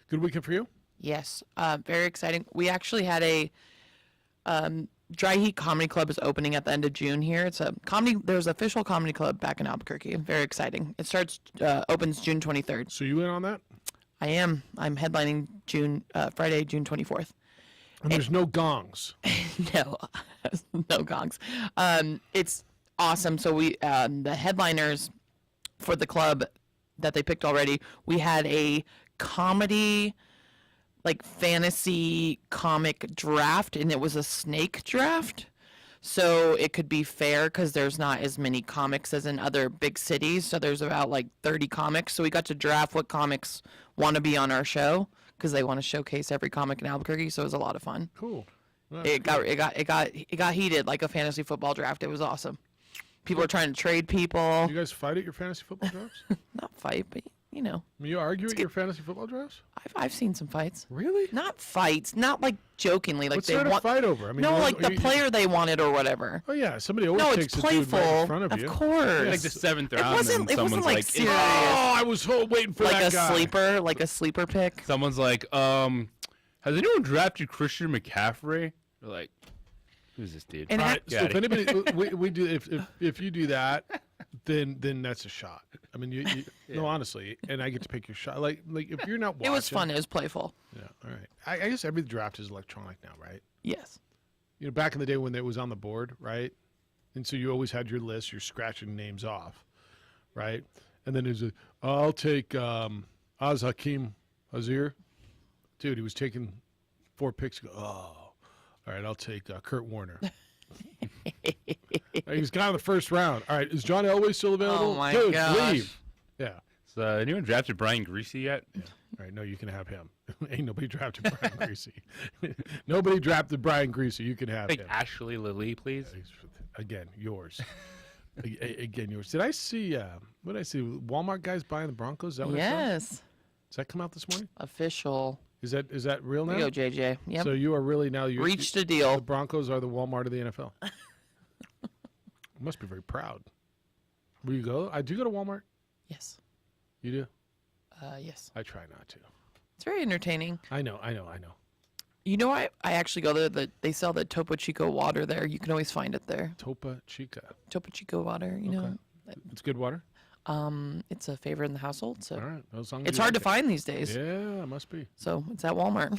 Good weekend for you? Yes, very exciting. We actually had a Dry Heat Comedy Club is opening at the end of June here. It's a comedy. There's an official comedy club back in Albuquerque. Very exciting. It opens June 23rd. So you in on that? I am. I'm headlining Friday, June 24th. And there's no gongs. No, no gongs. It's awesome. So we, the headliners for the club that they picked already, we had a comedy, like fantasy comic draft, and it was a snake draft. So it could be fair because there's not as many comics as in other big cities. So there's about like 30 comics. So we got to draft what comics want to be on our show because they want to showcase every comic in Albuquerque. So it was a lot of fun. Cool. It got heated like a fantasy football draft. It was awesome. People are trying to trade people. You guys fight at your fantasy football drafts? Not fight, but you know. You argue at your fantasy football drafts? I've seen some fights. Really? Not fights. Not like jokingly. Like What's they there to want fight over? no, like the player they wanted or whatever. Oh yeah, somebody always No, takes it's a dude right playful. in front of you. Of course. Like the 7th It round, wasn't- and it wasn't, someone's like, like, serious. Oh, I was waiting for like that a guy. sleeper, like a sleeper pick. Someone's like, has anyone drafted Christian McCaffrey? They're like, who's this dude? And All right, Get so outta if here. anybody we do if you do that, then that's a shot. I mean, you no, honestly, and I get to pick your shot. Like if you're not watching, It was fun. It was playful. Yeah, all right. I guess every draft is electronic now, right? Yes. You know, back in the day when it was on the board, right? And so you always had your list. You're scratching names off, right? And then there's I'll take Az Hakim Azir. Dude, he was taking 4 picks. Oh, all right. I'll take Kurt Warner. He's gone in the first round. All right, is John Elway still available? Oh my Dude, gosh. leave. Yeah. So, anyone drafted Brian Greasy yet? Yeah. All right, no, you can have him. Ain't nobody drafted Brian Greasy. Nobody drafted Brian Greasy. You can have Like him. Ashley Lilly, please. Again, yours. Again, yours. Did I see? What did I see? Walmart guys buying the Broncos. Is that what I saw? Yes. Does that come out this morning? Official. Is that real now? There you go, JJ. Yep. So you are really now Reached a deal. The Broncos are the Walmart of the NFL. You must be very proud. Will you go? I do go to Walmart. Yes. You do? Yes. I try not to. It's very entertaining. I know. You know, I actually go there. They sell the Topo Chico water there. You can always find it there. Topo Chico. Topo Chico water. You know. It's good water. It's a favorite in the household. So All right. As long as it's you hard to like it. find these days. Yeah, it must be. So it's at Walmart.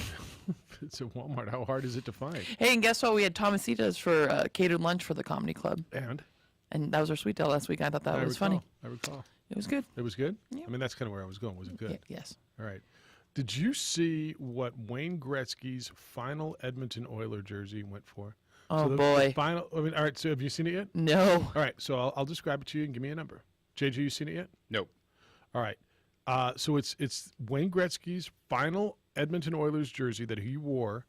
It's at Walmart. How hard is it to find? Hey, and guess what? We had Tomasitas for catered lunch for the comedy club. And that was our sweet deal last week. I thought that was funny. I recall. It was good. It was good? Yeah. I mean, that's kind of where I was going. Was it good? Yes. All right. Did you see what Wayne Gretzky's final Edmonton Oiler jersey went for? Oh, the boy. Final. I mean, all right. So have you seen it yet? No. All right. So I'll describe it to you and give me a number. JJ, you seen it yet? Nope. All right. So it's Wayne Gretzky's final Edmonton Oilers jersey that he wore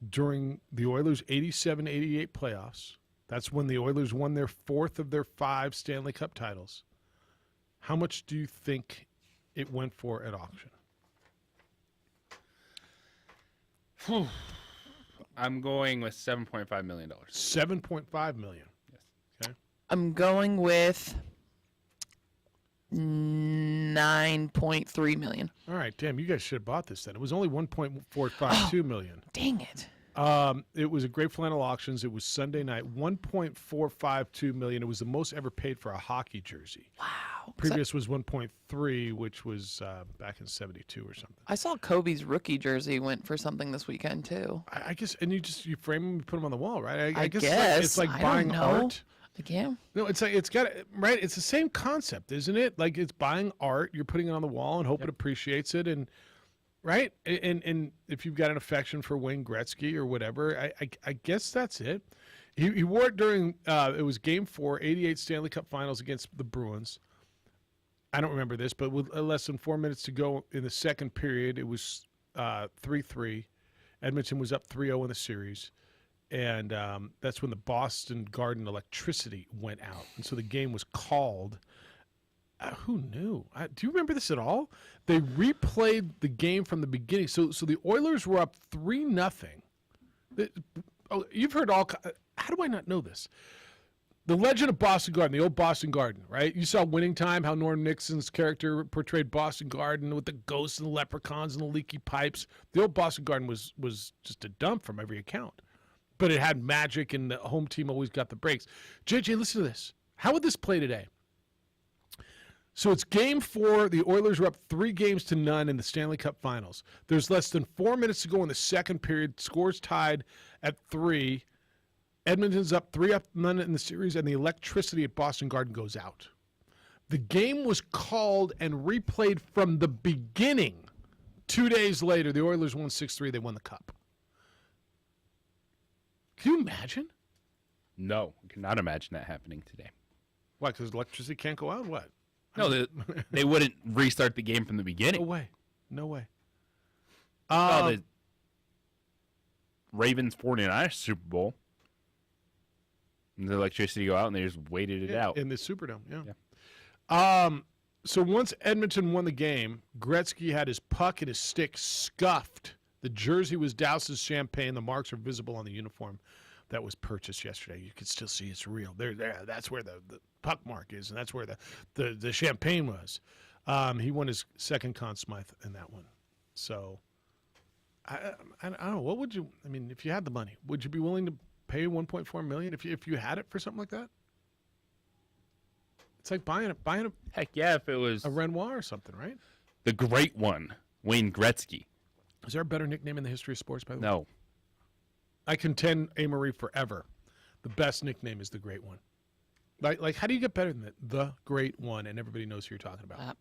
during the Oilers' 87-88 playoffs. That's when the Oilers won their 4th of their 5 Stanley Cup titles. How much do you think it went for at auction? I'm going with $7.5 million. $7.5 million. Yes. Okay. I'm going with $9.3 million. All right. Damn, you guys should have bought this then. It was only $1.452 million. Dang it. It was a Great Flannel Auctions. It was Sunday night. $1.452 million. It was the most ever paid for a hockey jersey. Wow. Previous was 1.3, which was back in 72 or something. I saw Kobe's rookie jersey went for something this weekend too. I guess, and you frame them, you put them on the wall, right? I guess it's like I buying don't know. art. Yeah. No, it's like it's got right. It's the same concept, isn't it? Like it's buying art. You're putting it on the wall and hope it appreciates it, and right. And if you've got an affection for Wayne Gretzky or whatever, I guess that's it. He wore it during it was Game 4, 88 Stanley Cup Finals against the Bruins. I don't remember this, but with less than 4 minutes to go in the second period, it was 3-3. Edmonton was up 3-0 in the series. And that's when the Boston Garden electricity went out. And so the game was called. Who knew? Do you remember this at all? They replayed the game from the beginning. So the Oilers were up 3-0. You've heard all. How do I not know this? The legend of Boston Garden, the old Boston Garden, right? You saw Winning Time, how Norm Nixon's character portrayed Boston Garden with the ghosts and the leprechauns and the leaky pipes. The old Boston Garden was just a dump from every account. But it had magic, and the home team always got the breaks. JJ, listen to this. How would this play today? So it's Game 4. The Oilers are up 3-0 in the Stanley Cup Finals. There's less than 4 minutes to go in the second period. Scores tied at 3. Edmonton's up 3-0 in the series, and the electricity at Boston Garden goes out. The game was called and replayed from the beginning. 2 days later, the Oilers won 6-3. They won the Cup. Can you imagine? No, I cannot imagine that happening today. Why? Because electricity can't go out? What? No, they wouldn't restart the game from the beginning. No way. No way. The Ravens 49ers Super Bowl. And the electricity go out, and they just waited it out. In the Superdome, yeah. So once Edmonton won the game, Gretzky had his puck and his stick scuffed. The jersey was doused in champagne. The marks are visible on the uniform that was purchased yesterday. You can still see it's real. There. That's where the puck mark is, and that's where the champagne was. He won his second Conn Smythe in that one. So I don't know. What would you? I mean, if you had the money, would you be willing to pay $1.4 million if you had it for something like that? It's like buying a heck yeah, if it was a Renoir or something, right? The great one, Wayne Gretzky. Is there a better nickname in the history of sports, by the way? No. I contend Amory forever. The best nickname is the great one. Like how do you get better than that? The great one, and everybody knows who you're talking about.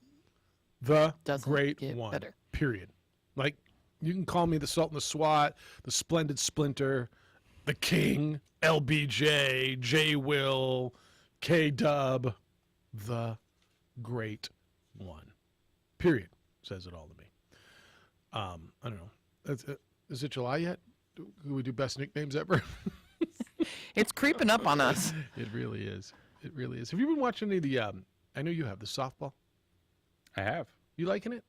The great one. Better. Period. Like you can call me the Sultan of SWAT, the Splendid Splinter, the King, LBJ, J. Will, K. Dub, the great one. Period. Says it all to me. I don't know. Is it July yet? Do we do best nicknames ever? It's creeping up on us. It really is. It really is. Have you been watching any of the? I know you have the softball. I have. You liking it?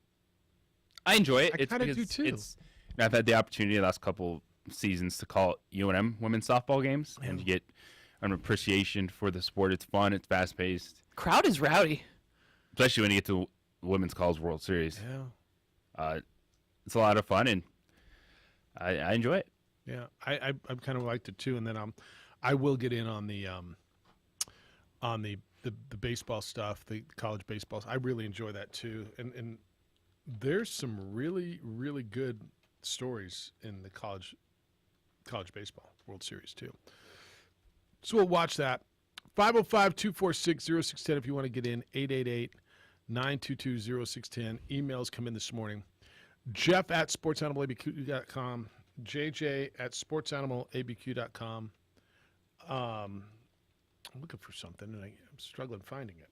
I enjoy it. I It's kinda do because too. I've had the opportunity the last couple seasons to call UNM women's softball games, and you get an appreciation for the sport. It's fun. It's fast paced. Crowd is rowdy. Especially when you get to Women's College World Series. Yeah. It's a lot of fun, and I enjoy it. Yeah, I kind of liked it too, and then I will get in on the baseball stuff, the college baseball. I really enjoy that too, and there's some really good stories in the college baseball World Series too. So we'll watch that. 505-246-0610 if you want to get in. 888-922-0610. Emails come in this morning. Jeff at sportsanimalabq.com. JJ at sportsanimalabq.com. I'm looking for something, and I'm struggling finding it.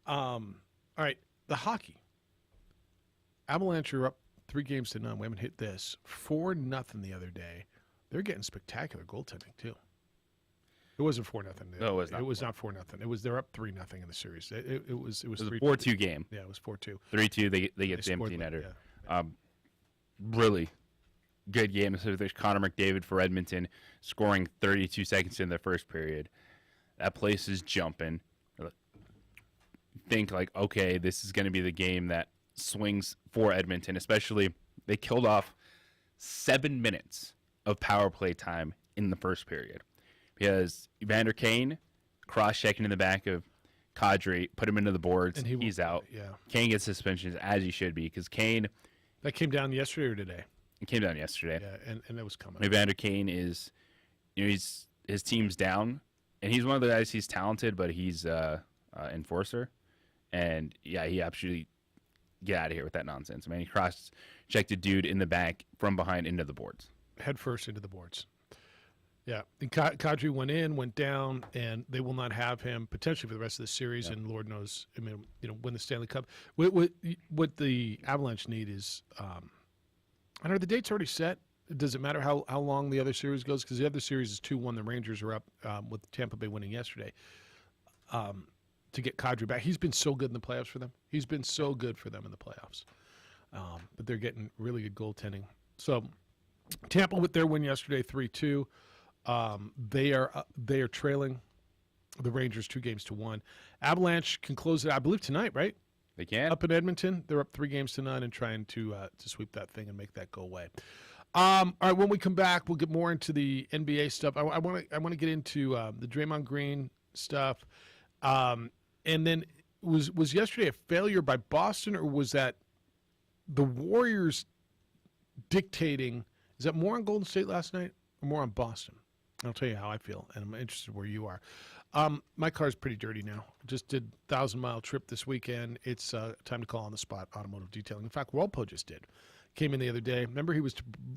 All right, the hockey. Avalanche are up 3-0. We haven't hit this. 4-0 the other day. They're getting spectacular goaltending, too. It wasn't 4-0. No, it was not. It was not 4-0. They're up 3-0 in the series. It was It was a 3-2. 4-2 game. Yeah, it was 4-2. 3-2. They get the empty scored late, netter. Really good game. So there's Connor McDavid for Edmonton scoring 32 seconds in the first period. That place is jumping. Think like, okay, this is going to be the game that swings for Edmonton. Especially they killed off 7 minutes of power play time in the first period because Evander Kane cross-checking in the back of Kadri, put him into the boards. And He's out. Yeah. Kane gets suspensions as he should be because Kane. That came down yesterday or today? It came down yesterday. Yeah, and it was coming. Evander Kane is, his team's down, and he's one of the guys. He's talented, but he's enforcer, and yeah, he absolutely get out of here with that nonsense. Man, he cross-checked a dude in the back from behind into the boards. Head first into the boards. Yeah, and Kadri went down, and they will not have him potentially for the rest of the series. And Lord knows, I mean, win the Stanley Cup. What the Avalanche need is, are the dates already set? Does it matter how long the other series goes? Because the other series is 2-1. The Rangers are up with Tampa Bay winning yesterday. To get Kadri back, he's been so good in the playoffs for them. He's been so good for them in the playoffs. But they're getting really good goaltending. So Tampa with their win yesterday, 3-2. They are trailing the Rangers 2-1. Avalanche can close it, I believe, tonight, right? They can. Up in Edmonton, they're up 3-0 and trying to sweep that thing and make that go away. All right, when we come back, we'll get more into the NBA stuff. I want to get into the Draymond Green stuff. And then was yesterday a failure by Boston, or was that the Warriors dictating? Is that more on Golden State last night or more on Boston? I'll tell you how I feel, and I'm interested where you are. My car's pretty dirty now. Just did 1,000-mile trip this weekend. It's time to call on the spot automotive detailing. In fact, Walpo just did. Came in the other day. Remember, he was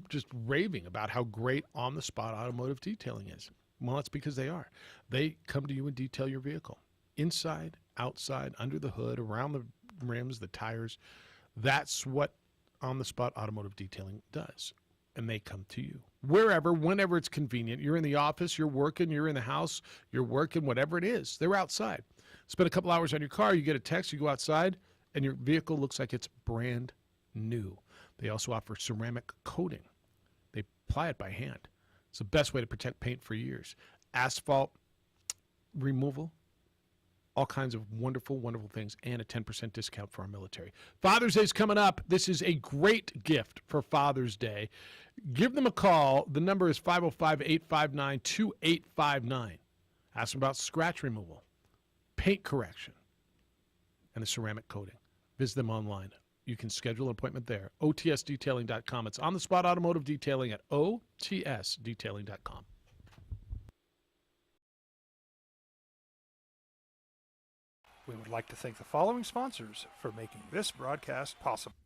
just raving about how great on the spot automotive detailing is. Well, that's because they are. They come to you and detail your vehicle. Inside, outside, under the hood, around the rims, the tires. That's what on the spot automotive detailing does. And they come to you. Wherever, whenever it's convenient. You're in the office, you're working, you're in the house, you're working, whatever it is. They're outside. Spend a couple hours on your car, you get a text, you go outside, and your vehicle looks like it's brand new. They also offer ceramic coating. They apply it by hand. It's the best way to protect paint for years. Asphalt removal, all kinds of wonderful, wonderful things, and a 10% discount for our military. Father's Day is coming up. This is a great gift for Father's Day. Give them a call. The number is 505-859-2859. Ask them about scratch removal, paint correction, and the ceramic coating. Visit them online. You can schedule an appointment there. OTSdetailing.com. It's on the spot automotive detailing at OTSdetailing.com. We would like to thank the following sponsors for making this broadcast possible.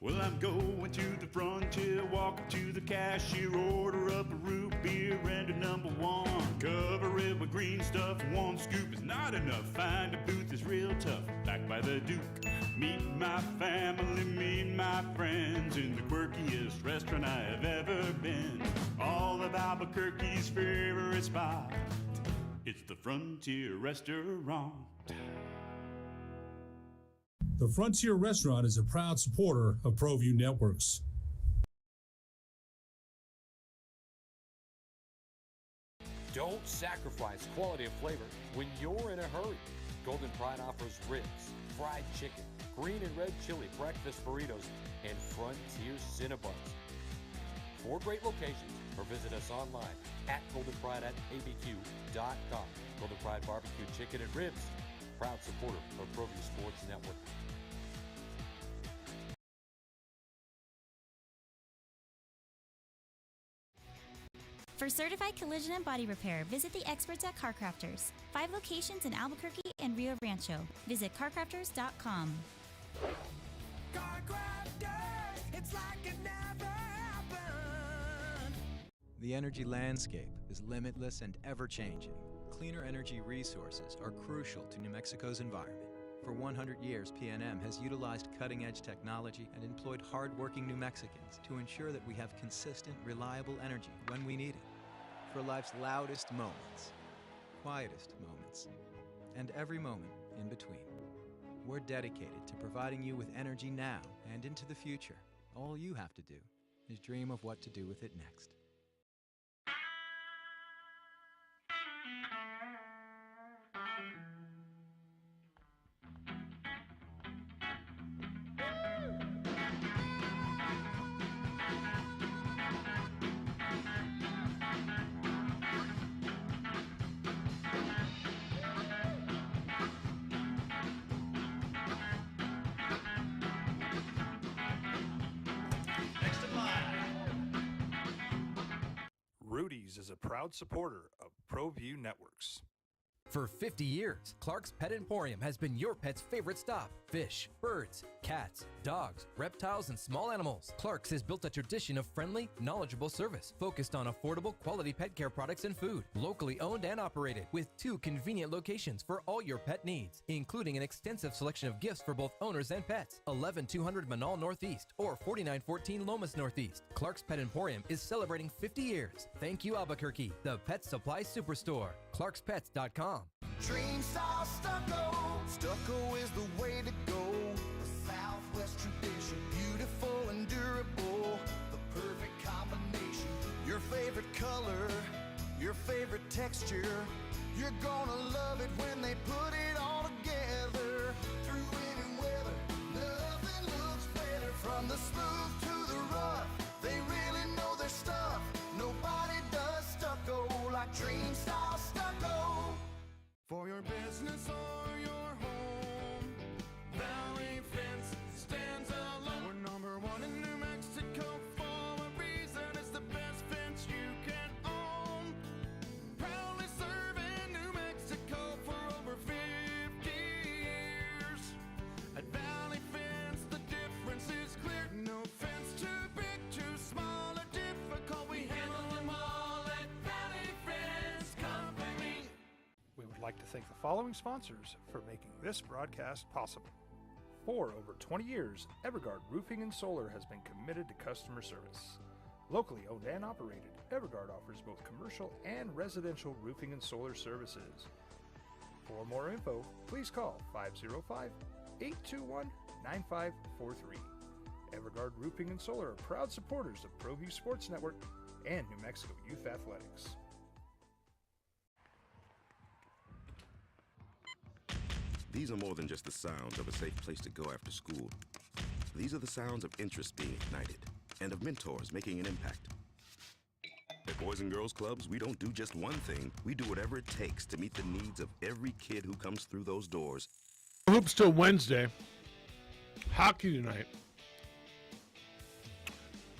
Well, I'm going to the frontier, walk up to the cashier, order up a root beer and a number one. Cover it with green stuff, one scoop is not enough. Find a booth is real tough, back by the Duke. Meet my family, meet my friends in the quirkiest restaurant I have ever been. All of Albuquerque's favorite spot, it's the Frontier Restaurant. The Frontier Restaurant is a proud supporter of ProView Networks. Don't sacrifice quality of flavor when you're in a hurry. Golden Pride offers ribs, fried chicken, green and red chili breakfast burritos, and Frontier Cinnabons. 4 great locations, or visit us online at goldenpride@abq.com. Golden Pride Barbecue Chicken and Ribs, proud supporter of ProView Sports Network. For certified collision and body repair, visit the experts at CarCrafters. 5 locations in Albuquerque and Rio Rancho. Visit carcrafters.com. It's like it never happened. The energy landscape is limitless and ever-changing. Cleaner energy resources are crucial to New Mexico's environment. For 100 years, PNM has utilized cutting-edge technology and employed hard-working New Mexicans to ensure that we have consistent, reliable energy when we need it. For life's loudest moments, quietest moments, and every moment in between. We're dedicated to providing you with energy now and into the future. All you have to do is dream of what to do with it next. Rudy's is a proud supporter of ProView Networks. For 50 years, Clark's Pet Emporium has been your pet's favorite stop. Fish, birds, cats, dogs, reptiles, and small animals. Clark's has built a tradition of friendly, knowledgeable service focused on affordable, quality pet care products and food. Locally owned and operated with 2 convenient locations for all your pet needs, including an extensive selection of gifts for both owners and pets. 11200 Manal Northeast or 4914 Lomas Northeast. Clark's Pet Emporium is celebrating 50 years. Thank you, Albuquerque, the pet supply superstore. ClarksPets.com. Dream style stucco. Stucco is the way to go. The Southwest tradition, beautiful and durable. The perfect combination. Your favorite color, your favorite texture. You're gonna love it when they put it all together. Through any weather, nothing looks better. From the smooth to the rough, they really know their stuff. Nobody does stucco like Dream style stucco. For your business or your home, Valley Fence stands alone. We're number 1 in New Mexico for a reason. It's the best fence you can own. Proudly serving New Mexico for over 50 years. At Valley Fence, the difference is clear. No fence too big, too small, or difficult. We handle them all at Valley Fence Company. We would like to thank the following sponsors for making this broadcast possible. For over 20 years, Evergard Roofing and Solar has been committed to customer service. Locally owned and operated, Evergard offers both commercial and residential roofing and solar services. For more info, please call 505-821-9543. Evergard Roofing and Solar are proud supporters of ProView Sports Network and New Mexico Youth Athletics. These are more than just the sounds of a safe place to go after school. These are the sounds of interest being ignited and of mentors making an impact. At Boys and Girls Clubs, we don't do just one thing. We do whatever it takes to meet the needs of every kid who comes through those doors. Hoops till Wednesday. Hockey tonight.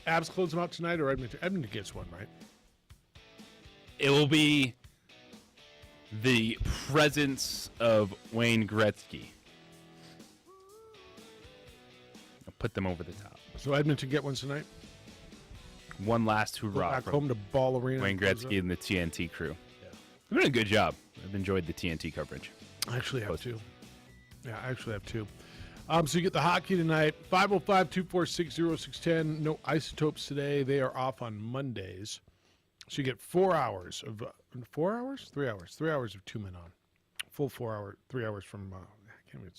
Abs close them out tonight, or Edmonton? Edmonton gets one, right? It will be the presence of Wayne Gretzky. I'll put them over the top. So Edmonton get one tonight? One last hoorah Back from home to Ball Arena. Wayne Gretzky and the TNT crew. They're doing a good job. I've enjoyed the TNT coverage. I actually have two. Yeah, I actually have two. So you get the hockey tonight, 505-246-0610. No Isotopes today. They are off on Mondays. So you get 4 hours of 4 hours? 3 hours. 3 hours of 2 men on. Full 4 hour, 3 hours from, I can't remember,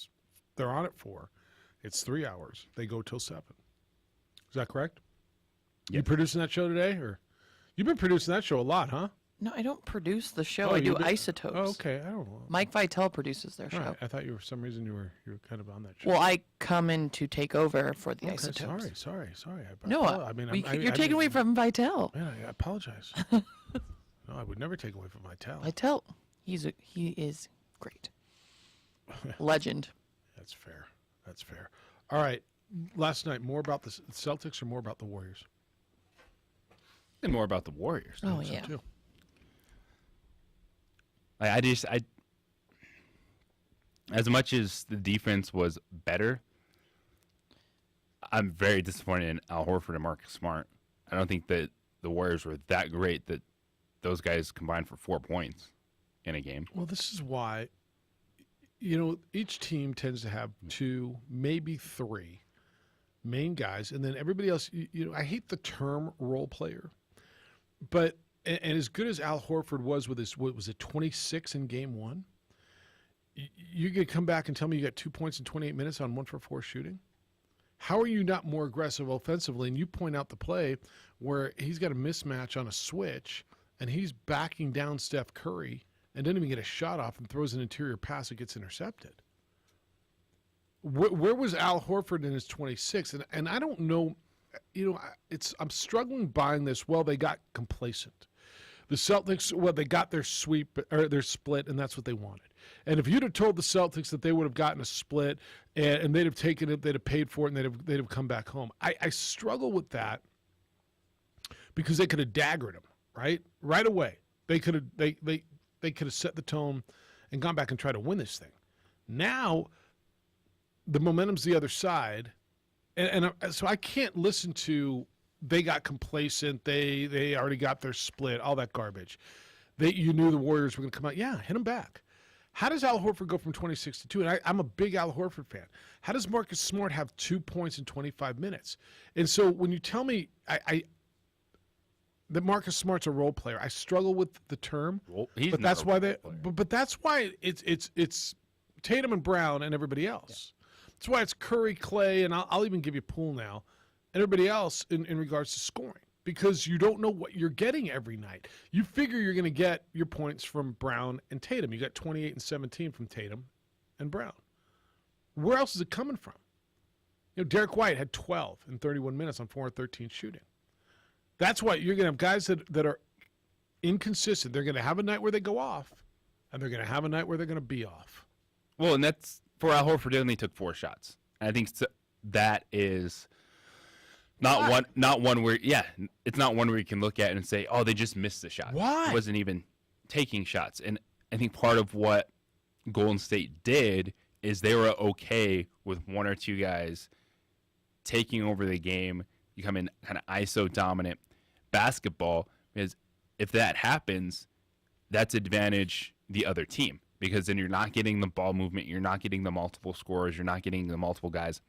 they're on at 4. It's 3 hours. They go till 7. Is that correct? Yes. You producing that show today, or you've been producing that show a lot, huh? No, I don't produce the show. Oh, I do you've been- Isotopes. Oh, okay. I don't know. Mike Vitale produces their show. All right. I thought you were for some reason you were kind of on that show. Well, I come in to take over for the Okay, Isotopes. sorry. No, I mean, you're taking away from Vitale. Man, I apologize. No, I would never take away from my talent. Vitale, he is great. Legend. That's fair. That's fair. All right. Last night, more about the Celtics or more about the Warriors? And more about the Warriors. Oh, So, yeah. too. I as much as the defense was better, I'm very disappointed in Al Horford and Marcus Smart. I don't think that the Warriors were that great that those guys combined for 4 points in a game. Well, this is why, each team tends to have 2, maybe 3 main guys, and then everybody else, I hate the term role player, but, and as good as Al Horford was with his, what was it, 26 in game 1, you're going to come back and tell me you got 2 points in 28 minutes on 1 for 4 shooting? How are you not more aggressive offensively? And you point out the play where he's got a mismatch on a switch, and he's backing down Steph Curry and doesn't even get a shot off and throws an interior pass that gets intercepted. Where was Al Horford in his 26? And I don't know, I'm struggling buying this. Well, they got complacent. The Celtics, they got their sweep or their split, and that's what they wanted. And if you'd have told the Celtics that they would have gotten a split and they'd have taken it, they'd have paid for it, and they'd have come back home. I struggle with that because they could have daggered them, right away. They could have they could have set the tone and gone back and tried to win this thing. Now the momentum's the other side, and so I can't listen to they got complacent, they already got their split, all that garbage. You knew the Warriors were going to come out. Yeah, hit them back. How does Al Horford go from 26 to 2? And I'm a big Al Horford fan. How does Marcus Smart have 2 points in 25 minutes? And so when you tell me that Marcus Smart's a role player, I struggle with the term. Well, he's but not that's a why role player. but that's why it's Tatum and Brown and everybody else. That's why it's Curry, Clay, and I'll even give you Poole now, and everybody else in regards to scoring. Because you don't know what you're getting every night. You figure you're going to get your points from Brown and Tatum. You got 28 and 17 from Tatum and Brown. Where else is it coming from? Derek White had 12 in 31 minutes on 4 of 13 shooting. That's why you're going to have guys that are inconsistent. They're going to have a night where they go off, and they're going to have a night where they're going to be off. Well, and that's for Al Horford. He only took 4 shots. And I think that is not one where it's not one where you can look at and say, oh, they just missed the shot. Why? He wasn't even taking shots. And I think part of what Golden State did is they were okay with 1 or 2 guys taking over the game. You come in kind of ISO dominant basketball, because if that happens, that's advantage the other team, because then you're not getting the ball movement, you're not getting the multiple scorers, you're not getting the multiple guys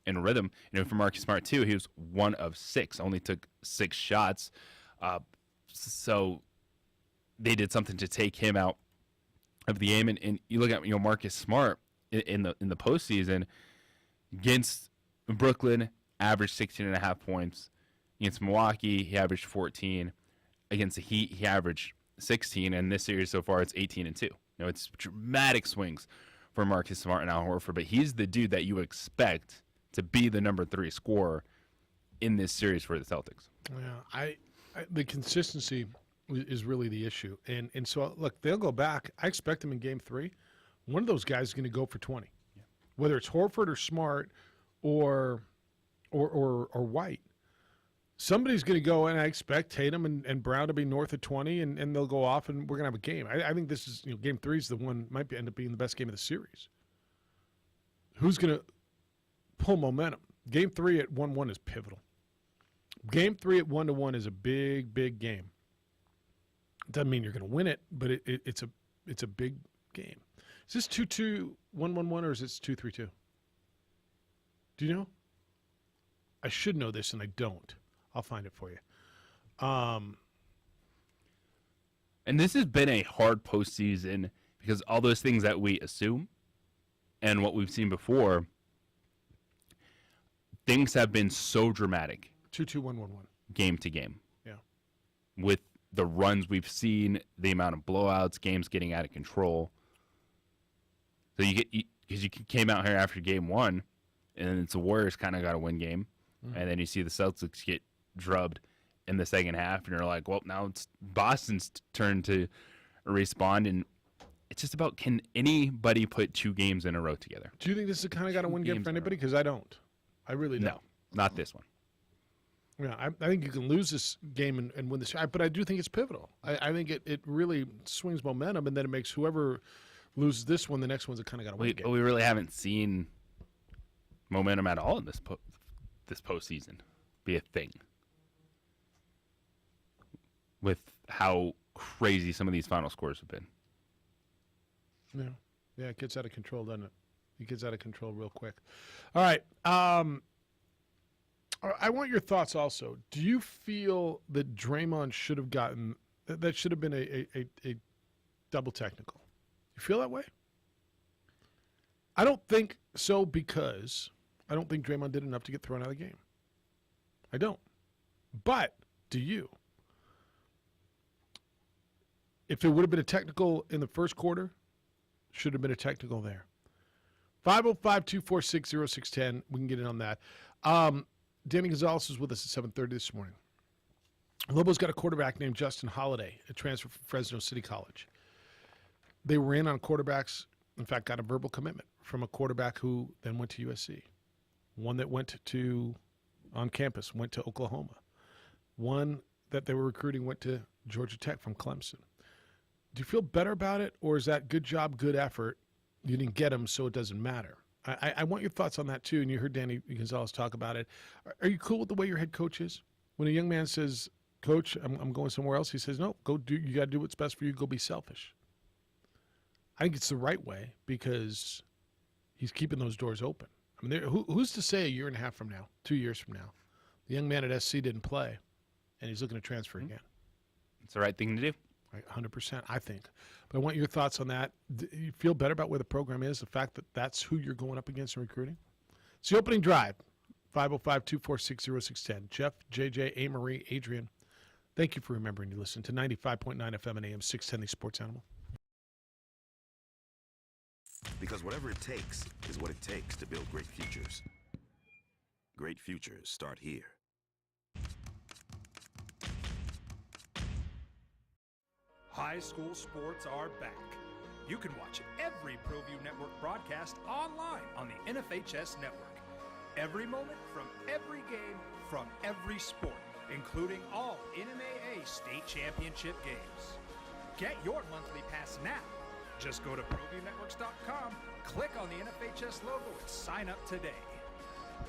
in rhythm. For Marcus Smart too, he was 1 of 6, only took 6 shots. So they did something to take him out of the game. And you look at Marcus Smart in the postseason against Brooklyn, averaged 16.5 points. Against Milwaukee, he averaged 14. Against the Heat, he averaged 16. And this series so far, it's 18 and 2. It's dramatic swings for Marcus Smart and Al Horford, but he's the dude that you would expect to be the number 3 scorer in this series for the Celtics. Yeah, the consistency is really the issue. And so, look, they'll go back. I expect them in Game 3. One of those guys is going to go for 20. Yeah. Whether it's Horford or Smart or White. Somebody's going to go, and I expect Tatum and Brown to be north of 20, and they'll go off, and we're going to have a game. I think this is, Game 3 is the one, might end up being the best game of the series. Who's going to pull momentum? Game 3 at 1-1 is pivotal. Game 3 at 1-1 is a big, big game. It doesn't mean you're going to win it, but it's a big game. Is this 2-2, 1-1-1, or is this 2-3-2? Do you know? I should know this, and I don't. I'll find it for you. And this has been a hard postseason because all those things that we assume and what we've seen before things have been so dramatic 2-2-1-1-1. game to game. Yeah. With the runs we've seen, the amount of blowouts, games getting out of control. So because you came out here after game one, and it's the Warriors kind of got a win game, and then you see the Celtics get drubbed in the second half, and you're like, well, now it's Boston's turn to respond, and it's just about, can anybody put 2 games in a row together? Do you think this is kind of got a win game for anybody? Because I don't. I really don't. No, not this one. Yeah, I think you can lose this game and win this. But I do think it's pivotal. I think it really swings momentum, and then it makes whoever loses this one, the next one's kind of got a win game. We really haven't seen momentum at all in this postseason be a thing. With how crazy some of these final scores have been. Yeah, it gets out of control, doesn't it? It gets out of control real quick. All right. I want your thoughts also. Do you feel that Draymond should have gotten that should have been a double technical? You feel that way? I don't think so, because I don't think Draymond did enough to get thrown out of the game. I don't. But do you? If it would have been a technical in the first quarter, should have been a technical there. 505-246-0610. We can get in on that. Danny Gonzalez is with us at 7:30 this morning. Lobo's got a quarterback named Justin Holiday, a transfer from Fresno City College. They were in on quarterbacks, in fact, got a verbal commitment from a quarterback who then went to USC. One that went to, on campus, went to Oklahoma. One that they were recruiting went to Georgia Tech from Clemson. Do you feel better about it, or is that good job, good effort? You didn't get him, so it doesn't matter. I want your thoughts on that, too, and you heard Danny Gonzalez talk about it. Are you cool with the way your head coach is? When a young man says, Coach, I'm going somewhere else, he says, no, go do. You got to do what's best for you. Go be selfish. I think it's the right way, because he's keeping those doors open. I mean, who's to say a year and a half from now, 2 years from now, the young man at SC didn't play, and he's looking to transfer again? It's the right thing to do. 100%, I think. But I want your thoughts on that. Do you feel better about where the program is, the fact that that's who you're going up against in recruiting? It's the opening drive, 505-246-0610. Jeff, JJ, A-Marie, Adrian, thank you for remembering to listen to 95.9 FM and AM 610, the Sports Animal. Because whatever it takes is what it takes to build great futures. Great futures start here. High school sports are back. You can watch every ProView Network broadcast online on the NFHS network. Every moment from every game from every sport, including all NMAA state championship games. Get your monthly pass now. Just go to ProViewNetworks.com, click on the NFHS logo, and sign up today.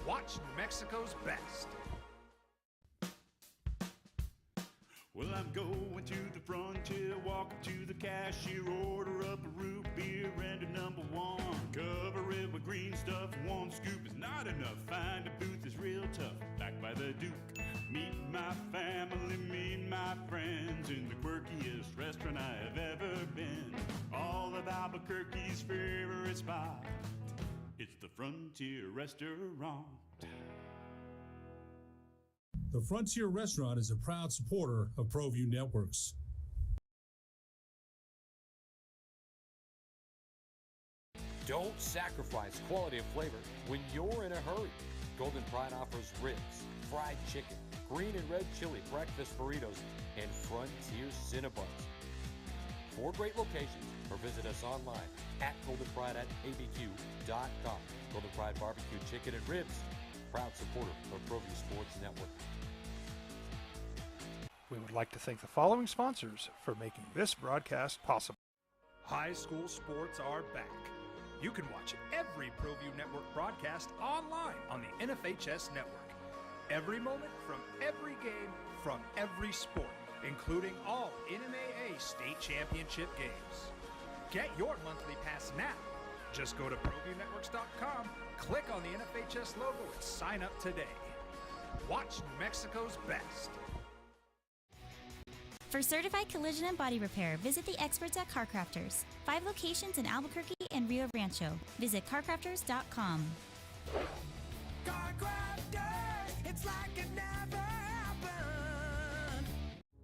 Watch New Mexico's best. Well, I'm going to the frontier, walk up to the cashier, order up a root beer and a number one. Cover it with green stuff, one scoop is not enough. Find a booth is real tough, back by the Duke. Meet my family, meet my friends in the quirkiest restaurant I have ever been. All of Albuquerque's favorite spot, it's the Frontier Restaurant. The Frontier Restaurant is a proud supporter of ProView Networks. Don't sacrifice quality and flavor when you're in a hurry. Golden Pride offers ribs, fried chicken, green and red chili breakfast burritos, and Frontier Cinnabons. 4 great locations, or visit us online at goldenpride@abq.com. Golden Pride Barbecue Chicken and Ribs, proud supporter of ProView Sports Network. We would like to thank the following sponsors for making this broadcast possible. High school sports are back. You can watch every ProView Network broadcast online on the NFHS network. Every moment from every game from every sport, including all NMAA state championship games. Get your monthly pass now. Just go to ProViewNetworks.com, click on the NFHS logo, and sign up today. Watch New Mexico's best. For certified collision and body repair, visit the experts at Car Crafters. 5 locations in Albuquerque and Rio Rancho. Visit carcrafters.com. Car Crafters! It's like it never happened.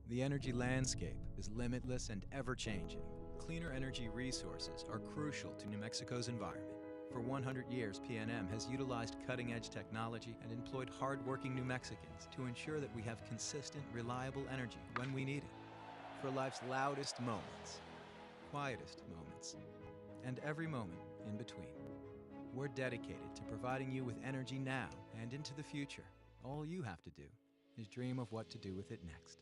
The energy landscape is limitless and ever-changing. Cleaner energy resources are crucial to New Mexico's environment. For 100 years, PNM has utilized cutting-edge technology and employed hard-working New Mexicans to ensure that we have consistent, reliable energy when we need it. For life's loudest moments, quietest moments, and every moment in between. We're dedicated to providing you with energy now and into the future. All you have to do is dream of what to do with it next.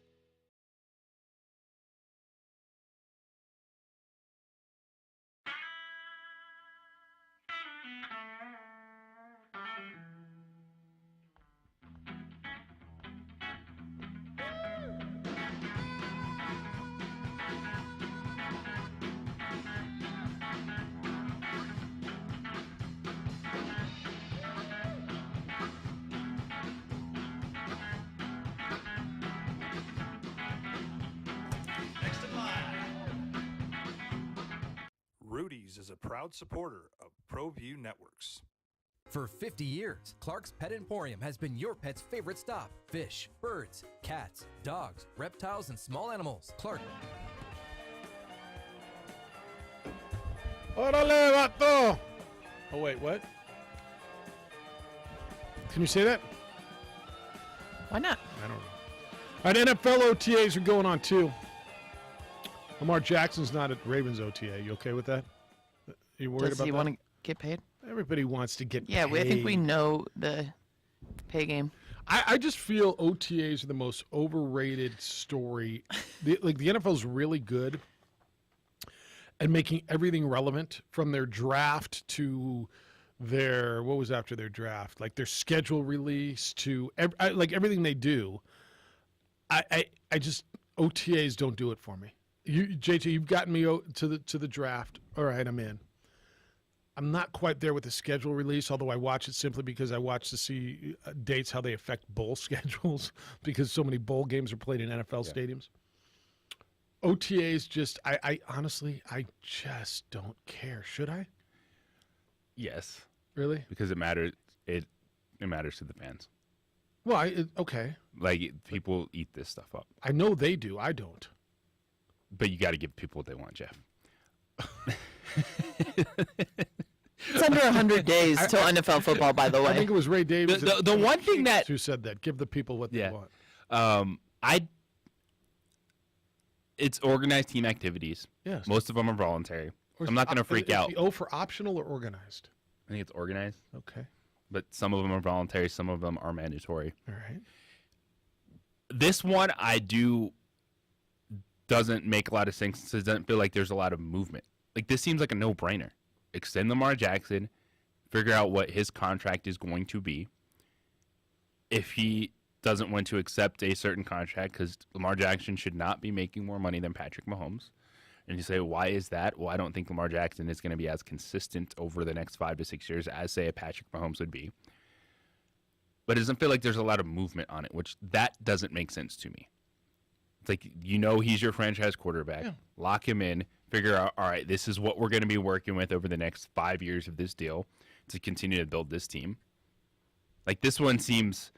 Rudy's is a proud supporter of ProView Networks. For 50 years, Clark's Pet Emporium has been your pet's favorite stop. Fish, birds, cats, dogs, reptiles, and small animals. Clark. Órale, vato! Oh, wait, what? Can you say that? Why not? I don't know. All right, NFL OTAs are going on, too. Lamar Jackson's not at Ravens OTA. You okay with that? You worried Does about he that? want to get paid? Everybody wants to get Yeah, paid. I think we know the pay game. I just feel OTAs are the most overrated story. The NFL's really good at making everything relevant, from their draft to their, what was after their draft, like their schedule release to everything they do. I just, OTAs don't do it for me. JT, you've gotten me to the draft. All right, I'm in. I'm not quite there with the schedule release, although I watch it simply because I watch to see dates, how they affect bowl schedules, because so many bowl games are played in NFL stadiums. OTAs just, I honestly, I just don't care. Should I? Yes. Really? Because it matters. It matters to the fans. Well, okay. Like, people eat this stuff up. I know they do. I don't. But you got to give people what they want, Jeff. It's under 100 days till NFL football, by the way. I think it was Ray Davis. The one thing that who said that, give the people what they want. It's organized team activities. Yes. Most of them are voluntary. I'm not going to freak out. Is the O for optional or organized? I think it's organized. Okay. But some of them are voluntary. Some of them are mandatory. All right. This one doesn't make a lot of sense. It doesn't feel like there's a lot of movement. Like, this seems like a no-brainer. Extend Lamar Jackson, figure out what his contract is going to be. If he doesn't want to accept a certain contract, because Lamar Jackson should not be making more money than Patrick Mahomes. And you say, why is that? Well, I don't think Lamar Jackson is going to be as consistent over the next 5 to 6 years as, say, a Patrick Mahomes would be. But it doesn't feel like there's a lot of movement on it, which that doesn't make sense to me. It's like, he's your franchise quarterback. Yeah. Lock him in. Figure out, all right, this is what we're going to be working with over the next 5 years of this deal to continue to build this team. Like, this one seems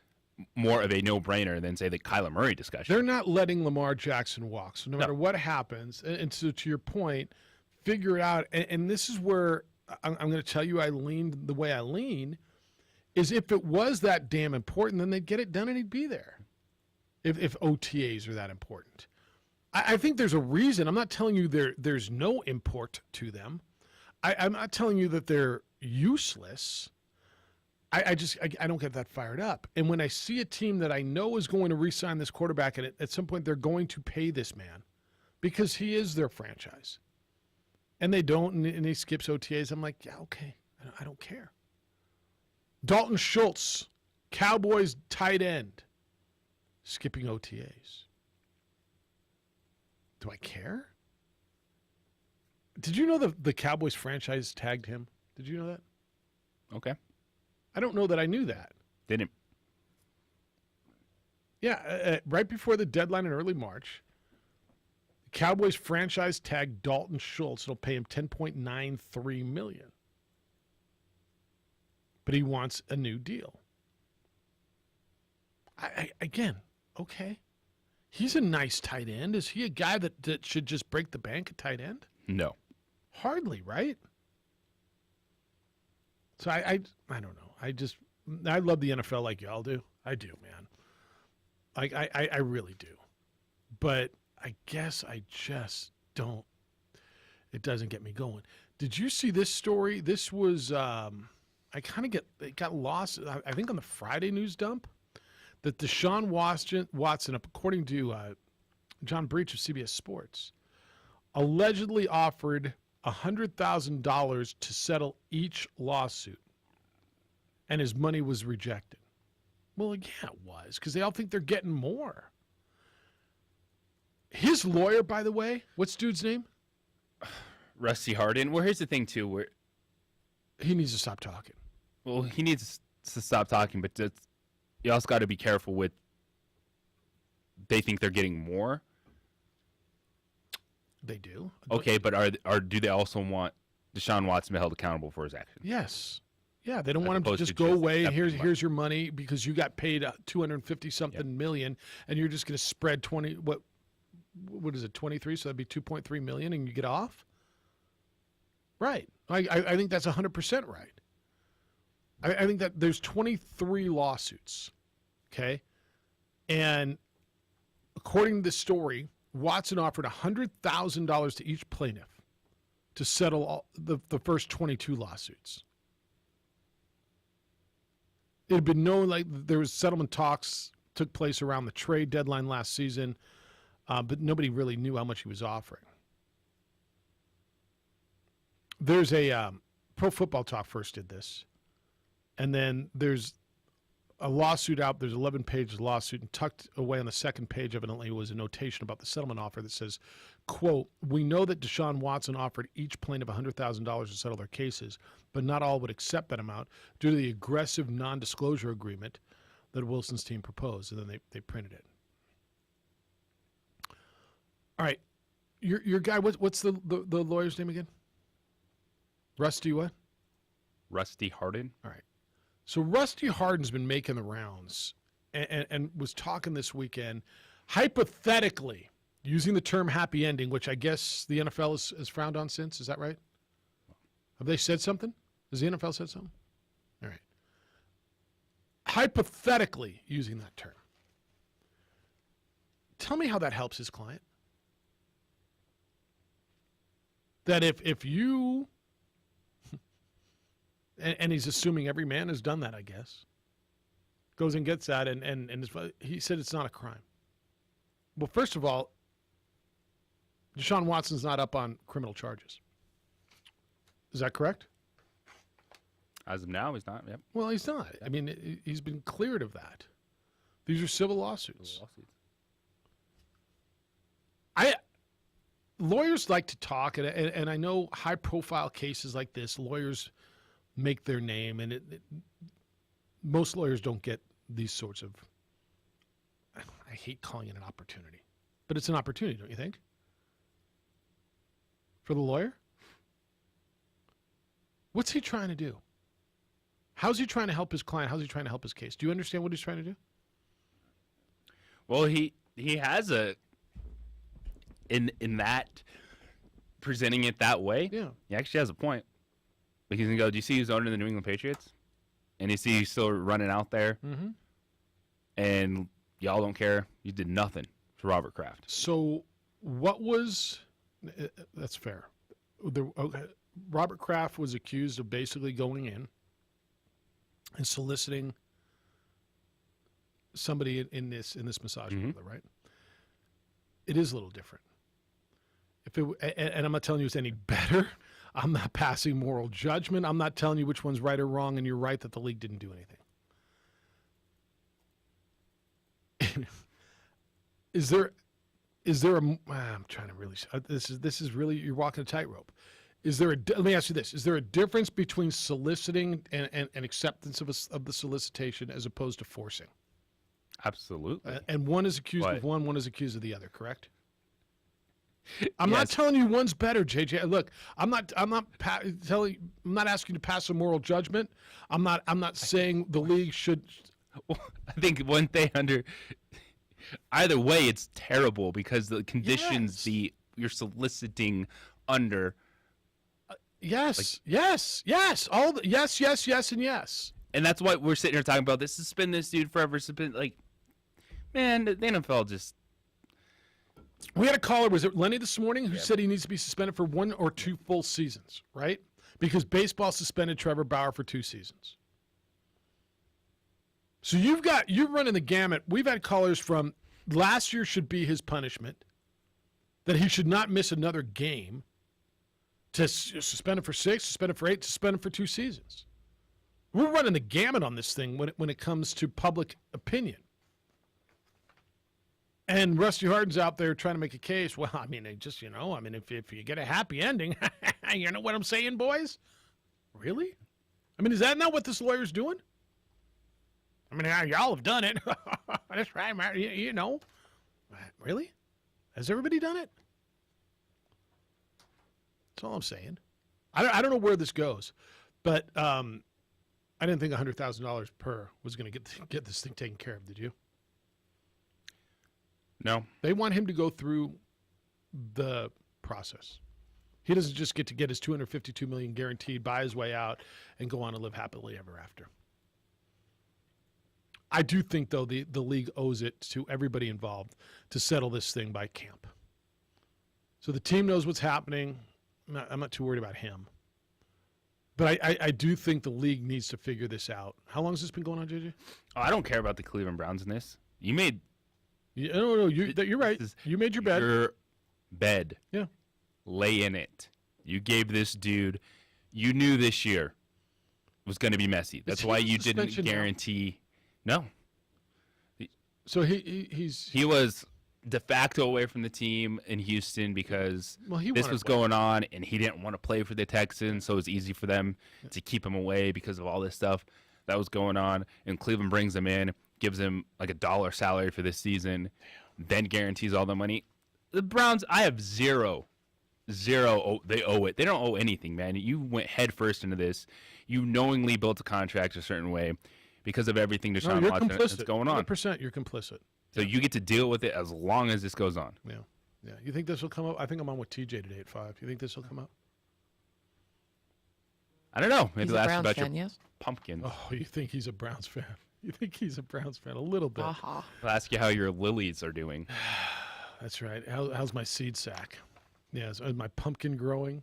more of a no-brainer than, say, the Kyler Murray discussion. They're not letting Lamar Jackson walk. So no matter what happens, and so to your point, figure it out. And this is where I'm going to tell you I leaned the way I lean, is if it was that damn important, then they'd get it done and he'd be there. If OTAs are that important. I think there's a reason. I'm not telling you there's no import to them. I'm not telling you that they're useless. I don't get that fired up. And when I see a team that I know is going to re-sign this quarterback, and at some point they're going to pay this man because he is their franchise, and they don't, and he skips OTAs, I'm like, yeah, okay, I don't care. Dalton Schultz, Cowboys tight end, skipping OTAs. Do I care? Did you know the Cowboys franchise tagged him? Did you know that? Okay. I don't know that I knew that. Didn't. Yeah, right before the deadline in early March, the Cowboys franchise tagged Dalton Schultz. It'll pay him $10.93 million. But he wants a new deal. Again, okay. He's a nice tight end. Is he a guy that should just break the bank at tight end? No. Hardly, right? So I don't know. I love the NFL like y'all do. I do, man. I really do. But I guess I just don't. It doesn't get me going. Did you see this story? This was it got lost. I think on the Friday news dump that Deshaun Watson, according to John Breach of CBS Sports, allegedly offered $100,000 to settle each lawsuit, and his money was rejected. Well, yeah, it was, because they all think they're getting more. His lawyer, by the way, what's dude's name? Rusty Harden. Well, here's the thing, too. Where he needs to stop talking. Well, he needs to stop talking, but you also got to be careful with they think they're getting more. They do. Okay, but do they also want Deshaun Watson to be held accountable for his actions? Yes. Yeah, they don't want him to just go away. Here's your money because you got paid $250-something million, and you're just going to spread 20. What is it? 23. So that'd be 2.3 million, and you get off. Right. I think that's 100% right. I think that there's 23 lawsuits. Okay, and according to the story, Watson offered $100,000 to each plaintiff to settle the first 22 lawsuits. It had been known like there was settlement talks took place around the trade deadline last season, but nobody really knew how much he was offering. There's a Pro Football Talk first did this, and then there's a lawsuit out. There's 11 pages lawsuit, and tucked away on the second page evidently was a notation about the settlement offer that says, quote, "We know that Deshaun Watson offered each plaintiff $100,000 to settle their cases, but not all would accept that amount due to the aggressive non-disclosure agreement that Wilson's team proposed." And then they printed it. All right, your guy. What's the lawyer's name again? Rusty what? Rusty Harden. All right. So Rusty Harden's been making the rounds and was talking this weekend, hypothetically, using the term happy ending, which I guess the NFL has frowned on since. Is that right? Have they said something? Has the NFL said something? All right. Hypothetically using that term. Tell me how that helps his client. That if you... And he's assuming every man has done that, I guess. Goes and gets that, and he said it's not a crime. Well, first of all, Deshaun Watson's not up on criminal charges. Is that correct? As of now, he's not. Yep. Well, he's not. I mean, he's been cleared of that. These are civil lawsuits. Lawyers like to talk, and I know high-profile cases like this, lawyers make their name, and most lawyers don't get these sorts of, I hate calling it an opportunity, but it's an opportunity, don't you think? For the lawyer? What's he trying to do? How's he trying to help his client? How's he trying to help his case? Do you understand what he's trying to do? Well, he has in that, presenting it that way, yeah, he actually has a point. But he's going to go, do you see who's owning the New England Patriots? And you see he's still running out there. Mm-hmm. And y'all don't care. You did nothing for Robert Kraft. So what was – that's fair. Robert Kraft was accused of basically going in and soliciting somebody in this massage parlor, right? It is a little different. And I'm not telling you it's any better. I'm not passing moral judgment. I'm not telling you which one's right or wrong, and you're right that the league didn't do anything. Is there a? I'm trying to really. This is really, you're walking a tightrope. Let me ask you this: is there a difference between soliciting and acceptance of the solicitation as opposed to forcing? Absolutely. And one is accused of one is accused of the other. Correct. I'm Yes. not telling you one's better, JJ. Look, I'm not asking you to pass a moral judgment. I'm not saying the league should. Well, I think one thing either way, it's terrible because the conditions you're soliciting under. Yes, yes, yes, yes, and yes. And that's why we're sitting here talking about this. Suspend this dude forever. Man, the NFL just. We had a caller, was it Lenny this morning, who said he needs to be suspended for 1 or 2 full seasons, right? Because baseball suspended Trevor Bauer for 2 seasons. So you're running the gamut. We've had callers from last year should be his punishment, that he should not miss another game, to suspend him for 6, suspend him for 8, suspend him for 2 seasons. We're running the gamut on this thing when it comes to public opinion. And Rusty Harden's out there trying to make a case. Well, I mean, if you get a happy ending, you know what I'm saying, boys? Really? I mean, is that not what this lawyer's doing? I mean, y'all have done it. That's right, man. You know. Really? Has everybody done it? That's all I'm saying. I don't know where this goes, but I didn't think $100,000 per was going to get this thing taken care of. Did you? No. They want him to go through the process. He doesn't just get to get his $252 million guaranteed, buy his way out, and go on and live happily ever after. I do think, though, the league owes it to everybody involved to settle this thing by camp. So the team knows what's happening. I'm not too worried about him. But I do think the league needs to figure this out. How long has this been going on, JJ? Oh, I don't care about the Cleveland Browns in this. You made... No, you're right. You made your bed. Your bed. Yeah. Lay in it. You gave this dude... You knew this year was going to be messy. That's why you didn't guarantee... No. So he was de facto away from the team in Houston because this was going on, and he didn't want to play for the Texans, so it was easy for them to keep him away because of all this stuff that was going on. And Cleveland brings him in, gives him like $1 salary for this season, then guarantees all the money. The Browns, I have zero. They owe it. They don't owe anything, man. You went head first into this. You knowingly built a contract a certain way because of everything Deshaun Watson that's going on. 100% you're complicit. So you get to deal with it as long as this goes on. Yeah. You think this will come up? I think I'm on with TJ today at 5. You think this will come up? I don't know. Maybe He's a ask Browns about fan, your yes? pumpkins. Oh, you think he's a Browns fan? You think he's a Browns fan? A little bit. Uh-huh. I'll ask you how your lilies are doing. That's right. How's my seed sack? Yeah, is my pumpkin growing?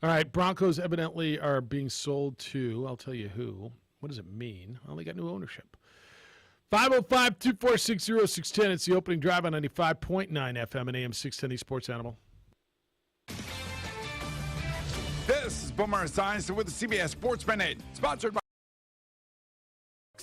All right, Broncos evidently are being sold to, I'll tell you who. What does it mean? Well, they got new ownership. 505-246-0610. It's the opening drive on 95.9 FM and AM 610 Sports Animal. This is Boomer Esiason with the CBS Sports Minute, sponsored by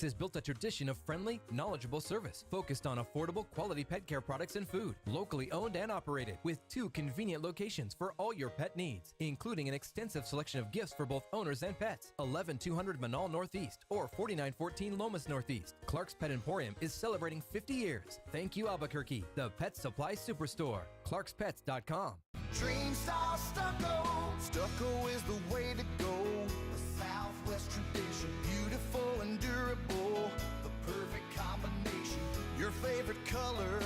has built a tradition of friendly, knowledgeable service focused on affordable, quality pet care products and food. Locally owned and operated with 2 convenient locations for all your pet needs, including an extensive selection of gifts for both owners and pets. 11200 Manal Northeast or 4914 Lomas Northeast. Clark's Pet Emporium is celebrating 50 years. Thank you, Albuquerque, the pet supply superstore. ClarksPets.com. Dream style stucco. Stucco is the way to go. The Southwest tradition, beautiful and durable. The perfect combination. Your favorite color,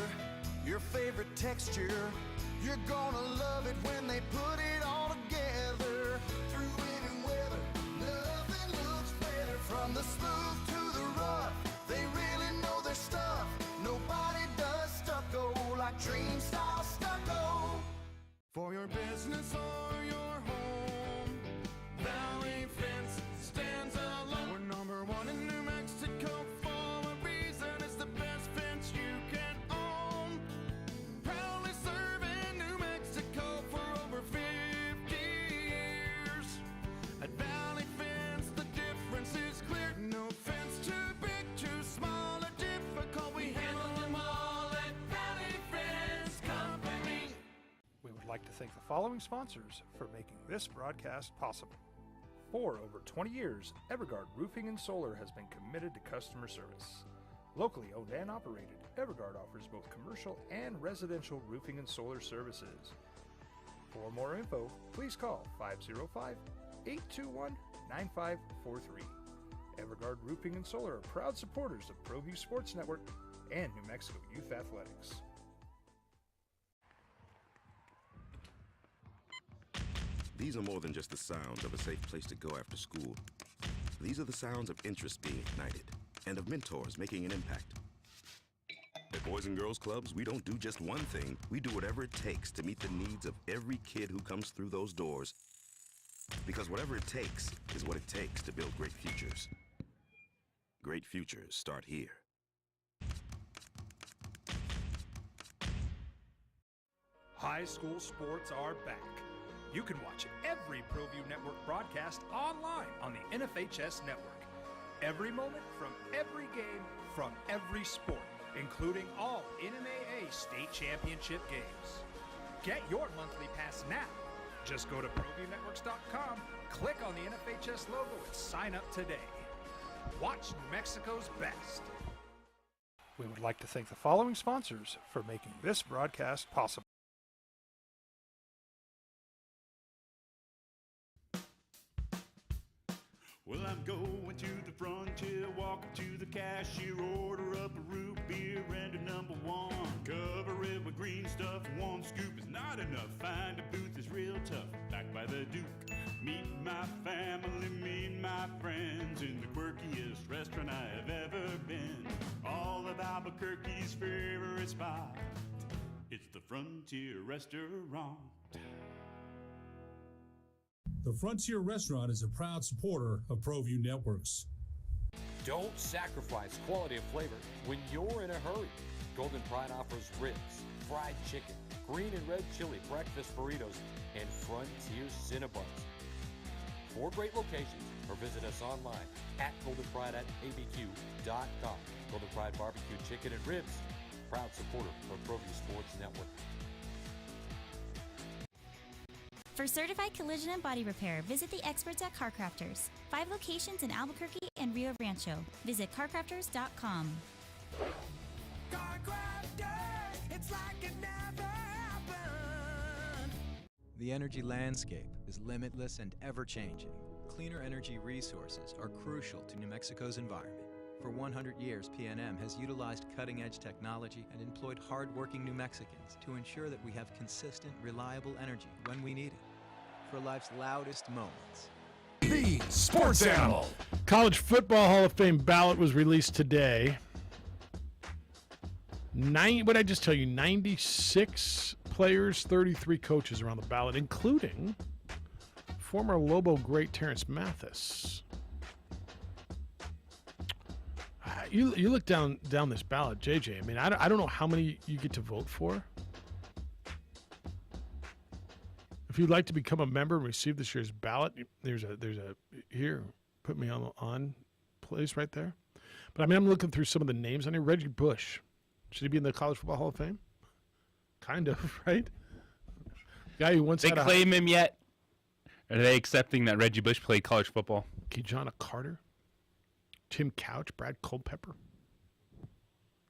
your favorite texture. You're gonna love it when they put it all together. Through any weather, nothing looks better. From the smooth to the rough, they really know their stuff. Nobody does stucco like Dream Style Stucco. For your business or your home, Valley Fence stands alone. We're number 1 in New Mexico for a reason. It's the best fence you can own. Proudly serving New Mexico for over 50 years. At Valley Fence, the difference is clear. No fence too big, too small, or difficult. We handle them all at Valley Fence Company. We would like to thank the following sponsors for making this broadcast possible. For over 20 years, Evergard Roofing and Solar has been committed to customer service. Locally owned and operated, Evergard offers both commercial and residential roofing and solar services. For more info, please call 505-821-9543. Evergard Roofing and Solar are proud supporters of ProView Sports Network and New Mexico Youth Athletics. These are more than just the sounds of a safe place to go after school. These are the sounds of interest being ignited and of mentors making an impact. At Boys and Girls Clubs, we don't do just one thing. We do whatever it takes to meet the needs of every kid who comes through those doors. Because whatever it takes is what it takes to build great futures. Great futures start here. High school sports are back. You can watch every ProView Network broadcast online on the NFHS network. Every moment from every game from every sport, including all NMAA state championship games. Get your monthly pass now. Just go to ProViewNetworks.com, click on the NFHS logo, and sign up today. Watch New Mexico's best. We would like to thank the following sponsors for making this broadcast possible. Well, I'm going to the frontier, walking to the cashier, order up a root beer and a number one. Cover it with green stuff, one scoop is not enough. Find a booth is real tough, back by the Duke. Meet my family, meet my friends in the quirkiest restaurant I have ever been. All of Albuquerque's favorite spot, it's the Frontier Restaurant. The Frontier Restaurant is a proud supporter of ProView Networks. Don't sacrifice quality of flavor when you're in a hurry. Golden Pride offers ribs, fried chicken, green and red chili breakfast burritos, and Frontier Cinnabons. 4 great locations, or visit us online at goldenpride@abq.com. Golden Pride Barbecue Chicken and Ribs, proud supporter of ProView Sports Network. For certified collision and body repair, visit the experts at Car Crafters. 5 locations in Albuquerque and Rio Rancho. Visit carcrafters.com. Car Crafters, it's like it never happened. The energy landscape is limitless and ever-changing. Cleaner energy resources are crucial to New Mexico's environment. For 100 years, PNM has utilized cutting-edge technology and employed hard-working New Mexicans to ensure that we have consistent, reliable energy when we need it. For life's loudest moments. The Sports Animal. College Football Hall of Fame ballot was released today. What did I just tell you? 96 players, 33 coaches are on the ballot, including former Lobo great Terrence Mathis. You look down this ballot, JJ. I mean, I don't know how many you get to vote for. If you'd like to become a member and receive this year's ballot, there's a here. Put me on place right there. But I mean, I'm looking through some of the names on here. Reggie Bush, should he be in the College Football Hall of Fame? Kind of, right? Guy who once they had claim him yet? Are they accepting that Reggie Bush played college football? Kijana Carter, Tim Couch, Brad Culpepper,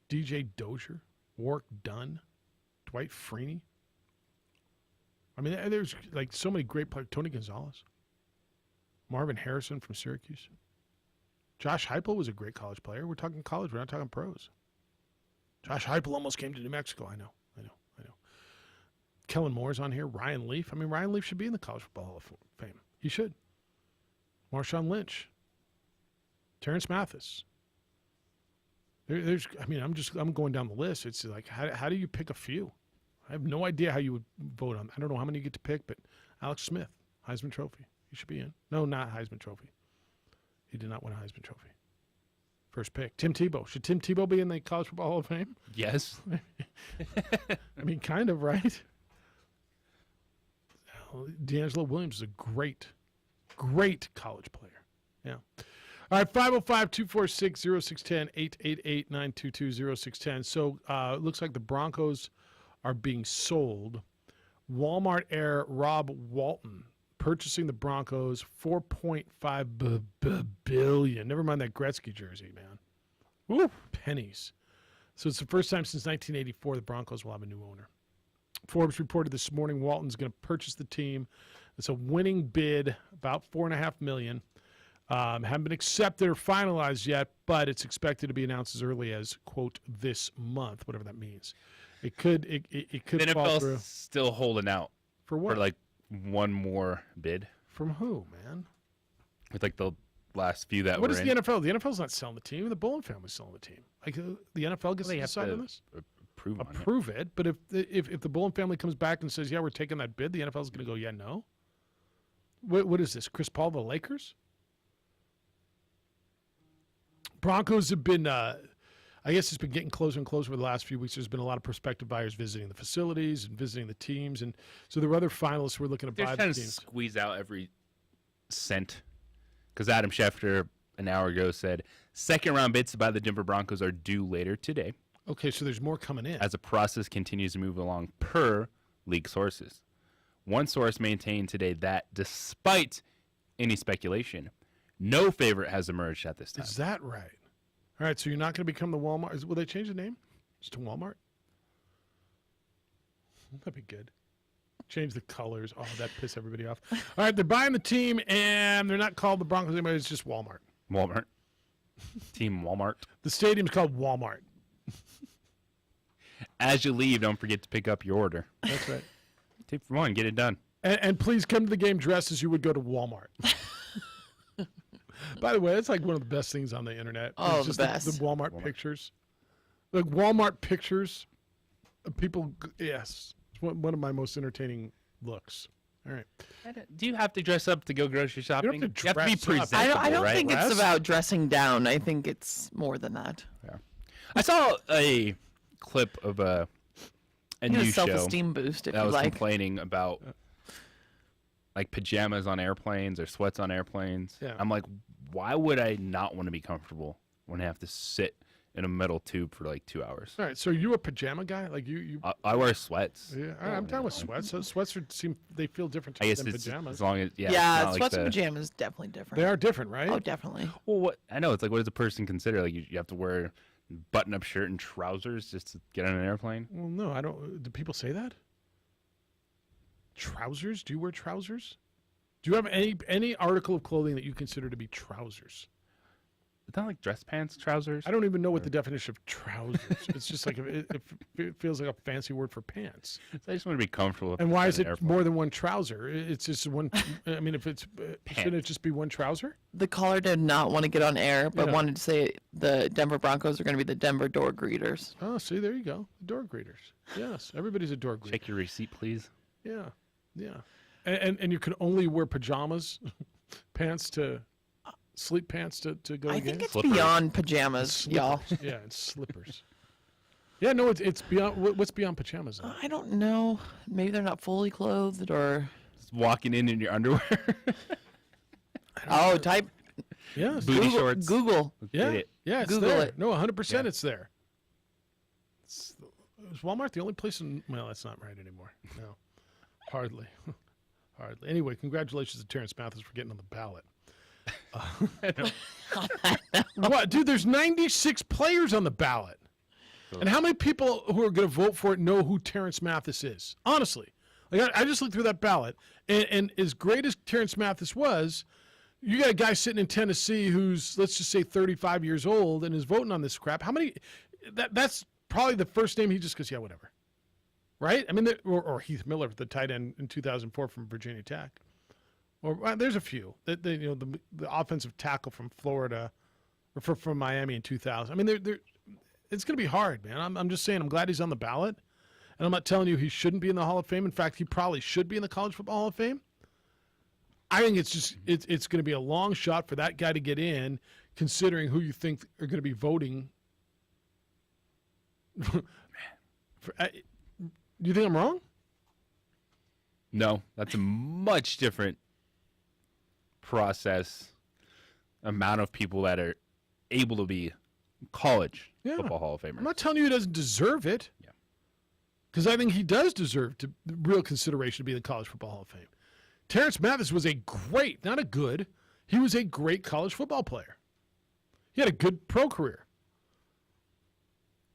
DJ Dozier, Warwick Dunn, Dwight Freeney. I mean, there's like so many great players. Tony Gonzalez, Marvin Harrison from Syracuse. Josh Heupel was a great college player. We're talking college. We're not talking pros. Josh Heupel almost came to New Mexico. I know. Kellen Moore's on here. Ryan Leaf. I mean, Ryan Leaf should be in the College Football Hall of Fame. He should. Marshawn Lynch. Terrence Mathis. I'm going down the list. It's like, how do you pick a few? I have no idea how you would vote on. I don't know how many you get to pick, but Alex Smith, Heisman Trophy. He should be in. No, not Heisman Trophy. He did not win a Heisman Trophy. First pick. Tim Tebow. Should Tim Tebow be in the College Football Hall of Fame? Yes. I mean, kind of, right? D'Angelo Williams is a great college player. Yeah. All right, 505-246-0610, 888-922-0610. So it looks like the Broncos are being sold. Walmart heir Rob Walton purchasing the Broncos $4.5 billion. Never mind that Gretzky jersey, man. Woo, pennies. So it's the first time since 1984 the Broncos will have a new owner. Forbes reported this morning Walton's going to purchase the team. It's a winning bid, about $4.5 million. Haven't been accepted or finalized yet, but it's expected to be announced as early as, quote, this month, whatever that means. It could The fall NFL's through. still holding out For what? For like one more bid. From who, man? With like the last few that What were is in. the NFL? The NFL's not selling the team. The Bullen family's selling the team. Like the NFL gets They to have decide to on this? approve on it. But if the Bullen family comes back and says, yeah, we're taking that bid, the NFL's going to go, yeah, no. What is this? Chris Paul, the Lakers? Broncos have been, I guess it's been getting closer and closer over the last few weeks. There's been a lot of prospective buyers visiting the facilities and visiting the teams. And so there were other finalists who were looking to They're buy trying the to teams. squeeze out every cent. Because Adam Schefter an hour ago said second-round bids to buy the Denver Broncos are due later today. Okay, so there's more coming in. As the process continues to move along per league sources. One source maintained today that despite any speculation, no favorite has emerged at this time. Is that right? All right, so you're not going to become the Walmart. Will they change the name just to Walmart? That'd be good. Change the colors. Oh, that piss everybody off. All right, they're buying the team, and they're not called the Broncos anymore. It's just Walmart. Walmart. Team Walmart. The stadium's called Walmart. As you leave, don't forget to pick up your order. That's right. Take for one, get it done. And please come to the game dressed as you would go to Walmart. By the way, that's like one of the best things on the internet. Oh, It's just the best. The Walmart pictures. Like Walmart pictures. People, yes. It's one of my most entertaining looks. All right. Do you have to dress up to go grocery shopping? You have to be dress up. presentable, I don't right? think Wes? it's about dressing down. I think it's more than that. Yeah. I saw a clip of a You get a news show self-esteem boost if that you was like. complaining about like pajamas on airplanes or sweats on airplanes. Yeah. I'm like, why would I not want to be comfortable when I have to sit in a metal tube for like 2 hours? All right. So are you a pajama guy? Like you I wear sweats. yeah, all right, I'm down with sweats. So sweats they feel different I guess than it's pajamas. as long as it's Yeah, not like sweats and the- pajamas definitely different. They are different, right? Oh, definitely. Well, what I know it's like, what does a person consider? Like you have to wear button-up shirt and trousers just to get on an airplane? Well, no, I don't. Do people say that? Trousers? Do you wear trousers? Do you have any article of clothing that you consider to be trousers? It's not like dress pants, trousers. I don't even know what the definition of trousers. It's just like it feels like a fancy word for pants. I just want to be comfortable. And why is on it an airplane. more than one trouser? It's just one. I mean, if it's shouldn't it just be one trouser? The caller did not want to get on air, but Yeah. wanted to say the Denver Broncos are going to be the Denver door greeters. Oh, see, there you go. Door greeters. Yes, everybody's a door greeter. Check your receipt, please. Yeah, yeah. And you can only wear pajamas, pants to sleep pants to go. I to think games? it's beyond pajamas, y'all. Slippers. Yeah, and slippers. Yeah, no, it's beyond. What's beyond pajamas? Then? I don't know. Maybe they're not fully clothed or. Just walking in your underwear. Oh, type. Yes. Booty Google, shorts. Google. Yeah, Get it. yeah, it's Google there. it. No, 100%. Yeah. It's there. Is Walmart the only place in? Well, that's not right anymore. No, hardly, hardly. Anyway, congratulations to Terrence Mathis for getting on the ballot. What, dude? There's 96 players on the ballot, and how many people who are going to vote for it know who Terrence Mathis is? Honestly, like I just looked through that ballot, and as great as Terrence Mathis was, you got a guy sitting in Tennessee who's, let's just say, 35 years old and is voting on this crap. How many? That's probably the first name he just goes, yeah, whatever. Right? I mean, or Heath Miller, the tight end in 2004 from Virginia Tech. Or there's a few. The offensive tackle from Florida, or from Miami in 2000. I mean, it's going to be hard, man. I'm just saying. I'm glad he's on the ballot, and I'm not telling you he shouldn't be in the Hall of Fame. In fact, he probably should be in the College Football Hall of Fame. I think it's just it's going to be a long shot for that guy to get in, considering who you think are going to be voting. Do you think I'm wrong? No, that's a much different process. Amount of people that are able to be college football Hall of Famers. I'm not telling you he doesn't deserve it. Yeah. Because I think he does deserve real consideration to be in the College Football Hall of Fame. Terrence Mathis was a great, not a good, he was a great college football player. He had a good pro career.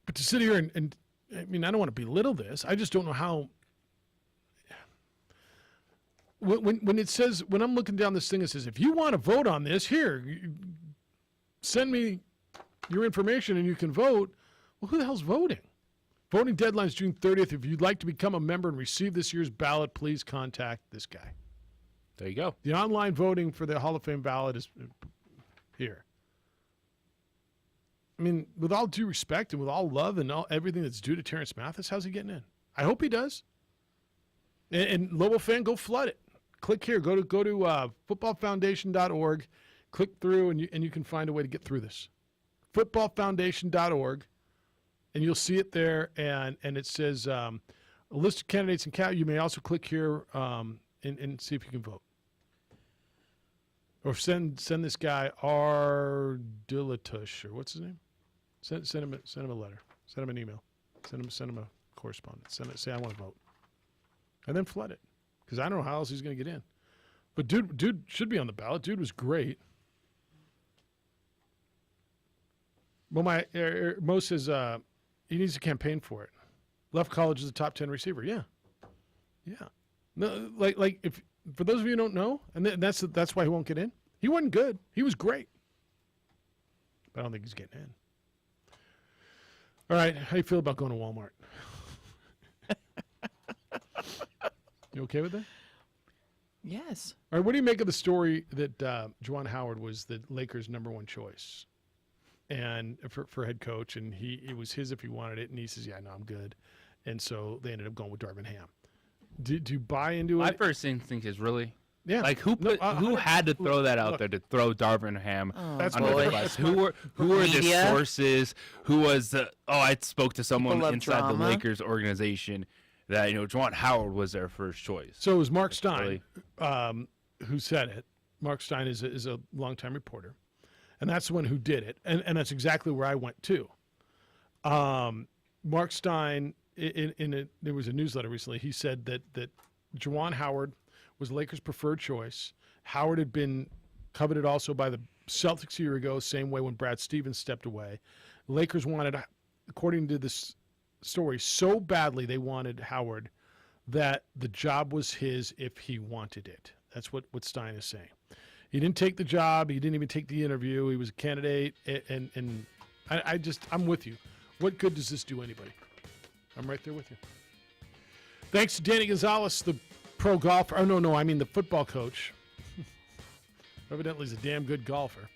But to sit here and I mean, I don't want to belittle this. I just don't know how. when it says, when I'm looking down this thing, it says, if you want to vote on this, here, send me your information and you can vote. Well, who the hell's voting? Voting deadline is June 30th. If you'd like to become a member and receive this year's ballot, please contact this guy. There you go. The online voting for the Hall of Fame ballot is here. I mean, with all due respect and with all love and everything that's due to Terrence Mathis, how's he getting in? I hope he does. And Lobo fan, go flood it. Click here. Go to footballfoundation.org. Click through, and you can find a way to get through this. Footballfoundation.org, and you'll see it there. And it says a list of candidates and You may also click here and see if you can vote. Or send this guy R. Dilatush, or what's his name? Send him a letter. Send him an email. Send him a correspondence. Say I want to vote, and then flood it, because I don't know how else he's going to get in. But dude should be on the ballot. Dude was great. Well, Mo says he needs to campaign for it. Left college is a top 10 receiver. Yeah. No, like if for those of you who don't know, and that's why he won't get in. He wasn't good. He was great, but I don't think he's getting in. All right, how do you feel about going to Walmart? You okay with that? Yes. All right, what do you make of the story that Juwan Howard was the Lakers' #1 choice, and for head coach, and it was his if he wanted it, and he says, "Yeah, no, I'm good," and so they ended up going with Darvin Ham. Do you buy into it? My first instinct is really, yeah. Like who had to throw that out there to throw Darvin Ham under the bus? Who were the sources? Who was the? I spoke to someone inside the Lakers organization that Juwan Howard was their first choice. So it was Mark Stein who said it. Mark Stein is a longtime reporter, and that's the one who did it, and that's exactly where I went too. Mark Stein. There was a newsletter recently. He said that Juwan Howard was Lakers' preferred choice. Howard had been coveted also by the Celtics a year ago, same way when Brad Stevens stepped away. Lakers wanted, according to this story, so badly they wanted Howard that the job was his if he wanted it. That's what Stein is saying. He didn't take the job. He didn't even take the interview. He was a candidate, and I'm with you. What good does this do anybody? I'm right there with you. Thanks to Danny Gonzalez, the pro golfer. Oh, no, I mean the football coach. Evidently he's a damn good golfer.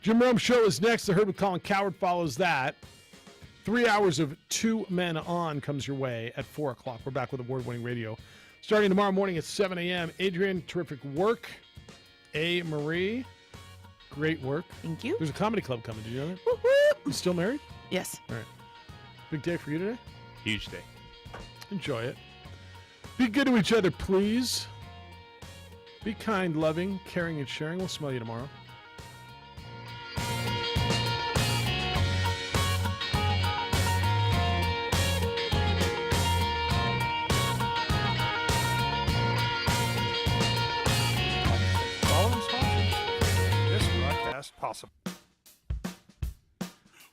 Jim Rome Show is next. The Herd with Colin Cowherd follows that. 3 hours of Two Men On comes your way at 4 o'clock. We're back with award-winning radio. Starting tomorrow morning at 7 a.m. Adrian, terrific work. A. Marie, great work. Thank you. There's a comedy club coming. Did you know that? You still married? Yes. All right. Big day for you today? Huge day. Enjoy it. Be good to each other, please. Be kind, loving, caring, and sharing. We'll smell you tomorrow. Following sponsors, this broadcast possible.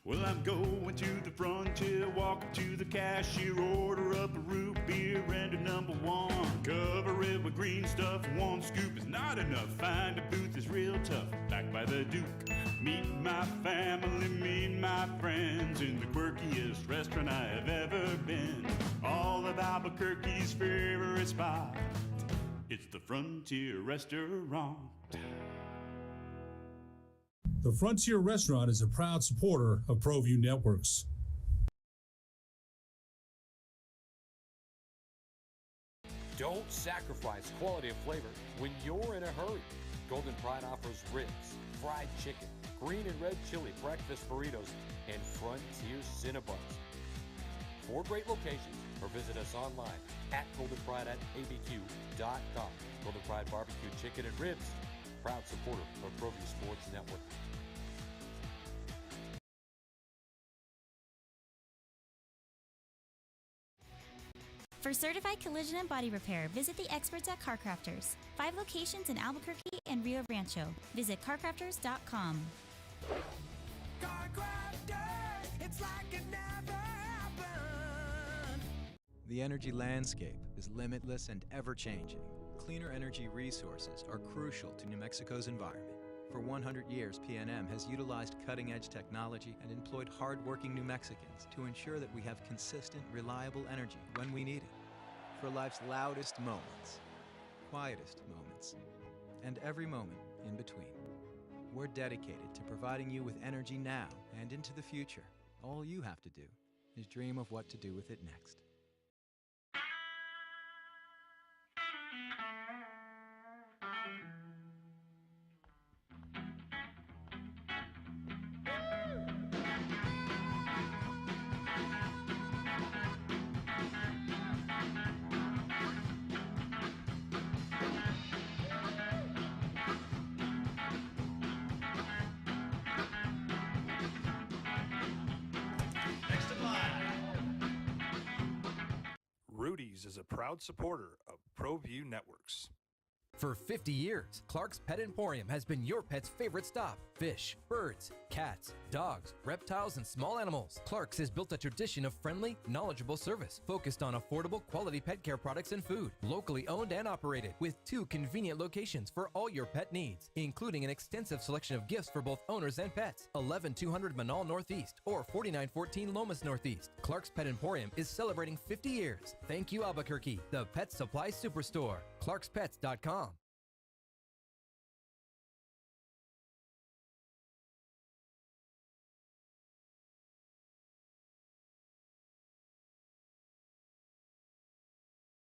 Well, I'm going to the frontier, walk up to the cashier, order up a root beer and a #1. Cover it with green stuff, one scoop is not enough. Find a booth is real tough, back by the Duke. Meet my family, meet my friends in the quirkiest restaurant I have ever been. All of Albuquerque's favorite spot, it's the Frontier Restaurant. The Frontier Restaurant is a proud supporter of ProView Networks. Don't sacrifice quality of flavor when you're in a hurry. Golden Pride offers ribs, fried chicken, green and red chili breakfast burritos, and Frontier Cinnabons. 4 great locations, or visit us online at goldenpride@abq.com. Golden Pride Barbecue Chicken and Ribs, proud supporter of ProView Sports Network. For certified collision and body repair, visit the experts at CarCrafters. 5 locations in Albuquerque and Rio Rancho. Visit carcrafters.com. It's like it never happened. The energy landscape is limitless and ever-changing. Cleaner energy resources are crucial to New Mexico's environment. For 100 years, PNM has utilized cutting-edge technology and employed hard-working New Mexicans to ensure that we have consistent, reliable energy when we need it. For life's loudest moments, quietest moments, and every moment in between. We're dedicated to providing you with energy now and into the future. All you have to do is dream of what to do with it next. Rudy's is a proud supporter of ProView Networks. For 50 years, Clark's Pet Emporium has been your pet's favorite stop. Fish, birds, cats, dogs, reptiles, and small animals. Clark's has built a tradition of friendly, knowledgeable service focused on affordable, quality pet care products and food. Locally owned and operated, with 2 convenient locations for all your pet needs, including an extensive selection of gifts for both owners and pets. 11200 Manal Northeast or 4914 Lomas Northeast. Clark's Pet Emporium is celebrating 50 years. Thank you, Albuquerque, the pet supply superstore. ClarksPets.com.